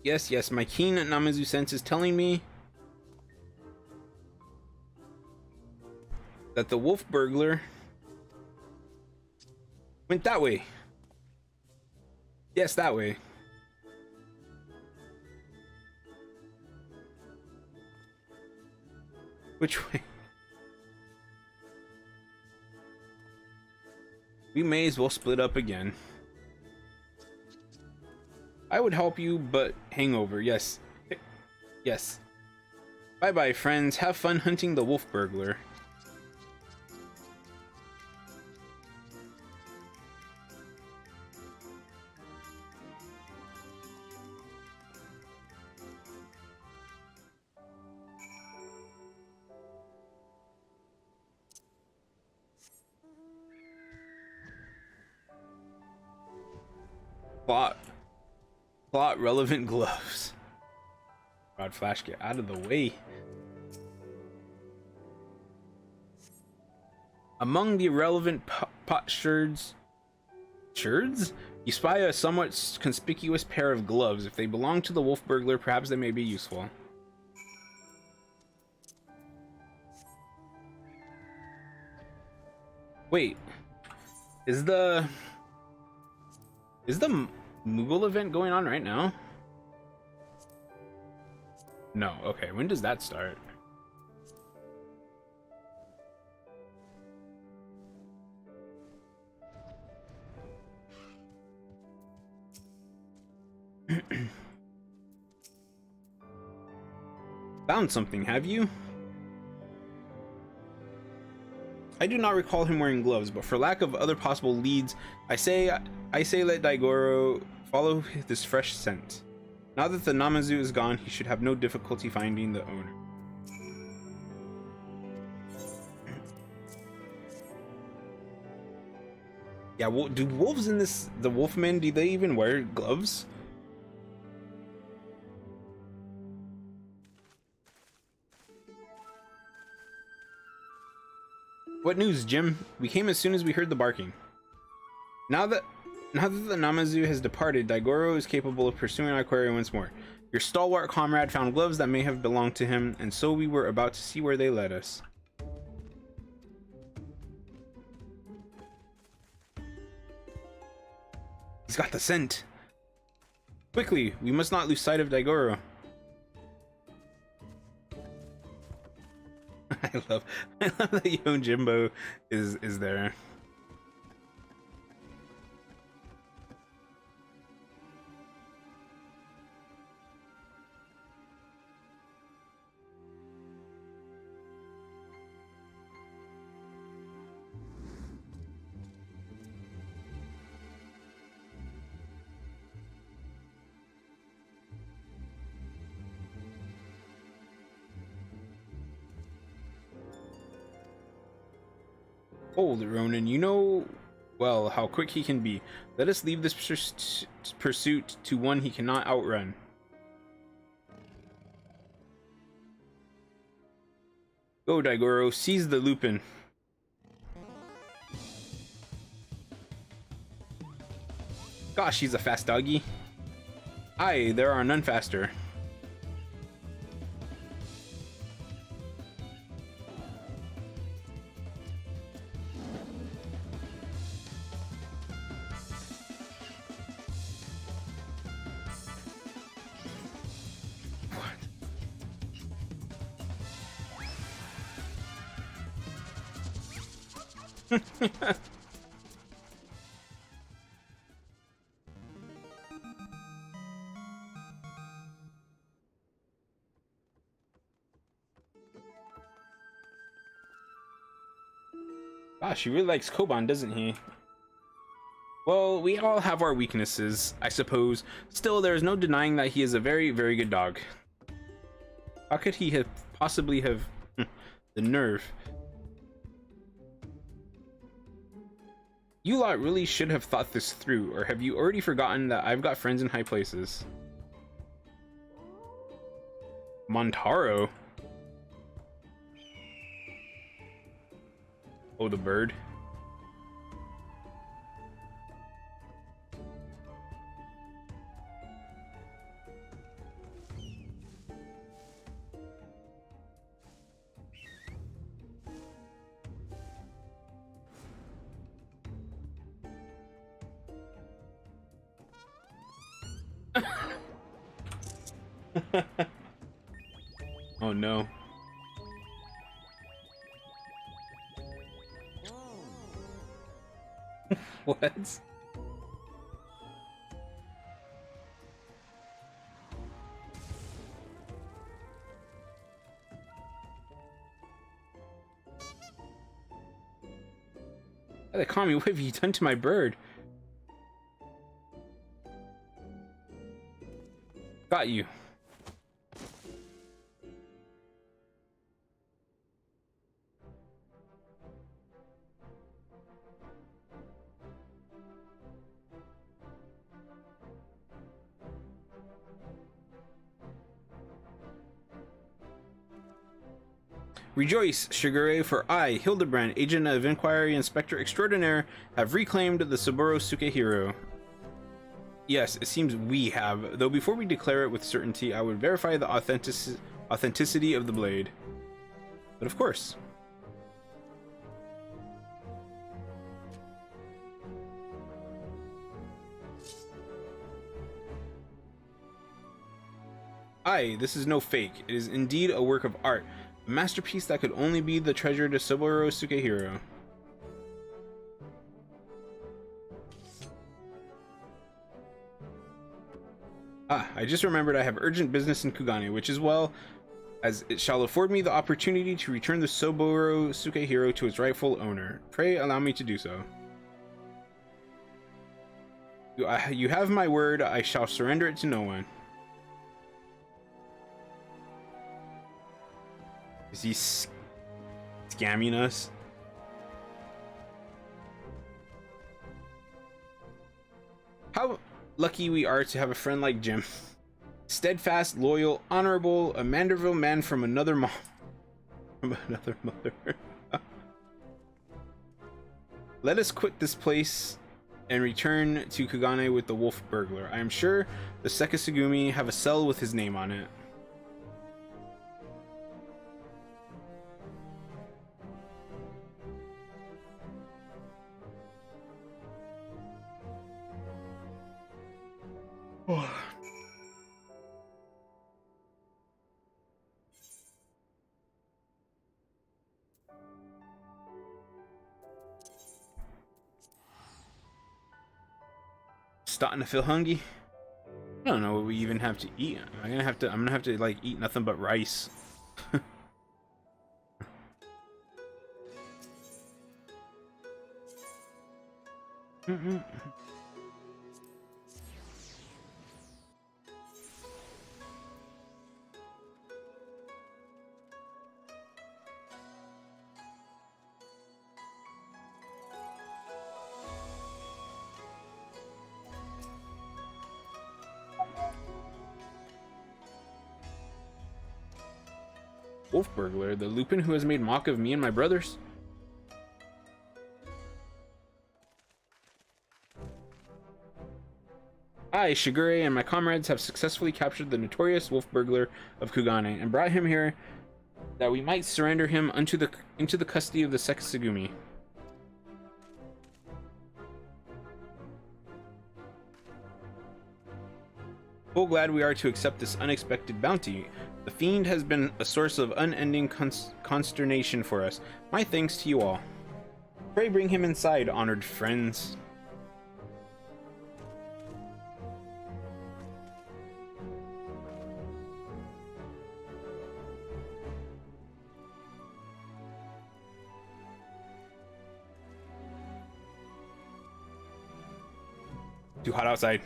S1: Yes, yes, my keen Namazu sense is telling me that the wolf burglar went that way. Yes, that way. Which way? We may as well split up again. I would help you, but hangover, yes. Yes. Bye-bye, friends. Have fun hunting the wolf burglar. Plot relevant gloves. Rod Flash, get out of the way. Among the irrelevant potsherds, you spy a somewhat conspicuous pair of gloves. If they belong to the wolf burglar, perhaps they may be useful. Wait, is the Moogle event going on right now? No. Okay, when does that start? Found something, have you? I do not recall him wearing gloves, but for lack of other possible leads, I say let Daigoro follow this fresh scent. Now that the Namazu is gone, he should have no difficulty finding the owner. Yeah, well, do wolves in this, the wolfmen, do they even wear gloves? What news, Jim? We came as soon as we heard the barking. Now that the Namazu has departed, Daigoro is capable of pursuing our query once more. Your stalwart comrade found gloves that may have belonged to him, and so we were about to see where they led us. He's got the scent. Quickly, we must not lose sight of Daigoro. I love that Yojimbo is there. Hold, Ronan, you know well how quick he can be. Let us leave this pursuit to one he cannot outrun. Go, Daigoro, seize the Lupin. Gosh, he's a fast doggy. Aye, there are none faster. Gosh, he really likes Koban, doesn't he? Well, we all have our weaknesses, I suppose. Still, there is no denying that he is a very, very good dog. How could he have possibly have the nerve? You lot really should have thought this through, or have you already forgotten that I've got friends in high places? Montaro? Oh, the bird. Oh no. What? They call me, what have you done to my bird? Got you. Rejoice, Shigure, for I, Hildibrand, Agent of Inquiry Inspector Extraordinaire, have reclaimed the Saburo Sukehiro. Yes, it seems we have, though before we declare it with certainty, I would verify the authenticity of the blade. But of course. Aye, this is no fake. It is indeed a work of art. A masterpiece that could only be the treasure to Saburo Sukehiro. Ah, I just remembered I have urgent business in Kugane, which is well, as it shall afford me the opportunity to return the Saburo Sukehiro to its rightful owner. Pray allow me to do so. You have my word, I shall surrender it to no one. Is he scamming us? How lucky we are to have a friend like Jim. Steadfast, loyal, honorable, a Manderville man from another mom. From another mother. Let us quit this place and return to Kugane with the wolf burglar. I am sure the Sekisugumi have a cell with his name on it. starting to feel hungry. I don't know what we even have to eat. I'm gonna have to like eat nothing but rice. Wolf burglar, the Lupin who has made mock of me and my brothers. I, Shigure, and my comrades have successfully captured the notorious wolf burglar of Kugane and brought him here that we might surrender him into the custody of the Sekisugumi. Full glad we are to accept this unexpected bounty. The fiend has been a source of unending consternation for us. My thanks to you all. Pray bring him inside, honored friends. Too hot outside.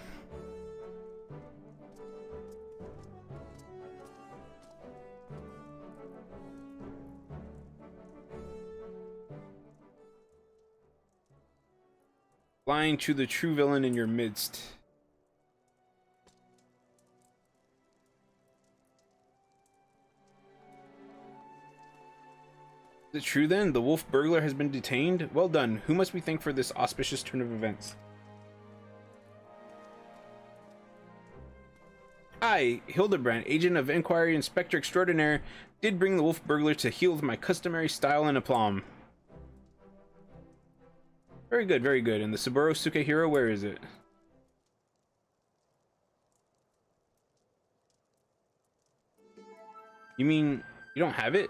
S1: Lying to the true villain in your midst. Is it true then? The wolf burglar has been detained? Well done. Who must we thank for this auspicious turn of events? I, Hildibrand, agent of Inquiry Inspector Extraordinaire, did bring the wolf burglar to heel with my customary style and aplomb. Very good, very good. And the Saburo Sukehiro, where is it? You mean you don't have it?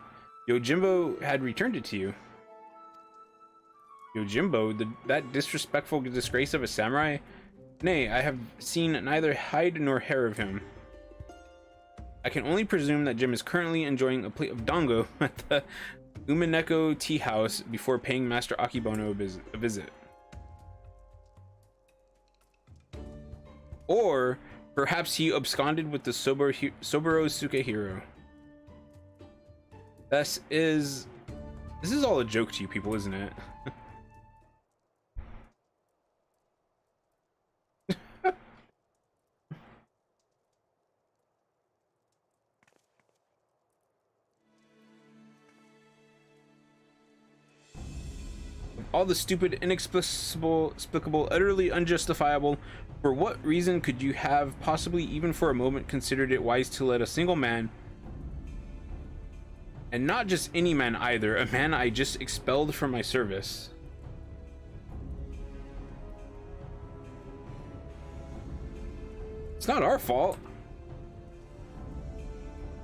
S1: Yojimbo had returned it to you. Yojimbo, that disrespectful disgrace of a samurai? Nay, I have seen neither hide nor hair of him. I can only presume that Jim is currently enjoying a plate of dango at the Umineko tea house before paying Master Akibono a visit. Or perhaps he absconded with the Soburo Sukehiro. This is all a joke to you people, isn't it? All the stupid, inexplicable, utterly unjustifiable. For what reason could you have possibly even for a moment considered it wise to let a single man, and not just any man either, a man I just expelled from my service? It's not our fault.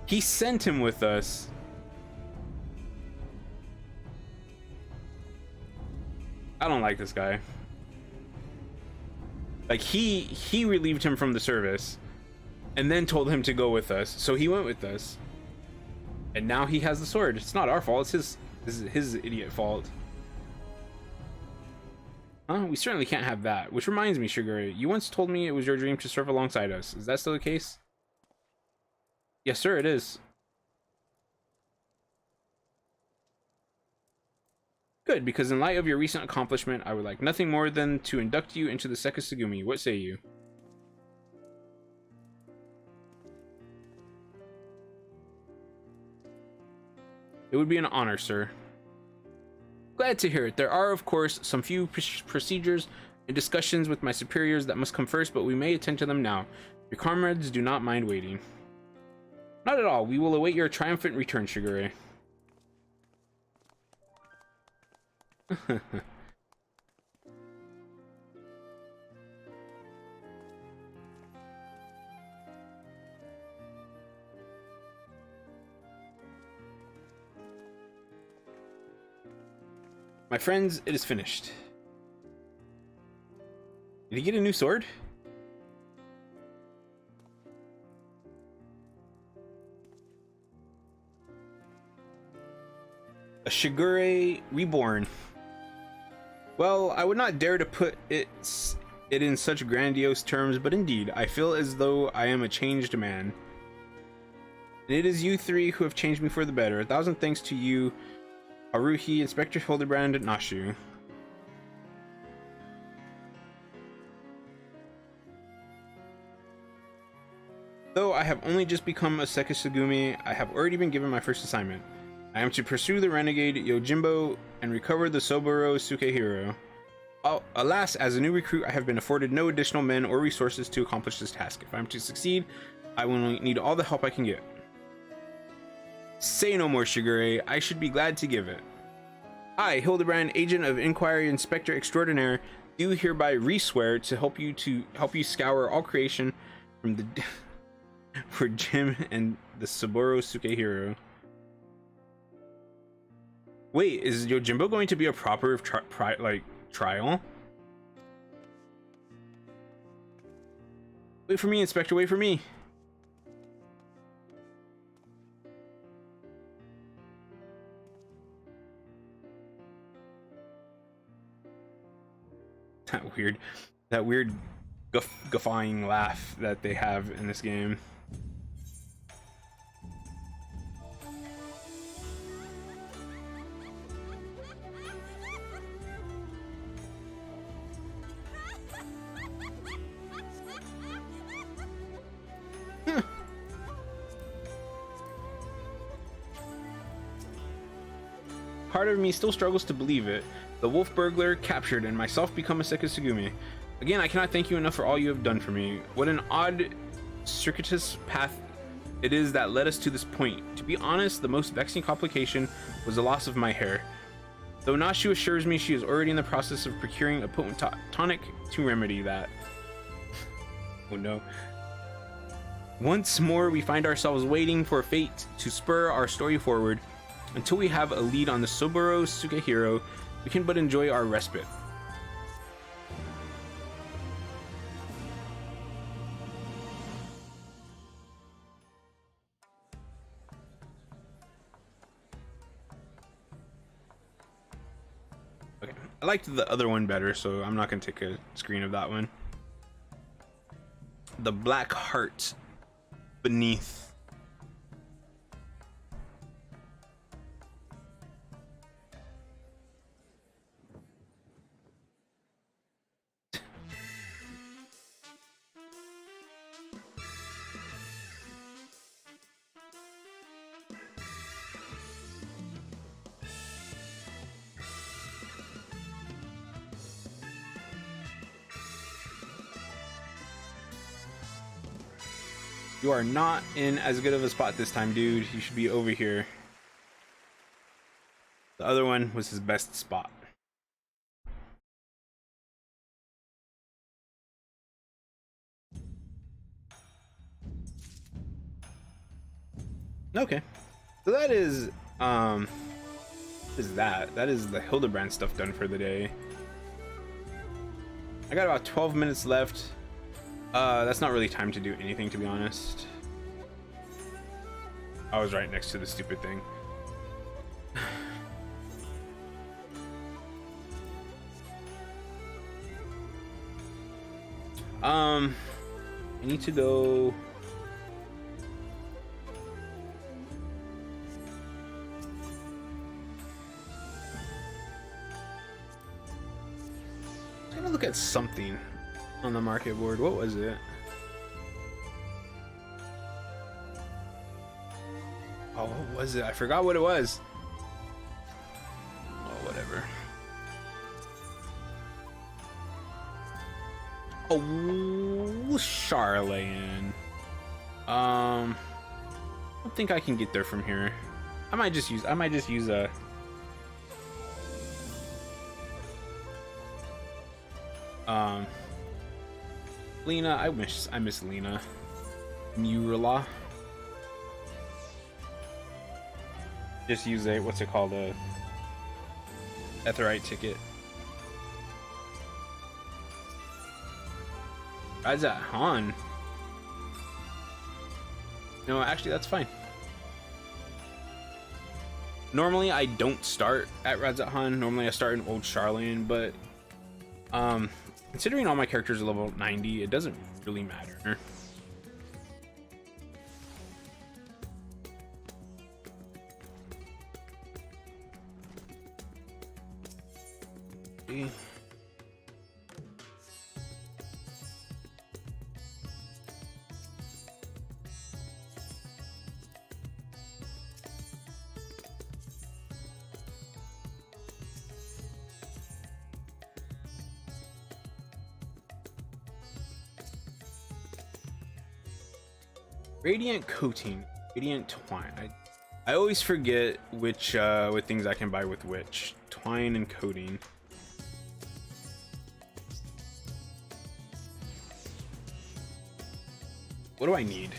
S1: He sent him with us. I don't like this guy. Like, he relieved him from the service and then told him to go with us, so he went with us, and now he has the sword. It's not our fault, it's his idiot fault. We certainly can't have that. Which reminds me, Shigure, you once told me it was your dream to serve alongside us. Is that still the case? Yes sir, it is. Good, because in light of your recent accomplishment, I would like nothing more than to induct you into the Sekisugumi. What say you? It would be an honor, sir. Glad to hear it. There are, of course, some few procedures and discussions with my superiors that must come first, but we may attend to them now. Your comrades do not mind waiting. Not at all. We will await your triumphant return, Shigure. My friends, it is finished. Did he get a new sword? Shigure Reborn. Well, I would not dare to put it in such grandiose terms, but indeed, I feel as though I am a changed man. And it is you three who have changed me for the better. 1,000 thanks to you, Haruhi, Inspector Hildibrand, Nashu. Though I have only just become a Sekisugumi, I have already been given my first assignment. I am to pursue the renegade Yojimbo and recover the Soboro Sukehiro. Oh, alas, as a new recruit, I have been afforded no additional men or resources to accomplish this task. If I am to succeed, I will need all the help I can get. Say no more, Shigure. I should be glad to give it. I, Hildibrand, Agent of Inquiry Inspector Extraordinaire, do hereby re-swear to help you scour all creation from the for Jim and the Saburo Sukehiro. Wait, is Yojimbo going to be a proper trial? Wait for me, Inspector, wait for me. That weird guffawing laugh that they have in this game. Part of me still struggles to believe it. The wolf burglar captured and myself become a Sekisugumi. Again, I cannot thank you enough for all you have done for me. What an odd, circuitous path it is that led us to this point. To be honest, the most vexing complication was the loss of my hair. Though Nashu assures me she is already in the process of procuring a potent tonic to remedy that. Oh no. Once more, we find ourselves waiting for fate to spur our story forward. Until we have a lead on the Soboro Sukehiro, we can but enjoy our respite. Okay, I liked the other one better, so I'm not going to take a screen of that one. The Black Heart Beneath. You are not in as good of a spot this time, dude. You should be over here. The other one was his best spot. Okay. So that is what is that? That is the Hildibrand stuff done for the day. I got about 12 minutes left. That's not really time to do anything, to be honest. I was right next to the stupid thing. I need to go. I'm gonna look at something on the market board. What was it? Oh, what was it? I forgot what it was. Oh, whatever. Oh, Charlatan. I don't think I can get there from here. I might just use a Lena. I miss Lena. Murala. Just use a, what's it called, a Etherite ticket. How's that, Han? No, actually, that's fine. Normally I don't start at Radzethan. Normally I start in Old Charlene, but considering all my characters are level 90, it doesn't really matter. Okay. Radiant coating, radiant twine. I always forget which what things I can buy with which. Twine and coating. What do I need?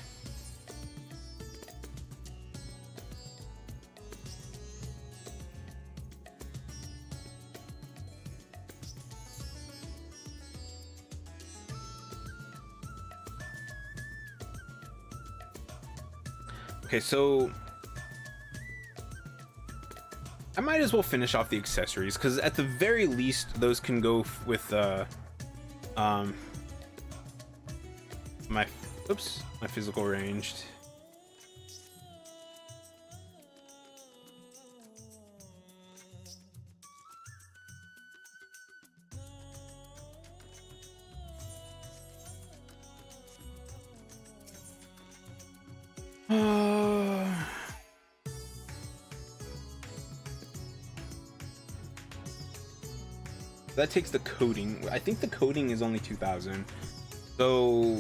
S1: Okay, so I might as well finish off the accessories because at the very least those can go with my physical ranged. That takes the coating. I think the coating is only 2,000. So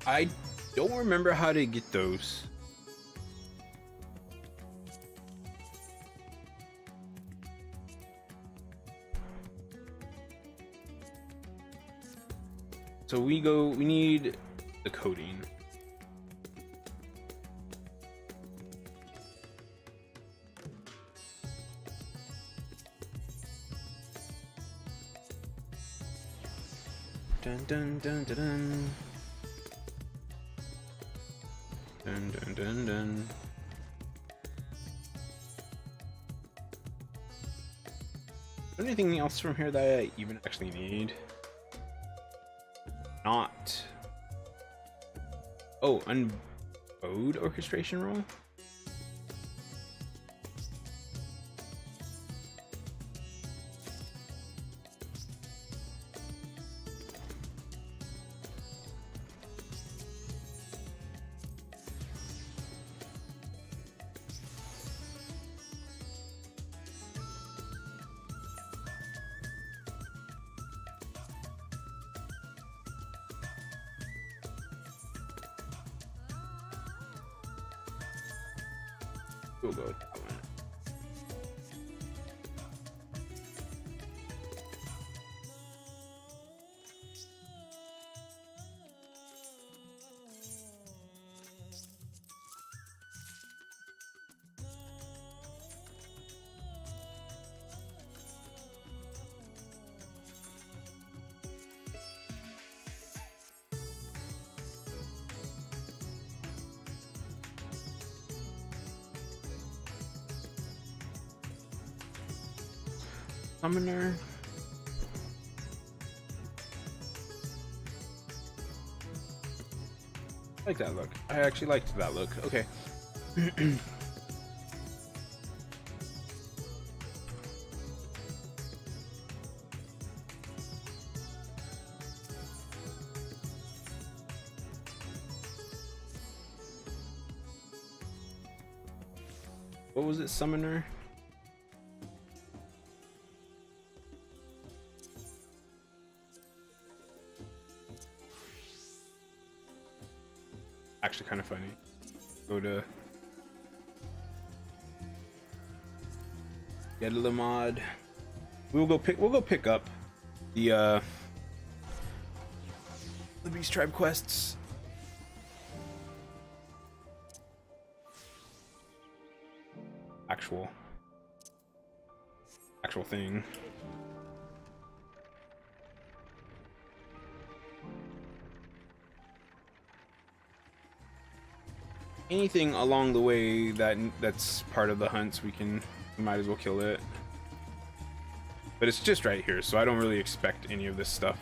S1: I don't remember how to get those. So we need the coating. Dun dun dun dun dun. Dun dun dun dun. Is there anything else from here that I even actually need? Not. Oh, unbowed orchestration roll? We'll go with that one. Summoner. I like that look. I actually liked that look. Okay. What was it, Summoner? Actually kind of funny. Go to get a mod. We'll go pick up the Beast Tribe quests. actual thing. Anything along the way that's part of the hunts, we might as well kill it. But it's just right here, so I don't really expect any of this stuff.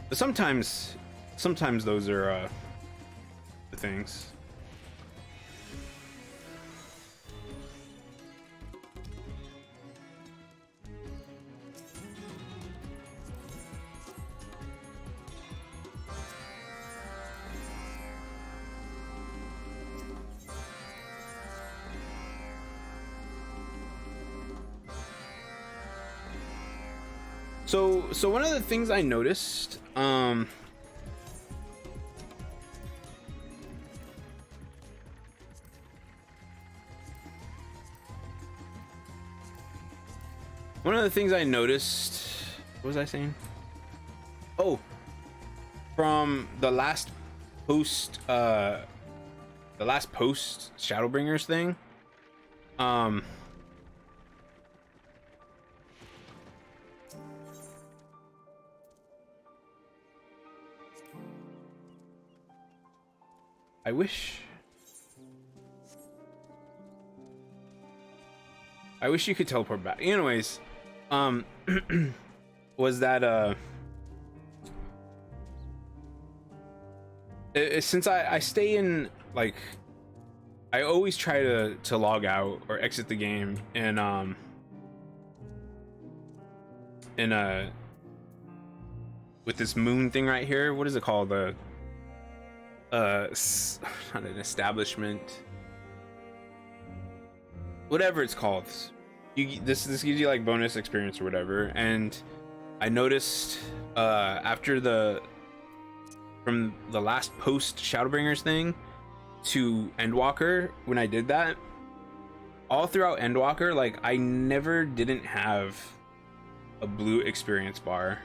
S1: But sometimes those are the things. So one of the things I noticed, one of the things I noticed, what was I saying? Oh, from the last post Shadowbringers thing, I wish you could teleport back. Anyways, was that since I stay in, like, I always try to log out or exit the game and with this moon thing right here. What is it called? Not an establishment, whatever it's called. This gives you like bonus experience or whatever. And I noticed from the last post Shadowbringers thing to Endwalker, when I did that, all throughout Endwalker, like, I never didn't have a blue experience bar.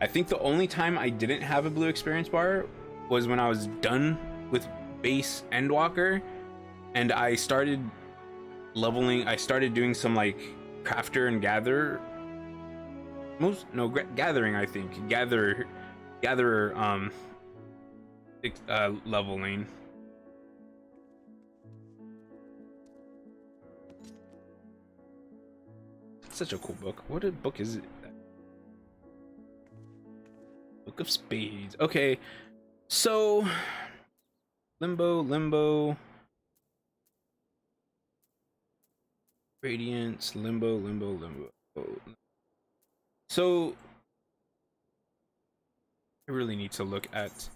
S1: I think the only time I didn't have a blue experience bar was when I was done with base Endwalker and I started leveling. I started doing some like crafter and gather. Gathering, I think. Gatherer leveling. Such a cool book. What a book is it? Book of Spades. Okay, so limbo, radiance, limbo. So I really need to look at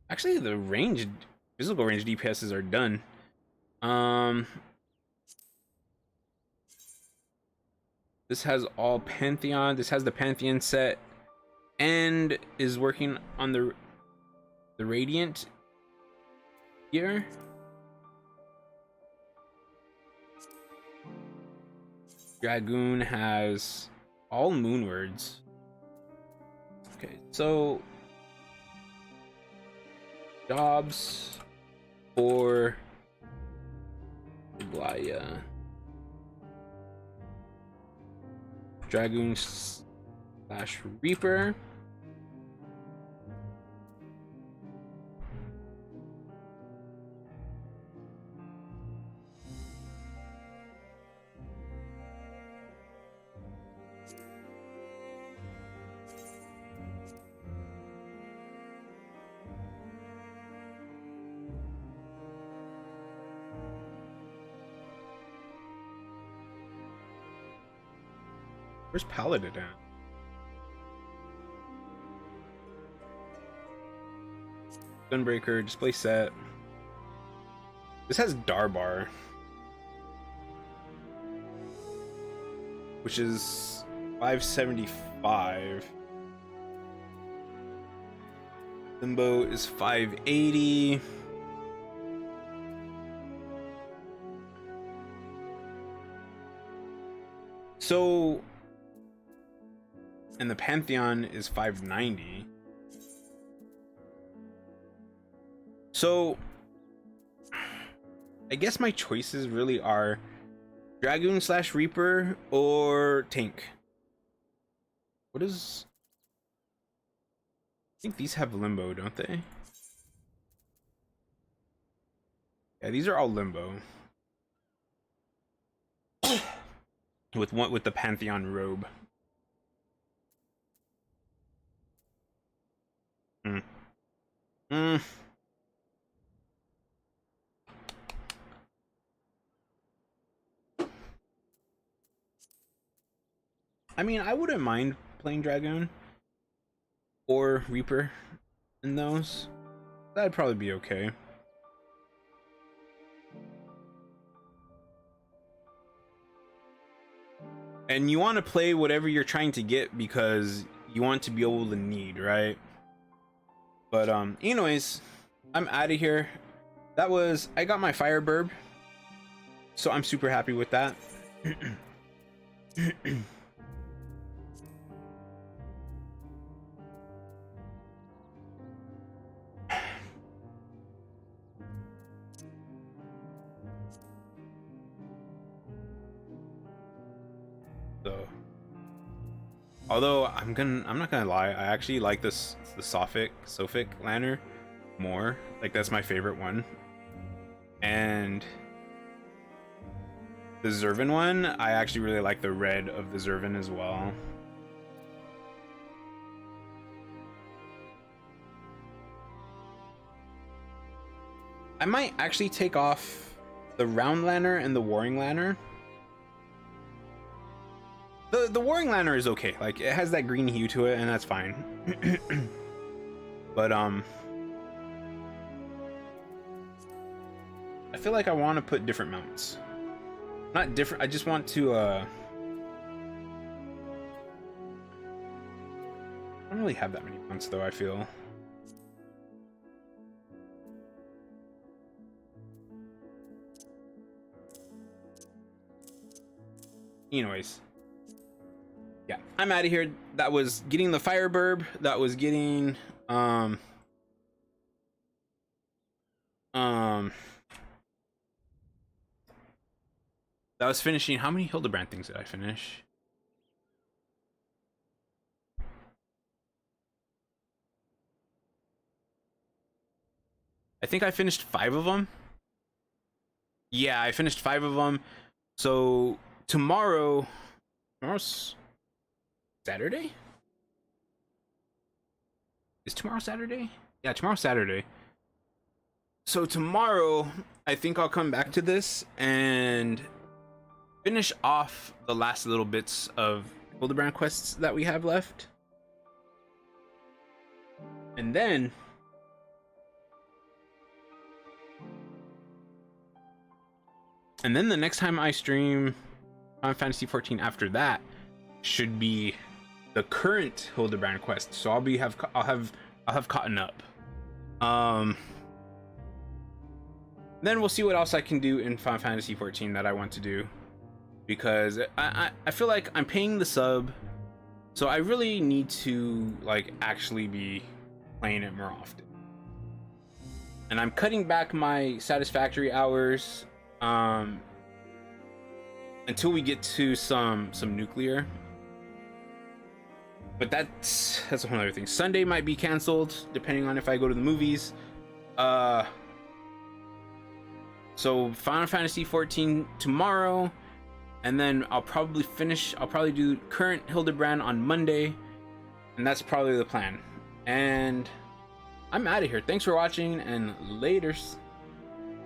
S1: actually the physical range DPSs are done. This has all Pantheon. This has the Pantheon set and is working on the Radiant here. Dragoon has all Moonwards. Okay, so jobs for Blaya. Dragoon / Reaper. Where's Paladin at? Gunbreaker, display set. This has Darbar, which is 575. Limbo is 580. So, and the Pantheon is 590. So, I guess my choices really are Dragoon / Reaper or Tank. What is... I think these have Limbo, don't they? Yeah, these are all Limbo. with the Pantheon robe. I mean, I wouldn't mind playing Dragoon or Reaper in those. That'd probably be okay. And you want to play whatever you're trying to get because you want to be able to need, right? But anyways, I'm out of here. I got my firebirb, so I'm super happy with that. So, although I'm not gonna lie, I actually like the Sophic lantern more. Like, that's my favorite one. And the Zervin one, I actually really like the red of the Zervin as well. I might actually take off the round lantern and the warring lantern. The warring lantern is okay, like it has that green hue to it and that's fine. But I feel like I want to put different mounts. Not different, I just want to I don't really have that many mounts though, I feel. Anyways, yeah, I'm out of here. That was getting the firebirb. That was getting that was finishing. How many Hildibrand things did I finish? I think I finished 5 of them. Yeah, I finished 5 of them. So tomorrow's Saturday? Is tomorrow Saturday? Yeah, tomorrow's Saturday. So tomorrow, I think I'll come back to this and finish off the last little bits of Hildibrand quests that we have left. And then the next time I stream Final Fantasy 14 after that should be the current Hildibrand quest. So I'll have gotten up. Then we'll see what else I can do in Final Fantasy 14 that I want to do, because I feel like I'm paying the sub, so I really need to like actually be playing it more often. And I'm cutting back my satisfactory hours until we get to some nuclear. But that's a whole other thing. Sunday might be canceled depending on if I go to the movies. So Final Fantasy 14 tomorrow, and then I'll probably do current Hildibrand on Monday, and that's probably the plan. And I'm out of here. Thanks for watching, and laters.